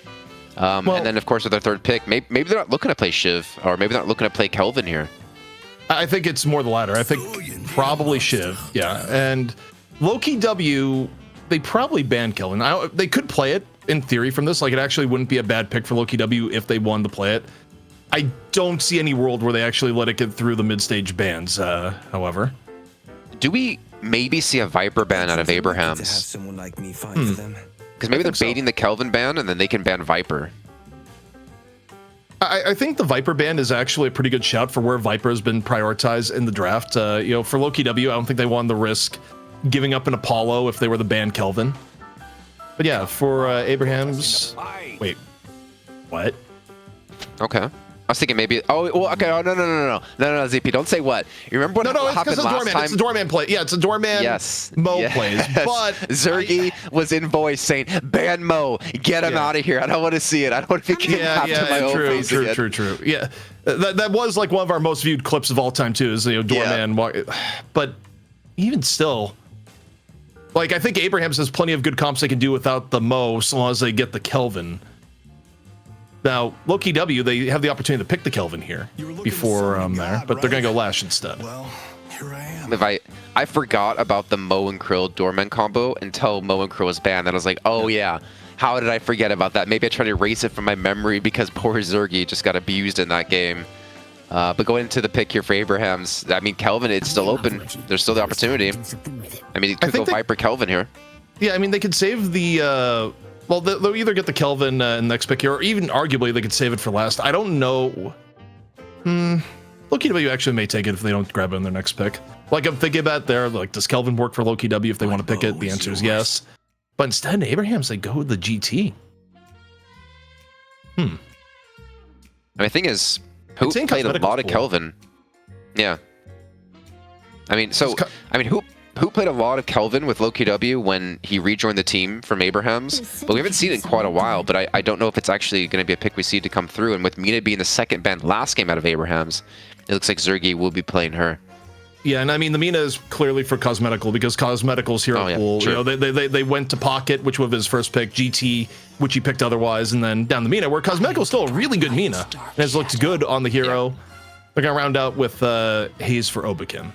Speaker 2: And then of course with their third pick, maybe they're not looking to play Shiv, or maybe they're not looking to play Kelvin here.
Speaker 1: I think it's more the latter. I think probably Shiv, yeah. And Lowkey W, they probably banned Kelvin. They could play it in theory from this. Like, it actually wouldn't be a bad pick for Lowkey W if they wanted to play it. I don't see any world where they actually let it get through the mid-stage bans, however.
Speaker 2: Do we maybe see a Viper ban out of Abrahams? Because maybe they're baiting the Kelvin ban, and then they can ban Viper.
Speaker 1: I think the Viper ban is actually a pretty good shout for where Viper has been prioritized in the draft. For Lowkey W, I don't think they wanted the risk giving up an Apollo if they were the ban Kelvin. But yeah, for Abrahams... Wait. What?
Speaker 2: Okay. I was thinking maybe. Oh, well, okay. Oh, no, ZP. Don't say what. You remember what
Speaker 1: No, it's
Speaker 2: happened
Speaker 1: because
Speaker 2: last
Speaker 1: Doorman.
Speaker 2: time?
Speaker 1: It's a Doorman play. Yeah, it's a Doorman.
Speaker 2: Yes.
Speaker 1: Mo
Speaker 2: yes.
Speaker 1: plays, but
Speaker 2: Zergy was in voice saying, "Ban Mo, get him out of here. I don't want to see it. I don't want to be after my own face again."
Speaker 1: True. Yeah, that was like one of our most viewed clips of all time too. Is Doorman, but even still, like I think Abrahams has plenty of good comps they can do without the Mo, so long as they get the Kelvin. Now, Lowkey W, they have the opportunity to pick the Kelvin here before there, but they're going to go Lash instead.
Speaker 3: Well, here I am.
Speaker 2: If I forgot about the Mo and Krill Doorman combo until Mo and Krill was banned, and I was like, oh yeah, how did I forget about that? Maybe I tried to erase it from my memory because poor Zergy just got abused in that game. But going into the pick here for Abrahams, I mean, Kelvin, it's still open. There's still the opportunity. I mean, you could go Viper Kelvin here.
Speaker 1: Yeah, I mean, they could save the... well, they'll either get the Kelvin next pick here, or even arguably they could save it for last. I don't know. Lowkey W actually may take it if they don't grab it in their next pick. Like I'm thinking about there, like does Kelvin work for Lowkey W if they want to pick it? The answer is yes. But instead, Abrahams, they go with the GT.
Speaker 2: I mean, the thing is, who played a lot of Kelvin? Yeah. I mean, who played a lot of Kelvin with Lowkey W when he rejoined the team from Abrahams? But we haven't seen it in quite a while, but I don't know if it's actually going to be a pick we see to come through. And with Mina being the second banned last game out of Abrahams, it looks like Zergy will be playing her.
Speaker 1: Yeah, and I mean, the Mina is clearly for Cosmetical because Cosmetical's hero pool.
Speaker 2: True.
Speaker 1: They went to Pocket, which was his first pick, GT, which he picked otherwise, and then down the Mina, where Cosmetical's still a really good Mina and has looked good on the hero. They're going to round out with Haze for Obakin.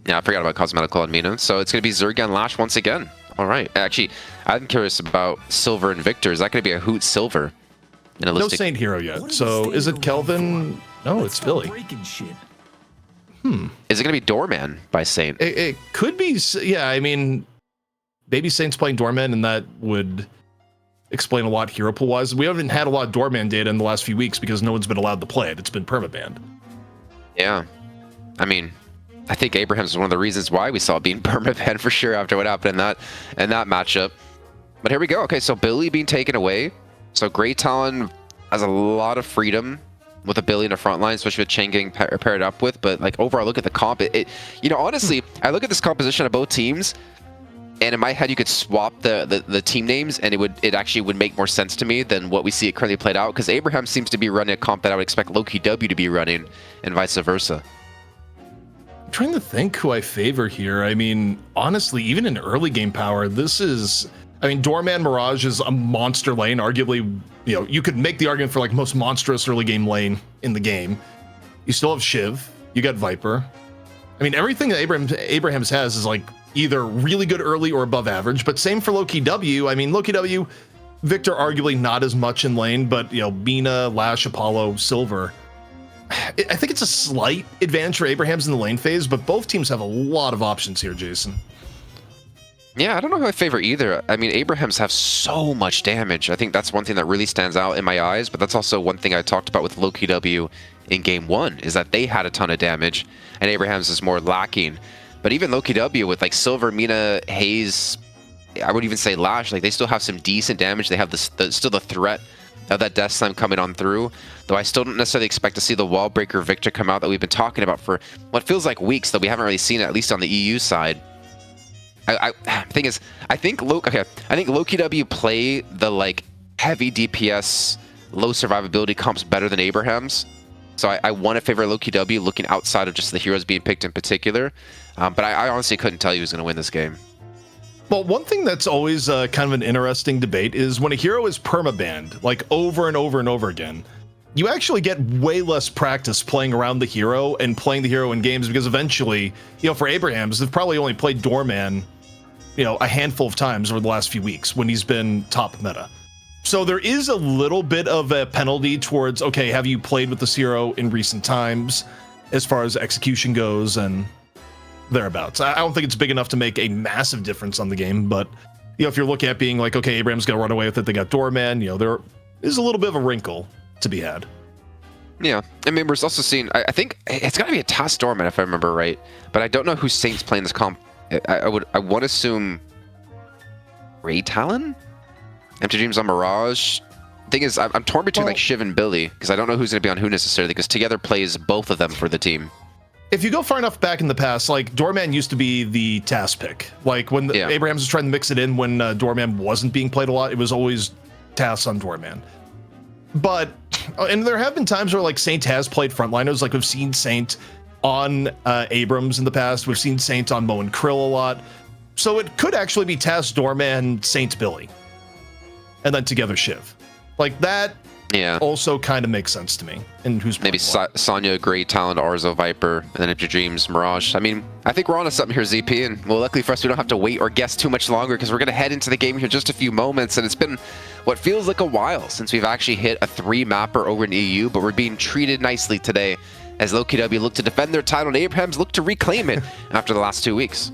Speaker 2: Yeah, I forgot about Cosmetical and Mina. So it's going to be Zergy and Lash once again. All right. Actually, I'm curious about Silver and Victor. Is that going to be a Hoot Silver? In a
Speaker 1: No Saint hero yet. So is it Kelvin? No, it's Billy.
Speaker 2: Is it going to be Doorman by Saint?
Speaker 1: It could be. Yeah, I mean, maybe Saint's playing Doorman, and that would explain a lot hero pool wise. We haven't had a lot of Doorman data in the last few weeks because no one's been allowed to play it. It's been permabanned.
Speaker 2: Yeah. I mean, I think Abrahams is one of the reasons why we saw it being permabanned for sure after what happened in that matchup. But here we go. Okay, so Billy being taken away. So Great Talon has a lot of freedom with a Billy in the front line, especially with Chen getting paired up with. But like overall, look at the comp. Honestly, I look at this composition of both teams, and in my head, you could swap the team names, and it actually would make more sense to me than what we see it currently played out. Because Abraham seems to be running a comp that I would expect Lowkey W to be running, and vice versa.
Speaker 1: I'm trying to think who I favor here. I mean, honestly, even in early game power, this is... I mean, Doorman Mirage is a monster lane. Arguably, you could make the argument for like most monstrous early game lane in the game. You still have Shiv. You got Viper. I mean, everything that Abrahams has is like either really good early or above average, but same for Lowkey W. I mean, Lowkey W, Victor arguably not as much in lane, but Mina, Lash, Apollo, Silver. I think it's a slight advantage for Abrahams in the lane phase, but both teams have a lot of options here, Jason.
Speaker 2: Yeah, I don't know who I favor either. I mean, Abrahams have so much damage. I think that's one thing that really stands out in my eyes, but that's also one thing I talked about with Lowkey W in game 1, is that they had a ton of damage, and Abrahams is more lacking. But even Lowkey W with like Silver, Mina, Haze, I would even say Lash, like they still have some decent damage. They have still the threat of that Death Slam coming on through, though I still don't necessarily expect to see the Wall Breaker Victor come out that we've been talking about for what feels like weeks, though we haven't really seen it, at least on the EU side. Thing is, I think Lowkey W play the like heavy DPS, low survivability comps better than Abrahams. So I want to favor Lowkey W looking outside of just the heroes being picked in particular. But I honestly couldn't tell you who's going to win this game.
Speaker 1: Well, one thing that's always kind of an interesting debate is when a hero is permabanned, like over and over and over again, you actually get way less practice playing around the hero and playing the hero in games because eventually, for Abrahams, they've probably only played Doorman a handful of times over the last few weeks when he's been top meta. So there is a little bit of a penalty towards, okay, have you played with this hero in recent times as far as execution goes and thereabouts. I don't think it's big enough to make a massive difference on the game, but if you're looking at being like, okay, Abraham's gonna run away with it, they got Doorman, there is a little bit of a wrinkle to be had.
Speaker 2: Yeah, I mean, we're also seeing, I think it's gotta be a TAS Doorman if I remember right, but I don't know who Saint's playing this comp. I want to assume Ray Talon? Empty Dreams on Mirage. Thing is, I'm torn between like Shiv and Billy because I don't know who's going to be on who necessarily because Together plays both of them for the team.
Speaker 1: If you go far enough back in the past, like Doorman used to be the task pick. Like when Abrahams was trying to mix it in when Doorman wasn't being played a lot, it was always tasks on Doorman. But, and there have been times where like Saint has played frontliners. Like we've seen Saint on Abrams in the past. We've seen Saint on Mo and Krill a lot. So it could actually be task Doorman, Saint Billy. And then Together Shiv. Like that also kind of makes sense to me. And who's
Speaker 2: maybe Sonya, Great Talent, Arzo, Viper, and then Empty Dreams, Mirage. I mean, I think we're on to something here, ZP, and well, luckily for us, we don't have to wait or guess too much longer because we're going to head into the game here in just a few moments, and it's been what feels like a while since we've actually hit a 3-mapper over in EU, but we're being treated nicely today as Lowkey W look to defend their title and Abrahams look to reclaim it after the last 2 weeks.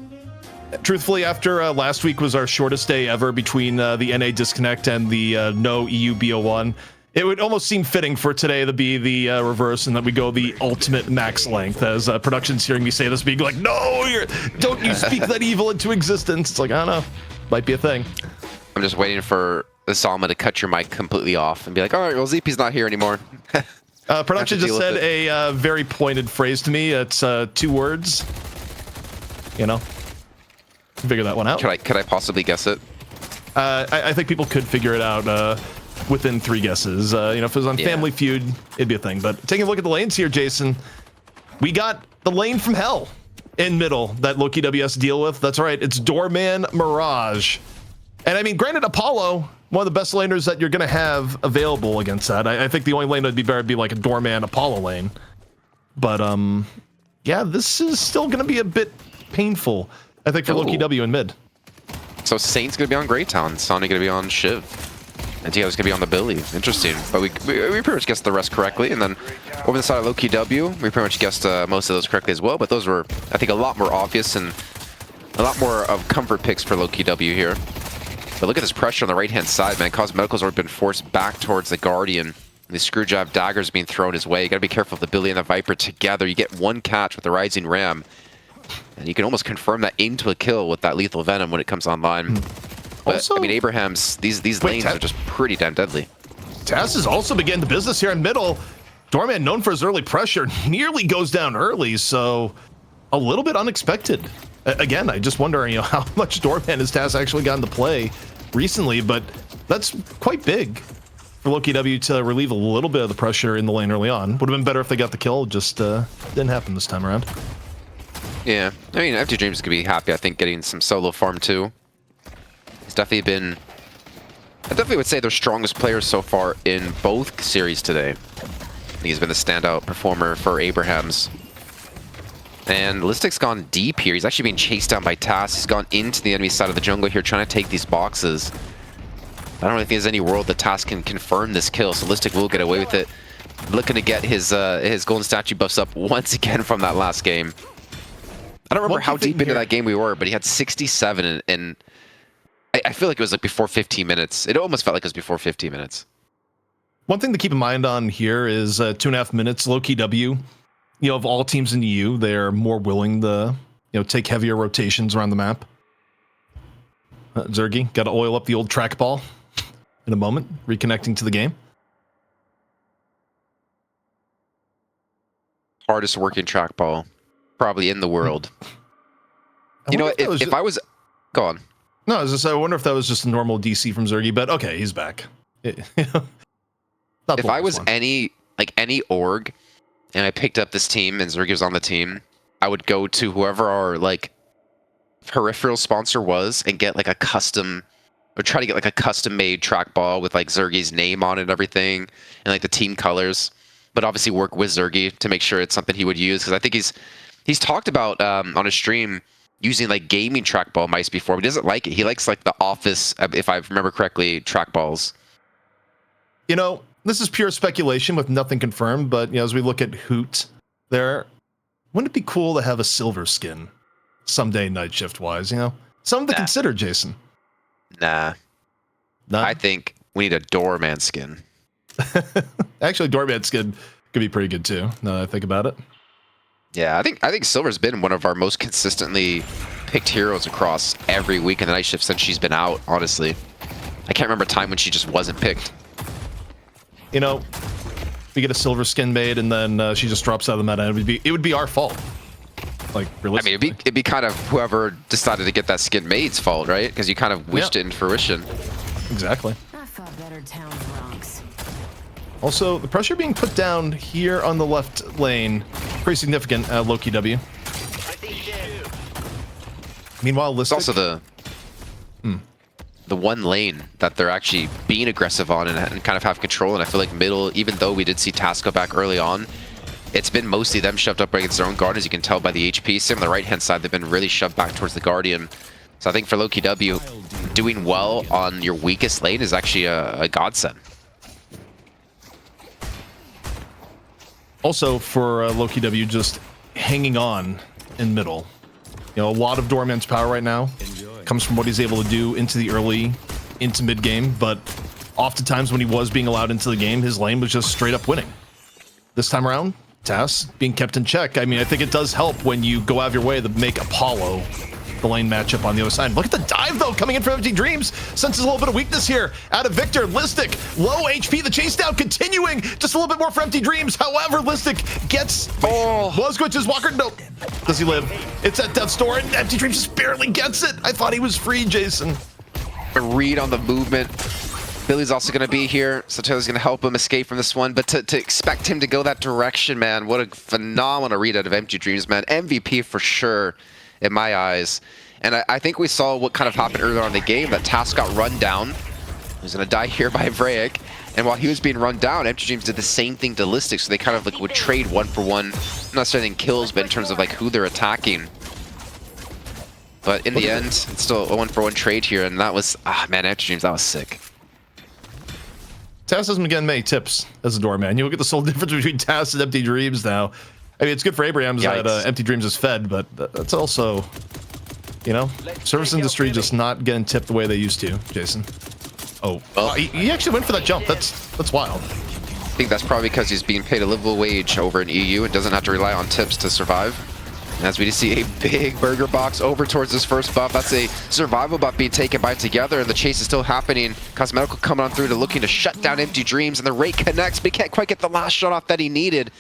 Speaker 1: Truthfully, after last week was our shortest day ever between the NA disconnect and the no EU BO1, it would almost seem fitting for today to be the reverse and that we go the ultimate max length as production's hearing me say this, being like, no, don't you speak that evil into existence. It's like, I don't know, might be a thing.
Speaker 2: I'm just waiting for the Salma to cut your mic completely off and be like, all right, well, ZP's not here anymore.
Speaker 1: Production just said a very pointed phrase to me. It's 2 words. You know, figure that one out.
Speaker 2: Could I possibly guess it?
Speaker 1: I think people could figure it out within 3 guesses. You know, if it was on Family Feud, it'd be a thing. But taking a look at the lanes here, Jason, we got the lane from hell in middle that Lowkey W has to deal with. That's right, it's Doorman Mirage. And I mean, granted, Apollo, one of the best laners that you're going to have available against that. I think the only lane that would be better would be like a Doorman Apollo lane. But yeah, this is still going to be a bit painful, I think, for Lowkey W in mid.
Speaker 2: So Saint's going to be on Great Talent, Sonny going to be on Shiv, and Tiago's going to be on the Billy. Interesting. But we pretty much guessed the rest correctly. And then over the side of Lowkey W, we pretty much guessed most of those correctly as well. But those were, I think, a lot more obvious and a lot more of comfort picks for Lowkey W here. But look at this pressure on the right-hand side, man. Cosmetical's already been forced back towards the Guardian. The Screwjob dagger's being thrown his way. You got to be careful of the Billy and the Viper together. You get one catch with the Rising Ram. And you can almost confirm that into a kill with that lethal venom when it comes online. But also, I mean, Abrahams, these lanes are just pretty damn deadly.
Speaker 1: Taz has also begun the business here in middle. Doorman, known for his early pressure, nearly goes down early, so a little bit unexpected. Again, I just wonder, you know, how much Doorman has Taz actually gotten to play recently, but that's quite big for Lowkey W to relieve a little bit of the pressure in the lane early on. Would have been better if they got the kill, just didn't happen this time around.
Speaker 2: Yeah, I mean, Empty Dreams could be happy, I think, getting some solo farm too. He's definitely been, I definitely would say, their strongest player so far in both series today. I think he's been the standout performer for Abrahams. And Listic's gone deep here. He's actually being chased down by Tass. He's gone into the enemy side of the jungle here, trying to take these boxes. I don't really think there's any world that Tass can confirm this kill, so Listic will get away with it. Looking to get his golden statue buffs up once again from that last game. I don't remember how deep into that game we were, but he had 67, and I feel like it was like before 15 minutes. It almost felt like it was before 15 minutes.
Speaker 1: One thing to keep in mind on here is 2.5 minutes. Lowkey W, you know, of all teams in EU, they're more willing to, you know, take heavier rotations around the map. Zergy, got to oil up the old trackball in a moment, reconnecting to the game.
Speaker 2: Hardest working trackball probably in the world. You know, if I was... Go on.
Speaker 1: No, I was just, I wonder if that was just a normal DC from Zergy, but okay, he's back. If
Speaker 2: I was any org and I picked up this team and Zergy was on the team, I would go to whoever our like peripheral sponsor was and get like a custom, or try to get like a custom made trackball with like Zergy's name on it and everything, and like the team colors. But obviously work with Zergy to make sure it's something he would use, because I think he's talked about on a stream using like gaming trackball mice before, but he doesn't like it. He likes like the office, if I remember correctly, trackballs.
Speaker 1: You know, this is pure speculation with nothing confirmed, but you know, as we look at Hoot there, wouldn't it be cool to have a silver skin someday night shift wise, you know? Something to consider, Jason.
Speaker 2: Nah. I think we need a Doorman skin.
Speaker 1: Actually, Doorman skin could be pretty good too, now that I think about it.
Speaker 2: Yeah, I think Silver's been one of our most consistently picked heroes across every week in the night shift since she's been out, honestly. I can't remember a time when she just wasn't picked.
Speaker 1: you know, we get a silver skin made and then she just drops out of the meta. It would be our fault. Like, realistically.
Speaker 2: I mean, it'd be kind of whoever decided to get that skin made's fault, right? Because you kind of wished it in fruition.
Speaker 1: Exactly.
Speaker 4: I fought better town broncs.
Speaker 1: Also, the pressure being put down here on the left lane, pretty significant. Lowkey W. Meanwhile, Listic.
Speaker 2: It's also the one lane that they're actually being aggressive on and kind of have control. And I feel like middle, even though we did see Tasco back early on, it's been mostly them shoved up against their own guard, as you can tell by the HP. Same on the right-hand side, they've been really shoved back towards the Guardian. So I think for Lowkey W, doing well on your weakest lane is actually a godsend.
Speaker 1: Also, for Lowkey W, just hanging on in middle. You know, a lot of Doorman's power right now comes from what he's able to do into the early, into mid game, but oftentimes when he was being allowed into the game, his lane was just straight up winning. This time around, Tass being kept in check. I mean, I think it does help when you go out of your way to make Apollo the lane matchup on the other side. Look at the dive, though, coming in from Empty Dreams. Senses a little bit of weakness here out of Victor. Listic, low HP, the chase down continuing. Just a little bit more for Empty Dreams. However, Listic gets... was going to his Walker. No. Does he live? It's at Death's Door, and Empty Dreams just barely gets it. I thought he was free, Jason.
Speaker 2: A read on the movement. Billy's also going to be here, so Taylor's going to help him escape from this one. But to expect him to go that direction, man, what a phenomenal read out of Empty Dreams, man. MVP for sure in my eyes. And I think we saw what kind of happened earlier on in the game, that Task got run down. He's going to die here by Vraic. And while he was being run down, Empty Dreams did the same thing to Listic, so they kind of like would trade one for one, not necessarily in kills, but in terms of like who they're attacking. But in the end, it's still a 1-for-1 trade here, and that was, man, Empty Dreams, that was sick.
Speaker 1: Tass hasn't getting many tips as a doorman. You look at the sole difference between Tass and Empty Dreams now. I mean, it's good for Abrahams that Empty Dreams is fed, but that's also, you know, service industry just not getting tipped the way they used to, Jason. Oh, well, he actually went for that jump. That's wild.
Speaker 2: I think that's probably because he's being paid a livable wage over in EU and doesn't have to rely on tips to survive. And as we just see a big burger box over towards this first buff, that's a survival buff being taken by Together, and the chase is still happening. Cosmetical coming on through to looking to shut down Empty Dreams, and the rate connects, but he can't quite get the last shot off that he needed.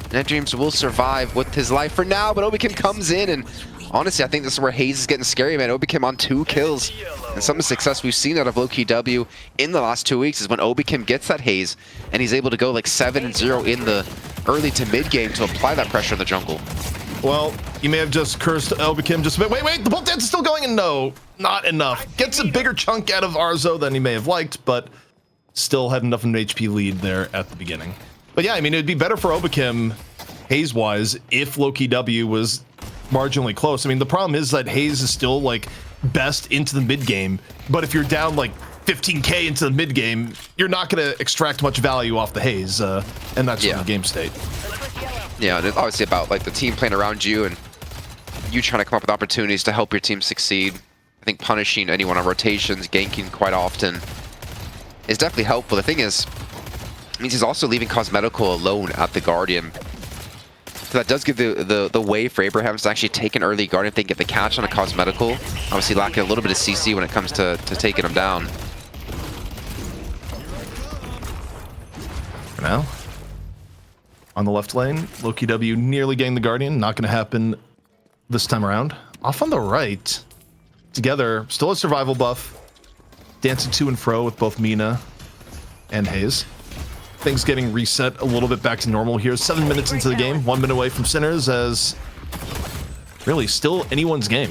Speaker 2: And Empty Dreams will survive with his life for now, but Obikim comes in, and honestly, I think this is where Hayes is getting scary, man. Obikim on 2 kills. And some of the success we've seen out of Lowkey W in the last 2 weeks is when Obikim gets that Haze, and he's able to go like 7-0 in the early to mid game to apply that pressure in the jungle.
Speaker 1: Well, you may have just cursed Obikim just a bit. Wait, the bolt dance is still going, and no, not enough. Gets a bigger chunk out of Arzo than he may have liked, but still had enough of an HP lead there at the beginning. But yeah, I mean, it'd be better for Obikim, Haze-wise, if Lowkey W was marginally close. I mean, the problem is that Haze is still, like, best into the mid-game, but if you're down, like, 15k into the mid-game, you're not going to extract much value off the Haze, and that's the game state.
Speaker 2: Yeah, and it's obviously about like the team playing around you and you trying to come up with opportunities to help your team succeed. I think punishing anyone on rotations, ganking quite often is definitely helpful. The thing is, it means he's also leaving Cosmetical alone at the Guardian. So that does give the way for Abrahams to actually take an early Guardian if they can get the catch on a Cosmetical. Obviously lacking a little bit of CC when it comes to taking him down.
Speaker 1: For now. On the left lane, Lowkey W nearly getting the Guardian. Not going to happen this time around. Off on the right, Together, still a survival buff. Dancing to and fro with both Mina and Haze. Things getting reset a little bit back to normal here. 7 minutes into the game, 1 minute away from Sinners, as really still anyone's game.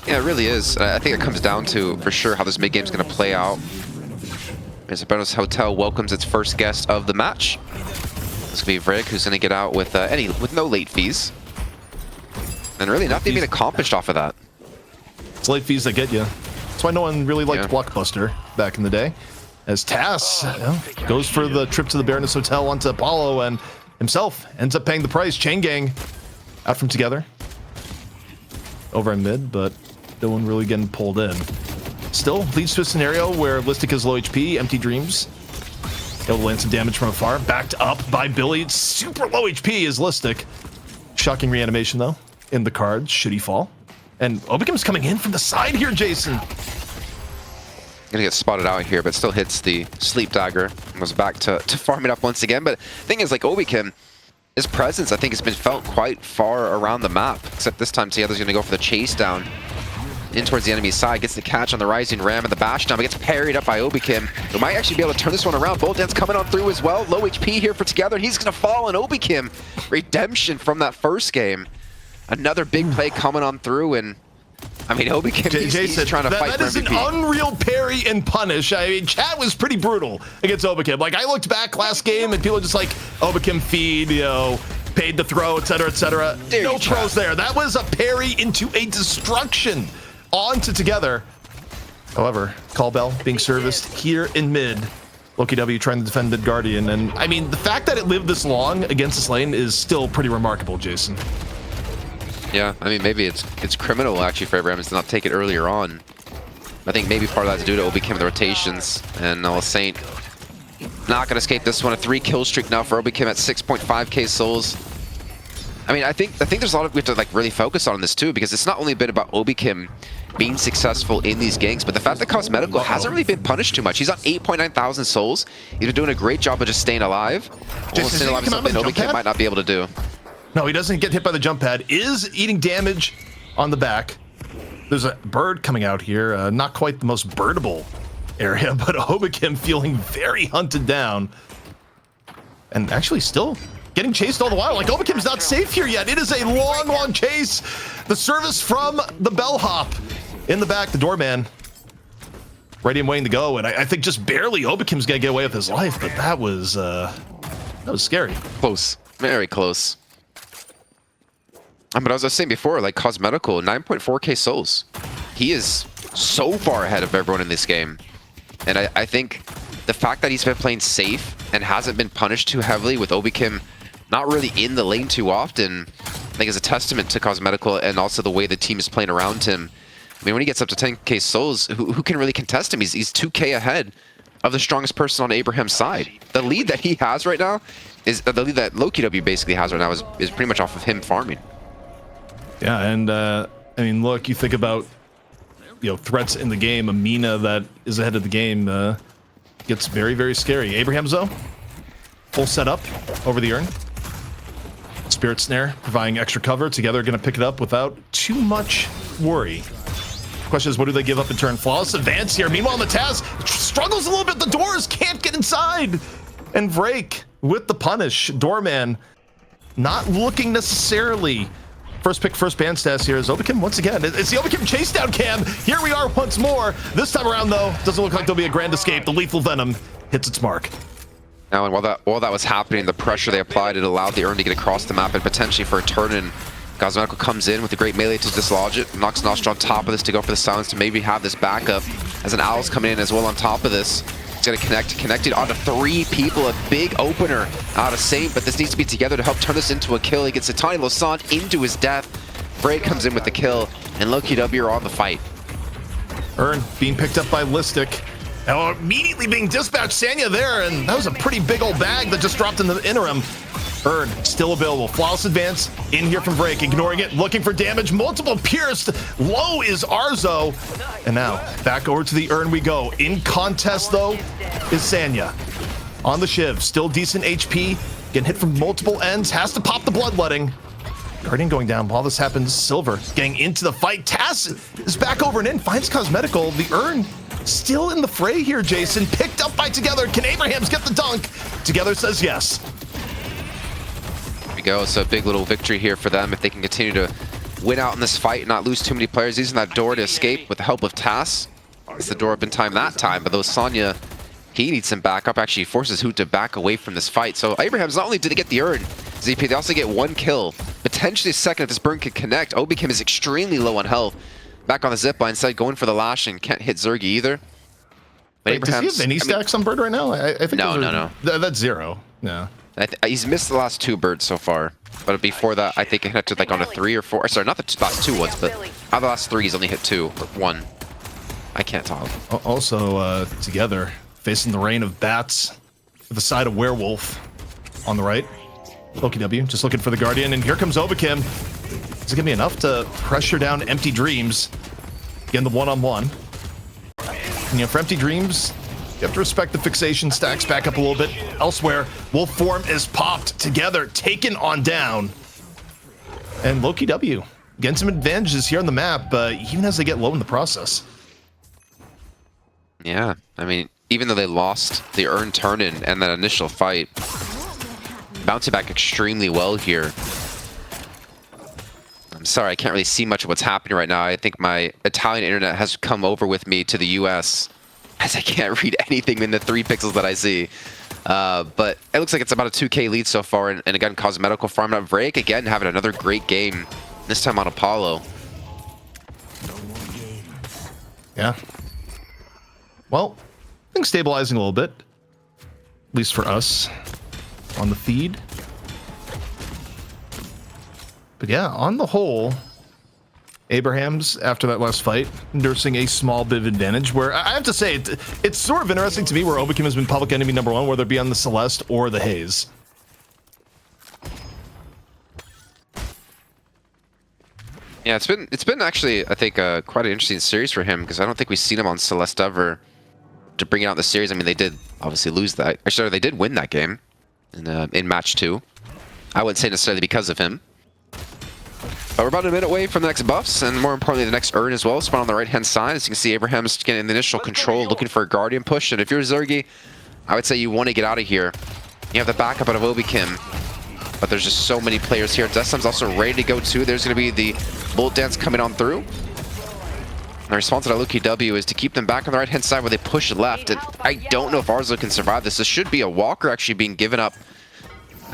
Speaker 2: Yeah, it really is. I think it comes down to, for sure, how this mid-game is going to play out. As Buenos Hotel welcomes its first guest of the match. This could be Vraic, who's going to get out with no late fees. And really nothing being accomplished off of that.
Speaker 1: It's late fees that get you. That's why no one really liked Blockbuster back in the day. As Tass goes for the trip to the Baroness Hotel onto Apollo and himself ends up paying the price. Chain Gang out from Together. Over in mid, but no one really getting pulled in. Still leads to a scenario where Listic is low HP, Empty Dreams. Able to land some damage from afar. Backed up by Billy. It's super low HP is Listic. Shocking reanimation though in the cards should he fall. And Obikim's coming in from the side here, Jason.
Speaker 2: Gonna get spotted out here, but still hits the sleep dagger and goes back to farm it up once again. But thing is, like, Obikim, his presence, I think, has been felt quite far around the map. Except this time, Tiado's gonna go for the chase down in towards the enemy's side. Gets the catch on the Rising Ram and the bash down, but gets parried up by Obikim, who might actually be able to turn this one around. Both ends coming on through as well. Low HP here for Together. He's gonna fall, and Obikim, redemption from that first game. Another big play coming on through, and I mean, Obikim, he's trying to fight for MVP.
Speaker 1: That is an unreal parry and punish. I mean, chat was pretty brutal against Obikim. Like, I looked back last game, and people were just like, Obikim feed, you know, paid to throw, etc., etc. No throws there. That was a parry into a destruction onto Together. However, call bell being serviced here in mid. Lowkey W trying to defend mid Guardian, and I mean, the fact that it lived this long against this lane is still pretty remarkable, Jason.
Speaker 2: Yeah, I mean, maybe it's criminal actually for Abraham to not take it earlier on. I think maybe part of that to do to Obikim the rotations, and Saint not gonna escape this one. A 3-kill streak now for Obikim at 6.5k souls. I mean, I think there's a lot of we have to like really focus on this too, because it's not only been about Obikim being successful in these ganks, but the fact that Cosmetical hasn't really been punished too much. He's on 8.9 thousand souls. He's been doing a great job of just staying alive. Almost staying alive is something Obikim might not be able to do.
Speaker 1: No, he doesn't get hit by the jump pad. Is eating damage on the back. There's a bird coming out here. Not quite the most birdable area, but Obikim feeling very hunted down. And actually still getting chased all the while. Like, Obikim's not safe here yet. It is a long, long chase. The service from the bellhop in the back, the doorman. Ready and waiting to go. And I think just barely Obikim's gonna get away with his life, but that was scary.
Speaker 2: Close. Very close. But as I was saying before, like, Cosmetical, 9.4k souls. He is so far ahead of everyone in this game. And I think the fact that he's been playing safe and hasn't been punished too heavily with Obikim not really in the lane too often, I think is a testament to Cosmetical and also the way the team is playing around him. I mean, when he gets up to 10k souls, who can really contest him? He's 2k ahead of the strongest person on Abraham's side. The lead that he has right now is the lead that Lowkey W basically has right now is pretty much off of him farming.
Speaker 1: Yeah, and I mean, look, you think about, you know, threats in the game. Amina that is ahead of the game gets very, very scary. Abraham's though, full setup over the urn. Spirit Snare providing extra cover. Together going to pick it up without too much worry. Question is, what do they give up in turn? Flawless advance here. Meanwhile, the Taz struggles a little bit. The doors can't get inside. And Vrake with the punish. Doorman not looking necessarily. First pick, first ban stats here is Obikim once again. It's the Obikim chase down cam. Here we are once more. This time around, though, doesn't look like there'll be a grand escape. The lethal venom hits its mark.
Speaker 2: Now, and while that was happening, the pressure they applied, it allowed the urn to get across the map and potentially for a turn. And Cosmetical comes in with a great melee to dislodge it. Knocks Nostra on top of this to go for the silence to maybe have this backup. As an Owl's coming in as well on top of this. It's going to connected onto 3 people. A big opener out of Saint, but this needs to be Together to help turn this into a kill. He gets a tiny Losan into his death. Braid comes in with the kill, and Lowkey W are on the fight.
Speaker 1: Urn being picked up by Listic. Now immediately being dispatched, Sanya there, and that was a pretty big old bag that just dropped in the interim. Urn still available. Flawless advance in here from Vrake, ignoring it, looking for damage. Multiple pierced. Low is Arzo. And now back over to the Urn we go. In contest though is Sanya. On the Shiv, still decent HP. Getting hit from multiple ends. Has to pop the bloodletting. Guardian going down while this happens. Silver getting into the fight. Tass is back over and in. Finds Cosmetical. The Urn still in the fray here, Jason. Picked up by Together. Can Abrahams get the dunk? Together says yes.
Speaker 2: There we go. So a big little victory here for them if they can continue to win out in this fight and not lose too many players. Using that door to escape with the help of Tass. It's the door up in time that time, but though Sonya, he needs some backup. Actually forces Hoot to back away from this fight. So Abrahams, not only did they get the Urn, ZP, they also get 1 kill. Potentially a second if this burn can connect. Obikim is extremely low on health. Back on the zipline side, going for the lash and can't hit Zergy either. But
Speaker 1: Wait, does he have any stacks on Bird right now? I think
Speaker 2: no.
Speaker 1: That's 0. Yeah.
Speaker 2: He's missed the last 2 birds so far. But before that, I think he connected like on a 3 or 4. Sorry, not the last 2 ones, but out of the last 3, he's only hit 2 or 1. I can't talk.
Speaker 1: Also, Together facing the rain of bats with the side of Werewolf on the right. Lowkey W just looking for the Guardian, and here comes Obikim. Is it gonna be enough to pressure down Empty Dreams? Again, the one-on-one. And, for Empty Dreams, you have to respect the fixation. Stacks back up a little bit. Elsewhere, Wolf Form is popped together, taken on down. And Lowkey W getting some advantages here on the map, even as they get low in the process.
Speaker 2: Yeah, I mean, even though they lost the earned turn-in and that initial fight, bouncing back extremely well here. I'm sorry, I can't really see much of what's happening right now. I think my Italian internet has come over with me to the US, as I can't read anything in the 3 pixels that I see. But it looks like it's about a 2K lead so far, and again, Cosmetical farming up Vrake, again, having another great game, this time on Apollo.
Speaker 1: Yeah. Well, I think stabilizing a little bit, at least for us, on the feed. But yeah, on the whole, Abrahams, after that last fight, nursing a small bit of advantage, where I have to say, it's sort of interesting to me where Obafemi has been public enemy #1, whether it be on the Celeste or the Haze.
Speaker 2: Yeah, it's been actually, I think, quite an interesting series for him, because I don't think we've seen him on Celeste ever to bring it out the series. I mean, they did obviously lose that. Actually, they did win that game in match 2. I wouldn't say necessarily because of him. But we're about a minute away from the next buffs, and more importantly, the next urn as well. Spawn on the right-hand side. As you can see, Abraham's getting the initial control, looking for a Guardian push. And if you're Zergy, I would say you want to get out of here. You have the backup out of Obafemi, but there's just so many players here. Destam's also ready to go too. There's going to be the Bullet Dance coming on through. And the response to Lowkey W is to keep them back on the right-hand side where they push left. And I don't know if Arzo can survive this. This should be a Walker actually being given up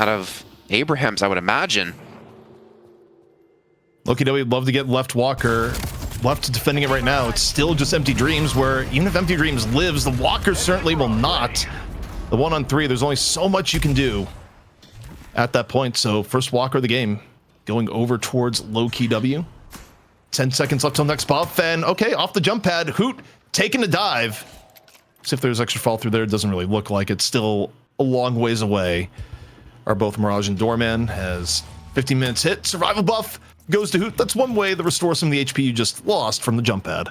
Speaker 2: out of Abraham's, I would imagine.
Speaker 1: Lowkey W would love to get left Walker. Left defending it right now. It's still just Empty Dreams, where even if Empty Dreams lives, the Walker certainly will not. The 1-on-3, there's only so much you can do at that point. So first Walker of the game going over towards Lowkey W. 10 seconds left till next buff, and okay, off the jump pad, Hoot taking a dive. See if there's extra fall through there. It doesn't really look like it's still a long ways away. Are both Mirage and Doorman as 15 minutes hit. Survival buff goes to Hoot. That's one way to restore some of the HP you just lost from the jump pad.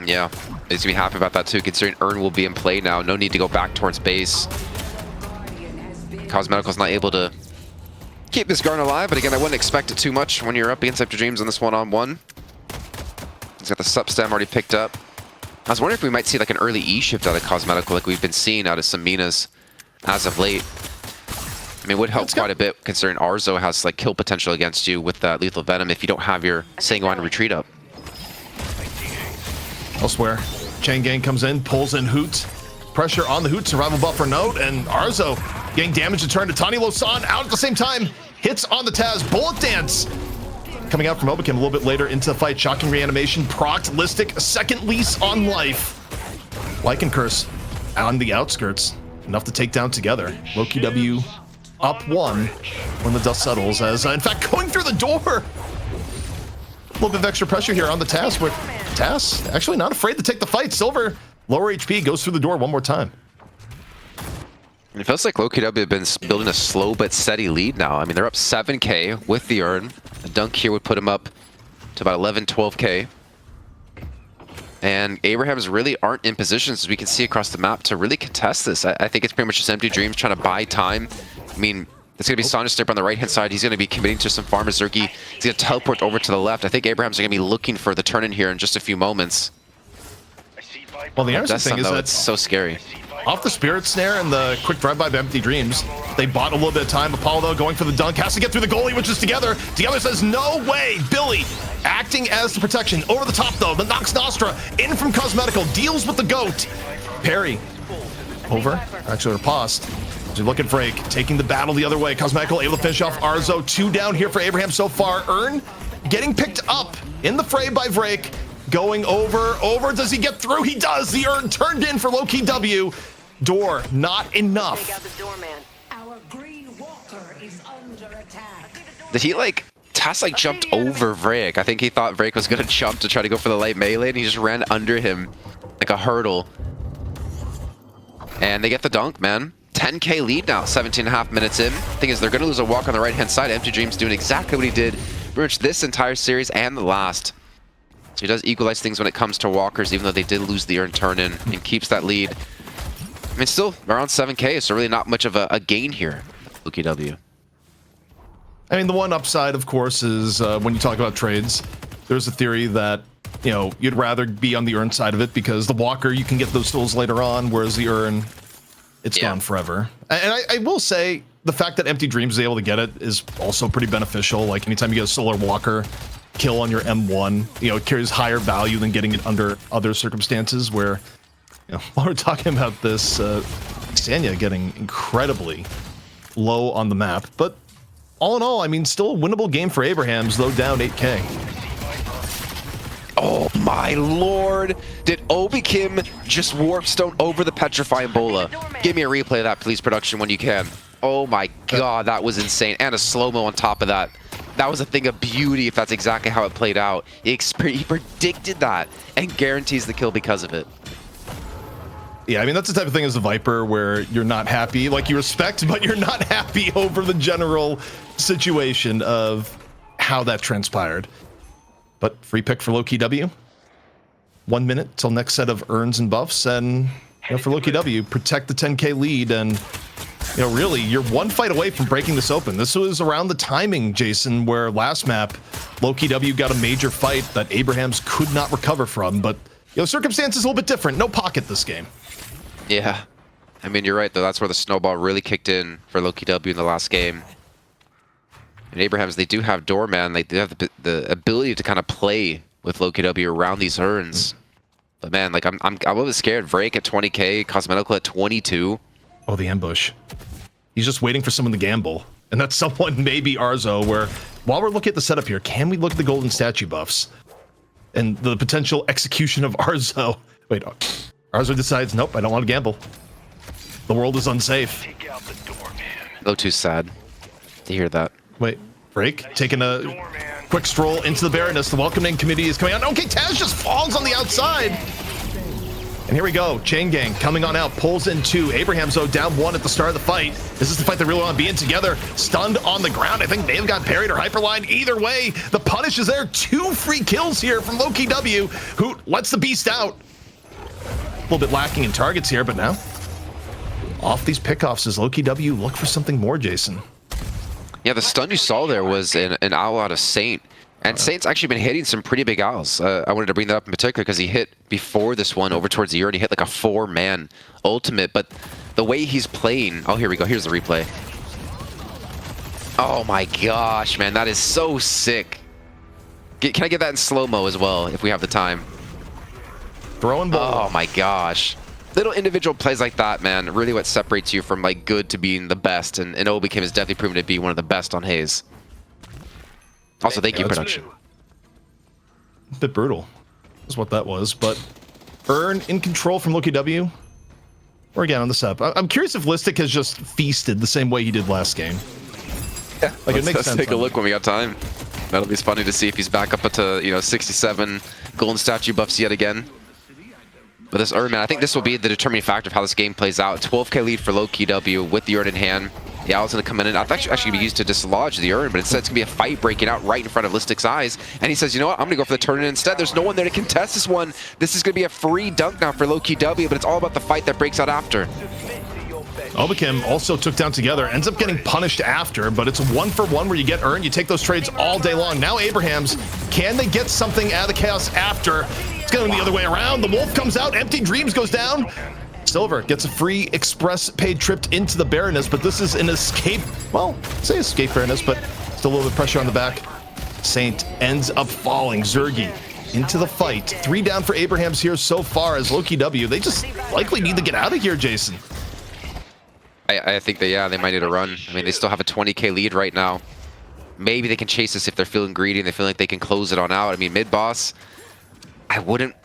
Speaker 2: Yeah, he's gonna be happy about that too, considering Urn will be in play now. No need to go back towards base. Cosmetical's not able to keep this Garn alive, but again, I wouldn't expect it too much when you're up against Empty Dreams on this one-on-one. He's got the sup stem already picked up. I was wondering if we might see like an early E shift out of Cosmetical, like we've been seeing out of some Minas as of late. I mean, it would help quite a bit considering Arzo has like kill potential against you with that lethal venom if you don't have your Sanguine retreat up.
Speaker 1: Elsewhere, Chain Gang comes in, pulls in Hoot. Pressure on the Hoot, survival buffer note, and Arzo getting damage to turn to Tani Losan out at the same time. Hits on the Taz, Bullet Dance. Coming out from Obafemi a little bit later into the fight. Shocking reanimation, procced Listic, second lease on life. Lycan Curse on the outskirts. Enough to take down together. Lowkey W up 1 when the dust settles, as in fact going through the door. A little bit of extra pressure here on the Taz, with Taz actually not afraid to take the fight. Silver, lower HP, goes through the door one more time.
Speaker 2: It feels like Lowkey W have been building a slow but steady lead now. I mean, they're up 7k with the Urn. A dunk here would put them up to about 11, 12k. And Abrahams really aren't in positions, as we can see across the map, to really contest this. I think it's pretty much just Empty Dreams trying to buy time. I mean, it's going to be Sonja Stipper on the right-hand side. He's going to be committing to some farmers. Zergy, he's going to teleport over to the left. I think Abrahams are going to be looking for the turn-in here in just a few moments.
Speaker 1: Well, the interesting thing is that
Speaker 2: it's so scary.
Speaker 1: Off the Spirit Snare and the quick drive-by of Empty Dreams, they bought a little bit of time. Apollo, though, going for the dunk, has to get through the goalie, which is Together. Together says, no way. Billy acting as the protection. Over the top, though, the Nox Nostra in from Cosmetical, deals with the GOAT. Parry over, actually riposte. So looking for Vrake, taking the battle the other way. Cosmetical able to finish off Arzo. 2 down here for Abraham so far. Urn getting picked up in the fray by Vrake. Going over. Does he get through? He does. The Urn turned in for Lowkey W. Door, not enough.
Speaker 4: Our green walker is under attack.
Speaker 2: Did he like, Tass like jumped over Vrake. I think he thought Vrake was gonna jump to try to go for the light melee, and he just ran under him like a hurdle. And they get the dunk, man. 10k lead now, 17.5 minutes in. Thing is, they're gonna lose a walk on the right-hand side. Empty Dreams doing exactly what he did pretty much this entire series and the last. So he does equalize things when it comes to walkers, even though they did lose the turn in, and keeps that lead. I mean, still around 7K, so really not much of a gain here, Lowkey W.
Speaker 1: I mean, the one upside, of course, is when you talk about trades, there's a theory that, you know, you'd rather be on the Urn side of it because the Walker, you can get those tools later on, whereas the Urn, it's gone forever. And I will say, the fact that Empty Dreams is able to get it is also pretty beneficial. Like, anytime you get a Solar Walker kill on your M1, you know, it carries higher value than getting it under other circumstances where, you know, while we're talking about this, Sanya getting incredibly low on the map. But all in all, I mean, still a winnable game for Abrahams, though down 8K.
Speaker 2: Oh my lord! Did Obi-Kim just Warpstone over the Petrifying Bola? Give me a replay of that, please, production, when you can. Oh my god, that was insane. And a slow-mo on top of that. That was a thing of beauty if that's exactly how it played out. He predicted that and guarantees the kill because of it.
Speaker 1: Yeah, I mean, that's the type of thing as a Viper where you're not happy. Like, you respect, but you're not happy over the general situation of how that transpired. But free pick for Lowkey W. 1 minute till next set of urns and buffs. And, you know, for Lowkey W, protect the 10K lead. And, you know, really, you're one fight away from breaking this open. This was around the timing, Jason, where last map, Lowkey W got a major fight that Abrahams could not recover from. But, you know, circumstances a little bit different. No pocket this game.
Speaker 2: Yeah. I mean, you're right, though. That's where the snowball really kicked in for Lowkey W in the last game. And Abrahams, they do have Doorman. They do have the ability to kind of play with Lowkey W around these urns. But man, like I'm a little bit scared. Vrake at 20K, Cosmetical at 22.
Speaker 1: Oh, the ambush. He's just waiting for someone to gamble. And that's someone, maybe Arzo, where while we're looking at the setup here, can we look at the golden statue buffs? And the potential execution of Arzo. Wait, Arzo decides, nope, I don't want to gamble. The world is unsafe.
Speaker 2: Low too sad to hear that.
Speaker 1: Wait, Break taking a quick stroll into the Baroness. The welcoming committee is coming out. Okay, Taz just falls on the outside. And here we go. Chain Gang coming on out, pulls in 2. Abrahams, though, down 1 at the start of the fight. This is the fight they really want to be in together. Stunned on the ground. I think they've got parried or hyperline. Either way, the punish is there. 2 free kills here from Lowkey W, who lets the beast out. A little bit lacking in targets here, but now off these pickoffs as Lowkey W look for something more, Jason.
Speaker 2: Yeah, the stun you saw there was an owl out of Saint. And Saint's actually been hitting some pretty big owls. I wanted to bring that up in particular because he hit before this one over towards the urn. He hit like a 4-man ultimate, but the way he's playing... Oh, here we go. Here's the replay. Oh my gosh, man. That is so sick. Can I get that in slow-mo as well, if we have the time?
Speaker 1: Throwing ball.
Speaker 2: Oh my gosh. Little individual plays like that, man, really what separates you from like good to being the best, and Obi-Kim has definitely proven to be one of the best on Haze. Also, thank you, production.
Speaker 1: A bit brutal is what that was, but Urn in control from Lowkey W. We're again on the sub. I'm curious if Listic has just feasted the same way he did last game.
Speaker 2: Yeah,
Speaker 1: like,
Speaker 2: let's take a look when we got time. That'll be funny to see if he's back up to, you know, 67 golden statue buffs yet again. But this Urn, man, I think this will be the determining factor of how this game plays out. 12K lead for Lowkey W with the Urn in hand. The Owl's going to come in. I thought actually be used to dislodge the Urn, but instead it's going to be a fight breaking out right in front of Listic's eyes. And he says, you know what, I'm going to go for the turn-in instead. There's no one there to contest this one. This is going to be a free dunk now for Lowkey W, but it's all about the fight that breaks out after.
Speaker 1: Obi-Kim also took down together, ends up getting punished after, but it's a 1-for-1 where you get Urn, you take those trades all day long. Now Abrahams, can they get something out of the chaos after? It's going the other way around. The Wolf comes out, Empty Dreams goes down. Silver gets a free express paid trip into the Baroness, but this is an escape. Well, say escape Baroness, but still a little bit of pressure on the back. Saint ends up falling. Zergi into the fight. 3 down for Abrahams here so far as Lowkey W. They just likely need to get out of here, Jason.
Speaker 2: I think that, yeah, they might need a run. I mean, they still have a 20K lead right now. Maybe they can chase this if they're feeling greedy and they feel like they can close it on out. I mean, mid-boss, I wouldn't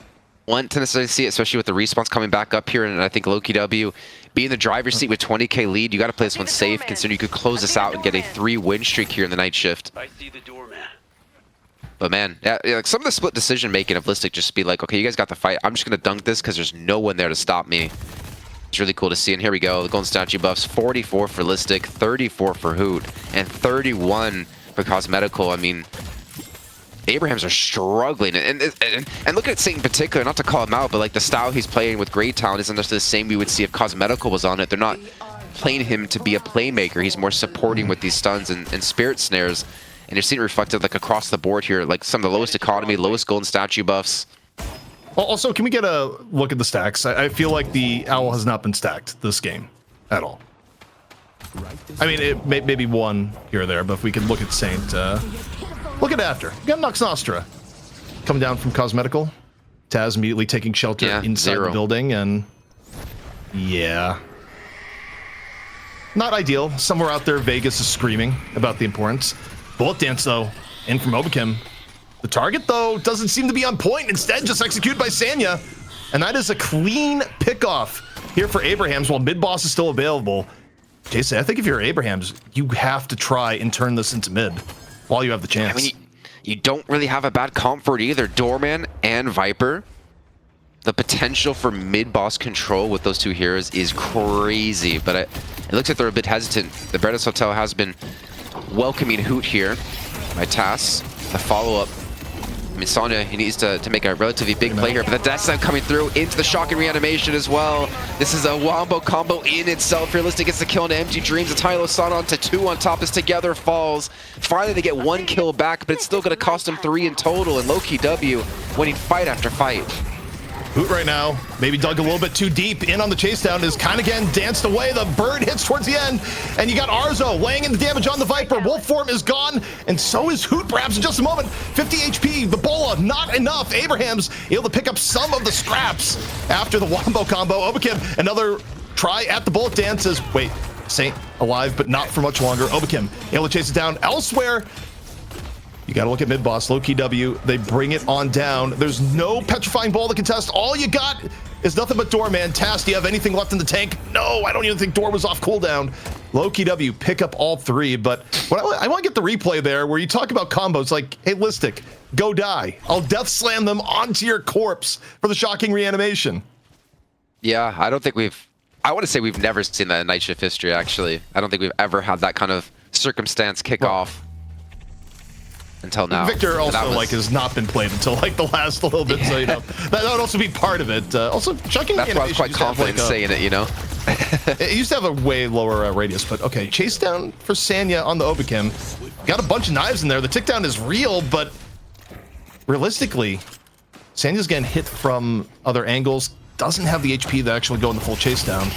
Speaker 2: want to necessarily see it, especially with the respawns coming back up here. And I think Lowkey W, being in the driver's seat with 20K lead, you got to play this one safe, considering you could close this out and get a 3-win streak here in the night shift.
Speaker 5: I see the door, man.
Speaker 2: But man, yeah, like some of the split decision making of Listic just be like, okay, you guys got the fight. I'm just going to dunk this because there's no one there to stop me. It's really cool to see. And here we go. The golden statue buffs, 44 for Listic, 34 for Hoot, and 31 for Cosmetical. I mean, Abrahams are struggling, and look at Saint in particular, not to call him out, but like the style he's playing with Great Talent isn't just the same we would see if Cosmetical was on it. They're not playing him to be a playmaker. He's more supporting with these stuns and spirit snares, and you're seeing it reflected like across the board here, like some of the lowest economy, lowest golden statue buffs.
Speaker 1: Also, can we get a look at the stacks? I feel like the Owl has not been stacked this game at all. I mean, it maybe one here or there, but if we could look at Saint, look at after. We got Nox Nostra coming down from Cosmetical. Taz immediately taking shelter inside the building, and yeah. Not ideal. Somewhere out there, Vegas is screaming about the importance. Bullet Dance, though, in from Obakim. The target, though, doesn't seem to be on point. Instead, just executed by Sanya. And that is a clean pickoff here for Abrahams while mid-boss is still available. Jason, I think if you're Abrahams, you have to try and turn this into mid while you have the chance.
Speaker 2: I mean, you don't really have a bad comp for it either. Doorman and Viper. The potential for mid-boss control with those two heroes is crazy, but it looks like they're a bit hesitant. The Bredas Hotel has been welcoming Hoot here by Tass. The follow-up. I mean, Sonya, he needs to make a relatively big play here, but the Death Slam coming through into the Shock and Reanimation as well. This is a wombo combo in itself. Realistic gets the kill into Empty Dreams. The Tylo Son onto 2 on top as Together falls. Finally, they get 1 kill back, but it's still going to cost them 3 in total, and Lowkey W winning fight after fight.
Speaker 1: Hoot right now, maybe dug a little bit too deep in on the chase down, is kind of again danced away. The bird hits towards the end, and you got Arzo laying in the damage on the Viper. Wolf form is gone, and so is Hoot perhaps in just a moment. 50 HP, the Bola, not enough. Abrahams able to pick up some of the scraps after the Wombo combo. Obakim, another try at the Bullet Dances. Wait, Saint alive, but not for much longer. Obakim able to chase it down elsewhere. You got to look at mid-boss, Lowkey W. They bring it on down. There's no petrifying ball to contest. All you got is nothing but Doorman. Tass, do you have anything left in the tank? No, I don't even think Door was off cooldown. Lowkey W pick up all 3, but what I want to get the replay there where you talk about combos like, hey, Listic, go die. I'll death slam them onto your corpse for the shocking reanimation.
Speaker 2: Yeah, I don't think I want to say we've never seen that in Night Shift history, actually. I don't think we've ever had that kind of circumstance kick off. Until now.
Speaker 1: Victor also has not been played until like the last little bit, so you know that would also be part of it. Also, chucking.
Speaker 2: That's why I was quite confident in saying it, you know.
Speaker 1: It used to have a way lower radius, but okay. Chase down for Sanya on the Obakim. Got a bunch of knives in there. The tick down is real, but realistically, Sanya's getting hit from other angles. Doesn't have the HP to actually go in the full chase down.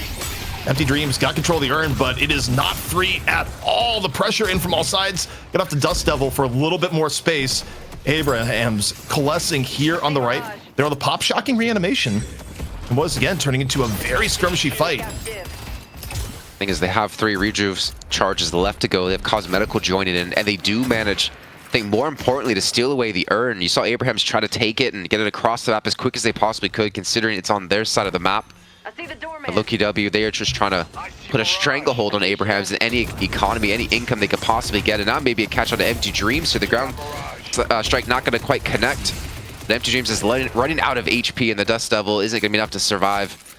Speaker 1: Empty Dreams got control of the urn, but it is not free at all. The pressure in from all sides. Get off the Dust Devil for a little bit more space. Abrahams coalescing here on the right. They're on the pop shocking reanimation. And was again turning into a very skirmishy fight.
Speaker 2: Thing is, they have 3 rejuves charges left to go. They have Cosmetical joining in, and they do manage, I think more importantly, to steal away the urn. You saw Abrahams try to take it and get it across the map as quick as they possibly could, considering it's on their side of the map. But Lowkey W, they are just trying to put a stranglehold on Abrahams and any economy, any income they could possibly get. And now maybe a catch on to Empty Dreams, so the ground strike not going to quite connect. The Empty Dreams is running out of HP, and the Dust Devil isn't going to be enough to survive.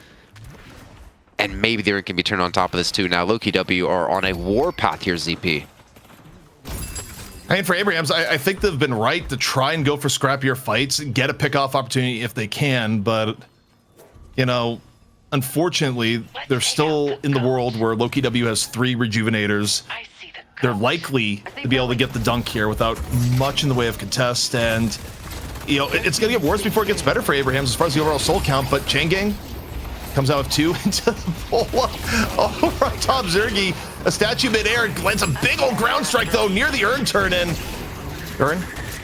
Speaker 2: And maybe the urn can be turned on top of this too. Now Lowkey W are on a warpath here, ZP.
Speaker 1: I mean, for Abrahams, I think they've been right to try and go for scrappier fights and get a pick-off opportunity if they can, but, you know, unfortunately, they're still in the world where Lowkey W has 3 rejuvenators. They're likely to be able to get the dunk here without much in the way of contest, and you know it's going to get worse before it gets better for Abrahams as far as the overall soul count. But Chain Gang comes out with 2 into the Bola. Oh, right top Zergy, a statue midair, lands a big old ground strike though near the urn turn in. Urn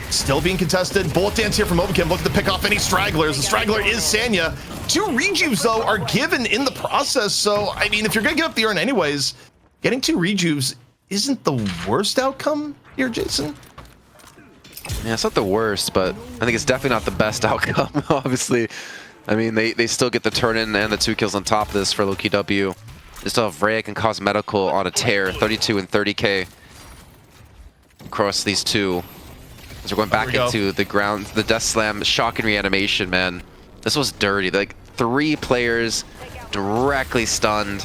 Speaker 1: still being contested. Bullet Dance here from Obakim, looking to pick off any stragglers. The straggler is Sanya. 2 rejuves, though, are given in the process. So, I mean, if you're going to give up the urn anyways, getting 2 rejuves isn't the worst outcome here, Jason.
Speaker 2: Yeah, it's not the worst, but I think it's definitely not the best outcome, obviously. I mean, they still get the turn-in and the 2 kills on top of this for Lowkey W. They still have Rayek and Cosmetical on a tear, 32 and 30k across these 2. As we're going back into the ground, the Death Slam, Shock and Reanimation, man. This was dirty. Like 3 players directly stunned,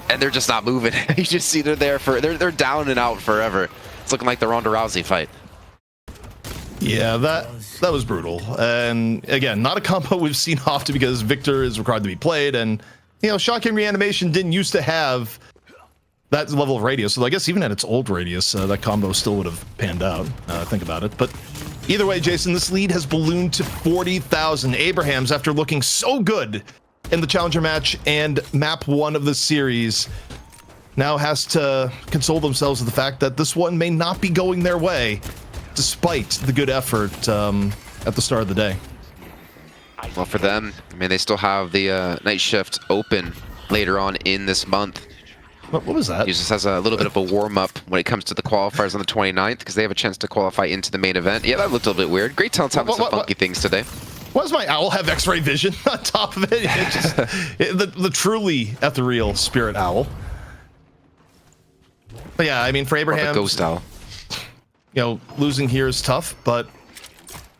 Speaker 2: and they're just not moving. You just see they're there for they're down and out forever. It's looking like the Ronda Rousey fight.
Speaker 1: Yeah, that was brutal. And again, not a combo we've seen often because Victor is required to be played, and Shocking Reanimation didn't used to have that level of radius. So I guess even at its old radius, that combo still would have panned out. Think about it. But either way, Jason, this lead has ballooned to 40,000. Abrahams, after looking so good in the Challenger match and map 1 of the series, now has to console themselves with the fact that this one may not be going their way, despite the good effort at the start of the day.
Speaker 2: Well, for them, I mean, they still have the night shift open later on in this month.
Speaker 1: What was that?
Speaker 2: He just has a little bit of a warm-up when it comes to the qualifiers on the 29th, because they have a chance to qualify into the main event. Yeah, that looked a little bit weird. Great Talent's having some funky things today.
Speaker 1: Why does my owl have X-ray vision on top of it? The truly ethereal spirit owl. But yeah, I mean, for Abraham,
Speaker 2: ghost owl.
Speaker 1: Losing here is tough, but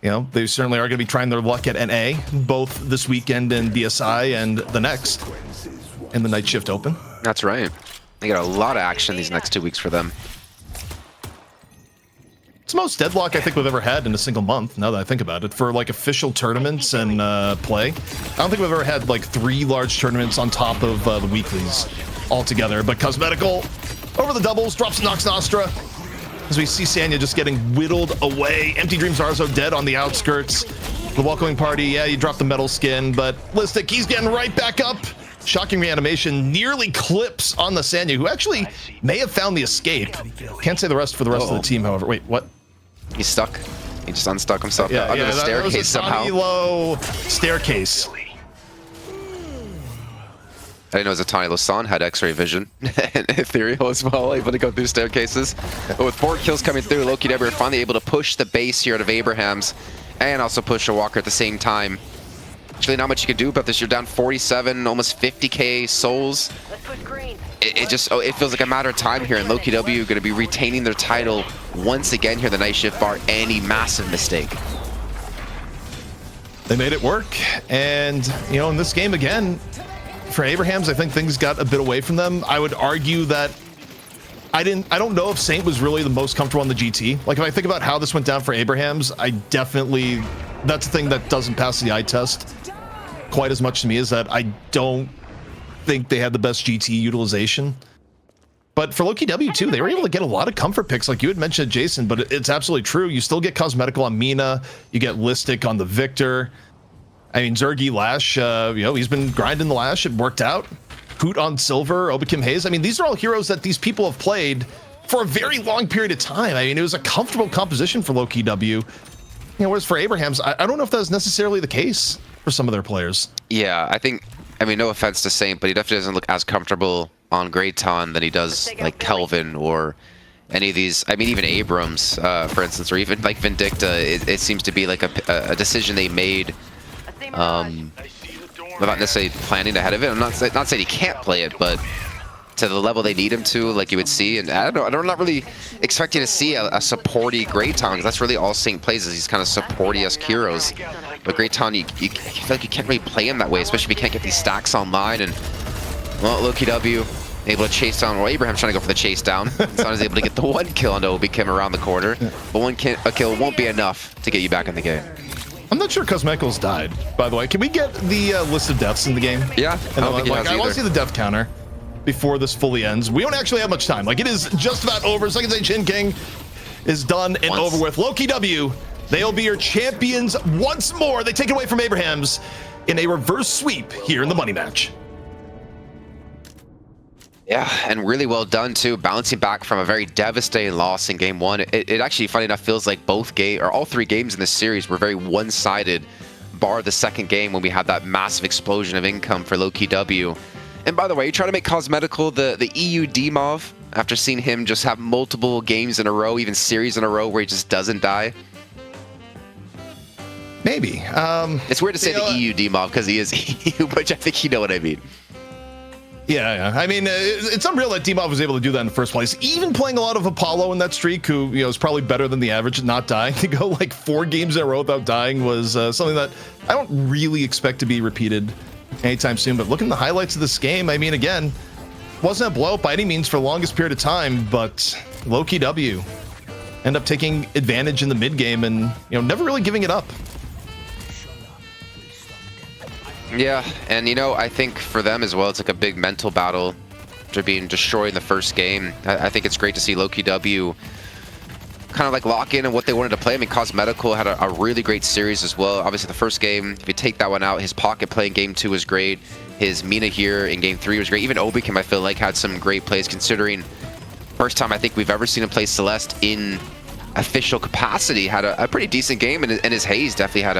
Speaker 1: they certainly are going to be trying their luck at NA, both this weekend in BSI and the next in the Night Shift Open.
Speaker 2: That's right. They got a lot of action these next 2 weeks for them.
Speaker 1: It's the most Deadlock I think we've ever had in a single month, now that I think about it. For like official tournaments and play, I don't think we've ever had like 3 large tournaments on top of the weeklies altogether. But Cosmetical over the doubles, drops Nox Nostra, as we see Sanya just getting whittled away. Empty Dreams Arzo dead on the outskirts. The welcoming party, yeah, you drop the metal skin, but Listic, he's getting right back up. Shocking Reanimation nearly clips on the Sanya, who actually may have found the escape. Can't say the rest for the rest of the team, however. Wait, what?
Speaker 2: He's stuck. He just unstuck himself under the staircase
Speaker 1: that was a
Speaker 2: somehow.
Speaker 1: Low staircase.
Speaker 2: I didn't know Zatani Losan had X-ray vision and ethereal as well, able to go through staircases. But with 4 kills coming through, Lowkey W are finally able to push the base here out of Abrahams and also push a Walker at the same time. There's really not much you can do about this. You're down 47, almost 50k souls. It feels like a matter of time here, and Lowkey W going to be retaining their title once again here, the Night Shift, bar any massive mistake.
Speaker 1: They made it work, and in this game again, for Abrahams, I think things got a bit away from them. I would argue that I don't know if Saint was really the most comfortable on the GT. Like, if I think about how this went down for Abrahams, that's the thing that doesn't pass the eye test quite as much to me, is that I don't think they had the best GT utilization. But for Lowkey W too, they were able to get a lot of comfort picks, like you had mentioned, Jason, but it's absolutely true. You still get Cosmetical on Mina, you get Listic on the Victor. I mean, Zergy Lash, he's been grinding the Lash, it worked out. Hoot on Silver, Obakim Hayes. I mean, these are all heroes that these people have played for a very long period of time. I mean, it was a comfortable composition for Lowkey W. Whereas for Abrahams, I don't know if that was necessarily the case for some of their players.
Speaker 2: Yeah, I mean, no offense to Saint, but he definitely doesn't look as comfortable on Grayton than he does like Kelvin or any of these. I mean, even Abrams, for instance, or even like Vindicta. It seems to be like a decision they made without necessarily planning ahead of it. I'm not saying he can't play it, but to the level they need him to, like you would see. And I don't know, I'm not really expecting to see a supporty Grayton, because that's really all Saint plays, is these kind of supporty-esque heroes. But Grayton, you feel like you can't really play him that way, especially if you can't get these stacks online. And well, Lowkey W able to chase down, well, Abraham's trying to go for the chase down. Son is able to get the 1 kill on Obakim around the corner, but a kill won't be enough to get you back in the game.
Speaker 1: I'm not sure Cosmetical's died, by the way. Can we get the list of deaths in the game?
Speaker 2: Yeah,
Speaker 1: I want to see the death counter before this fully ends. We don't actually have much time. Like, it is just about over. Second Stage Shin King is done and over with. Lowkey W, they'll be your champions once more. They take it away from Abrahams in a reverse sweep here in the money match.
Speaker 2: Yeah, and really well done too, bouncing back from a very devastating loss in game 1. It actually, funny enough, feels like all 3 games in this series were very one-sided, bar the second game when we had that massive explosion of income for Lowkey W. And by the way, you try to make Cosmetical the EU DMOV after seeing him just have multiple games in a row, even series in a row where he just doesn't die.
Speaker 1: Maybe.
Speaker 2: It's weird to say the EU DMOV because he is EU, but I think you know what I mean.
Speaker 1: Yeah. I mean, it's unreal that DMOV was able to do that in the first place. Even playing a lot of Apollo in that streak, who is probably better than the average at not dying, to go like 4 games in a row without dying was something that I don't really expect to be repeated anytime soon. But looking at the highlights of this game, I mean, again, wasn't a blowout by any means for the longest period of time, but Lowkey W end up taking advantage in the mid game and never really giving it up.
Speaker 2: Yeah, and I think for them as well, it's like a big mental battle after being destroyed in the first game. I think it's great to see Lowkey W kind of like lock in on what they wanted to play. I mean, Cosmetical had a really great series as well. Obviously, the first game, if you take that one out, his pocket play in game 2 was great. His Mina here in game 3 was great. Even Obikim, I feel like, had some great plays, considering first time I think we've ever seen him play Celeste in official capacity. Had a pretty decent game, and his Haze definitely had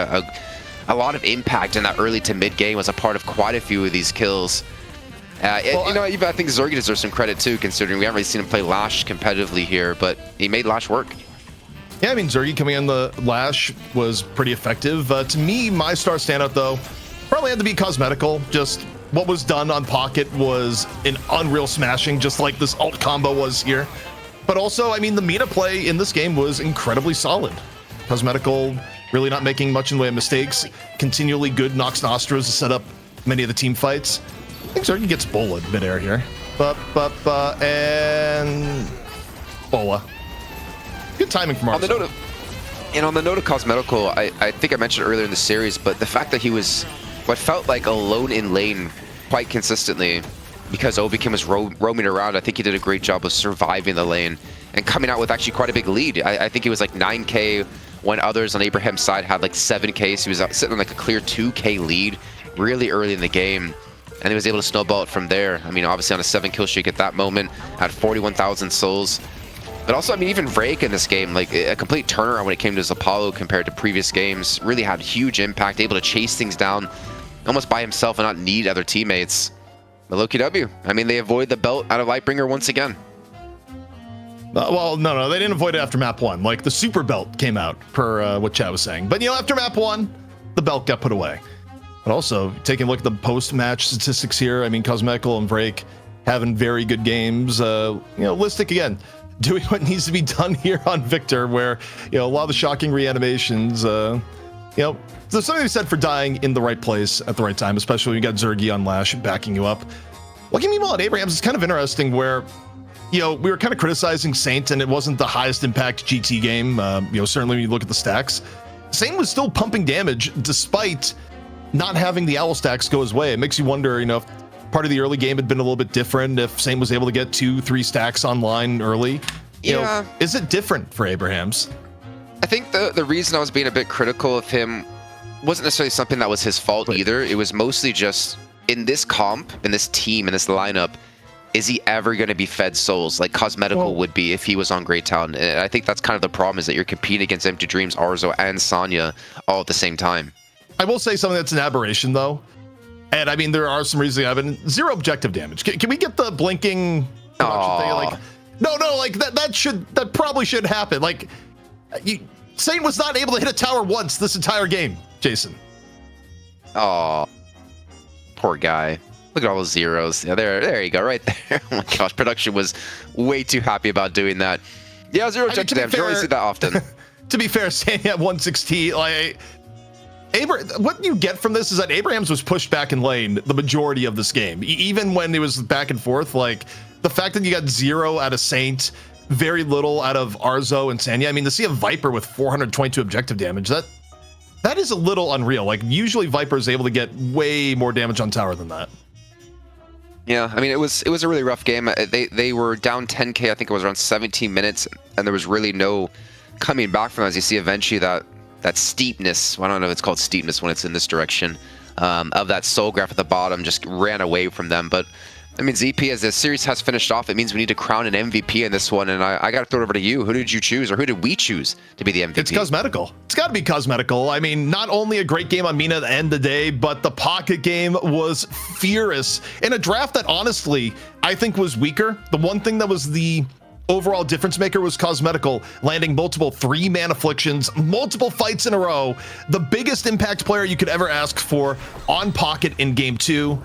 Speaker 2: a lot of impact in that early to mid game, was a part of quite a few of these kills. I think Zergy deserves some credit too, considering we haven't really seen him play Lash competitively here, but he made Lash work.
Speaker 1: Yeah, I mean, Zergy coming on the Lash was pretty effective. To me, my star standout, though, probably had to be Cosmetical. Just what was done on Pocket was an unreal smashing, just like this ult combo was here. But also, I mean, the Mina play in this game was incredibly solid. Cosmetical really not making much in the way of mistakes. Continually good Nox Nostras to set up many of the team fights. I think Zergy gets Bola midair here. And Bola. Good timing from Arsenal.
Speaker 2: On the note of Cosmetical, I think I mentioned earlier in the series, but the fact that he was what felt like alone in lane quite consistently because Obikim was roaming around, I think he did a great job of surviving the lane and coming out with actually quite a big lead. I think he was like 9K when others on Abraham's side had like 7K, so he was sitting on like a clear 2K lead really early in the game. And he was able to snowball it from there. I mean, obviously on a 7-kill streak at that moment, had 41,000 souls. But also, I mean, even Rake in this game, like a complete turnaround when it came to his Apollo compared to previous games. Really had huge impact, able to chase things down almost by himself and not need other teammates. But Lowkey W, I mean, they avoid the belt out of Lightbringer once again.
Speaker 1: Well, no, they didn't avoid it after map 1. Like, the super belt came out, per what Chad was saying. But, after map 1, the belt got put away. But also, taking a look at the post-match statistics here, I mean, Cosmetical and Vrake having very good games. Listic, again, doing what needs to be done here on Victor, where, a lot of the shocking reanimations, there's something to be said for dying in the right place at the right time, especially when you got Zergy on Lash backing you up. Looking meanwhile at Abrahams, it's kind of interesting where, we were kind of criticizing Saint, and it wasn't the highest impact GT game. Certainly when you look at the stacks, Saint was still pumping damage despite not having the owl stacks go his way. It makes you wonder, if part of the early game had been a little bit different, if Saint was able to get 2-3 stacks online early. Is it different for Abrahams?
Speaker 2: I think the reason I was being a bit critical of him wasn't necessarily something that was his fault either. It was mostly just in this comp, in this team, in this lineup, is he ever going to be fed souls like Cosmetical would be if he was on Great Town? And I think that's kind of the problem, is that you're competing against Empty Dreams, Arzo, and Sonya all at the same time.
Speaker 1: I will say something that's an aberration, though. And I mean, there are some reasons I've been 0 objective damage. Can we get the blinking production thing? Like, no, like that probably should happen. Like, Saint was not able to hit a tower once this entire game, Jason.
Speaker 2: Oh, poor guy. Look at all those zeros. Yeah, there you go, right there. Oh my gosh, production was way too happy about doing that. Yeah, 0 objective damage. You don't really see that often.
Speaker 1: To be fair, standing at 160, like, what you get from this is that Abrahams was pushed back in lane the majority of this game. Even when it was back and forth, like, the fact that you got 0 out of Saint, very little out of Arzo and Sanya. I mean, to see a Viper with 422 objective damage, that is a little unreal. Like, usually Viper is able to get way more damage on tower than that.
Speaker 2: Yeah, I mean, it was a really rough game. They were down 10K, I think it was around 17 minutes, and there was really no coming back from it. As you see eventually that steepness, well, I don't know if it's called steepness when it's in this direction, of that soul graph at the bottom just ran away from them. But I mean, ZP, as the series has finished off, it means we need to crown an MVP in this one, and I got to throw it over to you. Who did you choose, or who did we choose to be the MVP?
Speaker 1: It's Cosmetical. It's got to be Cosmetical. I mean, not only a great game on Mina at the end of the day, but the Pocket game was fierce in a draft that honestly I think was weaker. The one thing that was the overall difference maker was Cosmetical landing multiple 3-man afflictions, multiple fights in a row, the biggest impact player you could ever ask for on Pocket in game 2.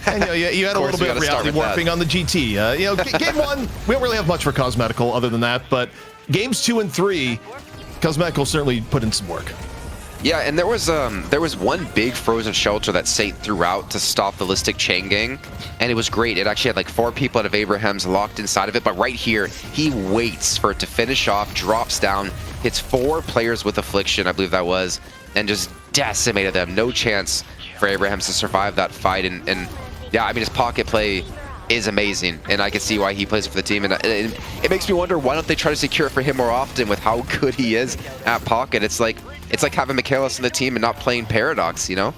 Speaker 1: And, you had a little bit of reality warping on the GT. Game 1, we don't really have much for Cosmetical other than that, but games 2 and 3, Cosmetical certainly put in some work.
Speaker 2: Yeah, and there was one big frozen shelter that Sate threw out to stop the Listic chain gang, and it was great. It actually had like 4 people out of Abraham's locked inside of it, but right here, he waits for it to finish off, drops down, hits 4 players with Affliction, I believe that was, and just decimated them. No chance for Abrahams to survive that fight, and yeah, I mean, his pocket play is amazing, and I can see why he plays for the team, and it makes me wonder, why don't they try to secure it for him more often with how good he is at pocket? It's like having Michaelis in the team and not playing Paradox, you know?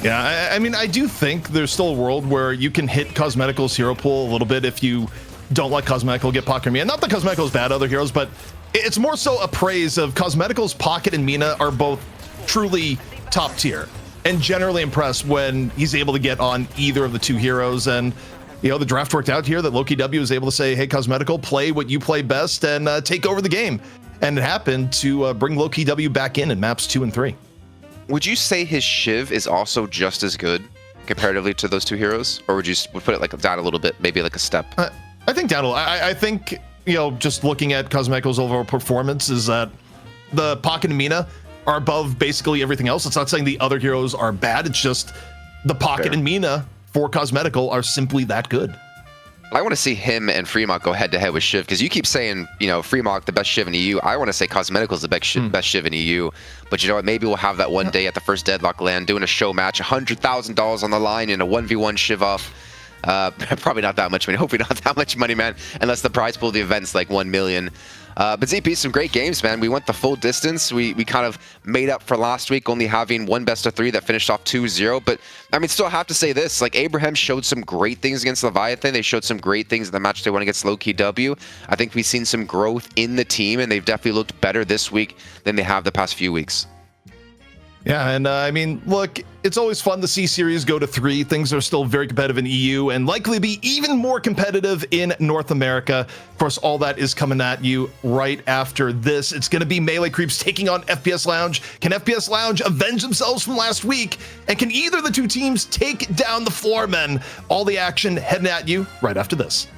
Speaker 1: Yeah, I mean, I do think there's still a world where you can hit Cosmetical's hero pool a little bit if you don't let Cosmetical get Pocket and Mina. Not that Cosmetical's bad other heroes, but it's more so a praise of Cosmetical's Pocket and Mina are both truly top tier, and generally impressed when he's able to get on either of the 2 heroes. And you know, the draft worked out here that Lowkey W was able to say, hey, Cosmetical, play what you play best and take over the game. And it happened to bring Lowkey W back in maps 2 and 3.
Speaker 2: Would you say his Shiv is also just as good comparatively to those 2 heroes, or would you put it like down a little bit, maybe like a step?
Speaker 1: I think down a little. I think, you know, just looking at Cosmetical's overall performance is that the Pocket and Mina are above basically everything else. It's not saying the other heroes are bad. It's just the Pocket and Mina for Cosmetical are simply that good.
Speaker 2: I want to see him and Fremont go head to head with Shiv, because you keep saying, you know, Fremont the best Shiv in EU. I want to say Cosmetical's the best Shiv in EU. But you know what? Maybe we'll have that one day at the first Deadlock LAN doing a show match, $100,000 on the line in a 1v1 Shiv off. Probably not that much money. Hopefully not that much money, man. Unless the prize pool of the event's like 1 million. But ZP, some great games, man. We went the full distance. We kind of made up for last week only having 1 best of 3 that finished off 2-0. But I mean, still have to say this: like, Abraham showed some great things against Leviathan. They showed some great things in the match they won against Lowkey W. I think we've seen some growth in the team, and they've definitely looked better this week than they have the past few weeks.
Speaker 1: Yeah, and I mean, look, it's always fun to see series go to 3. Things are still very competitive in EU and likely be even more competitive in North America. Of course, all that is coming at you right after this. It's going to be Melee Creeps taking on FPS Lounge. Can FPS Lounge avenge themselves from last week? And can either of the 2 teams take down the Floormen? All the action heading at you right after this.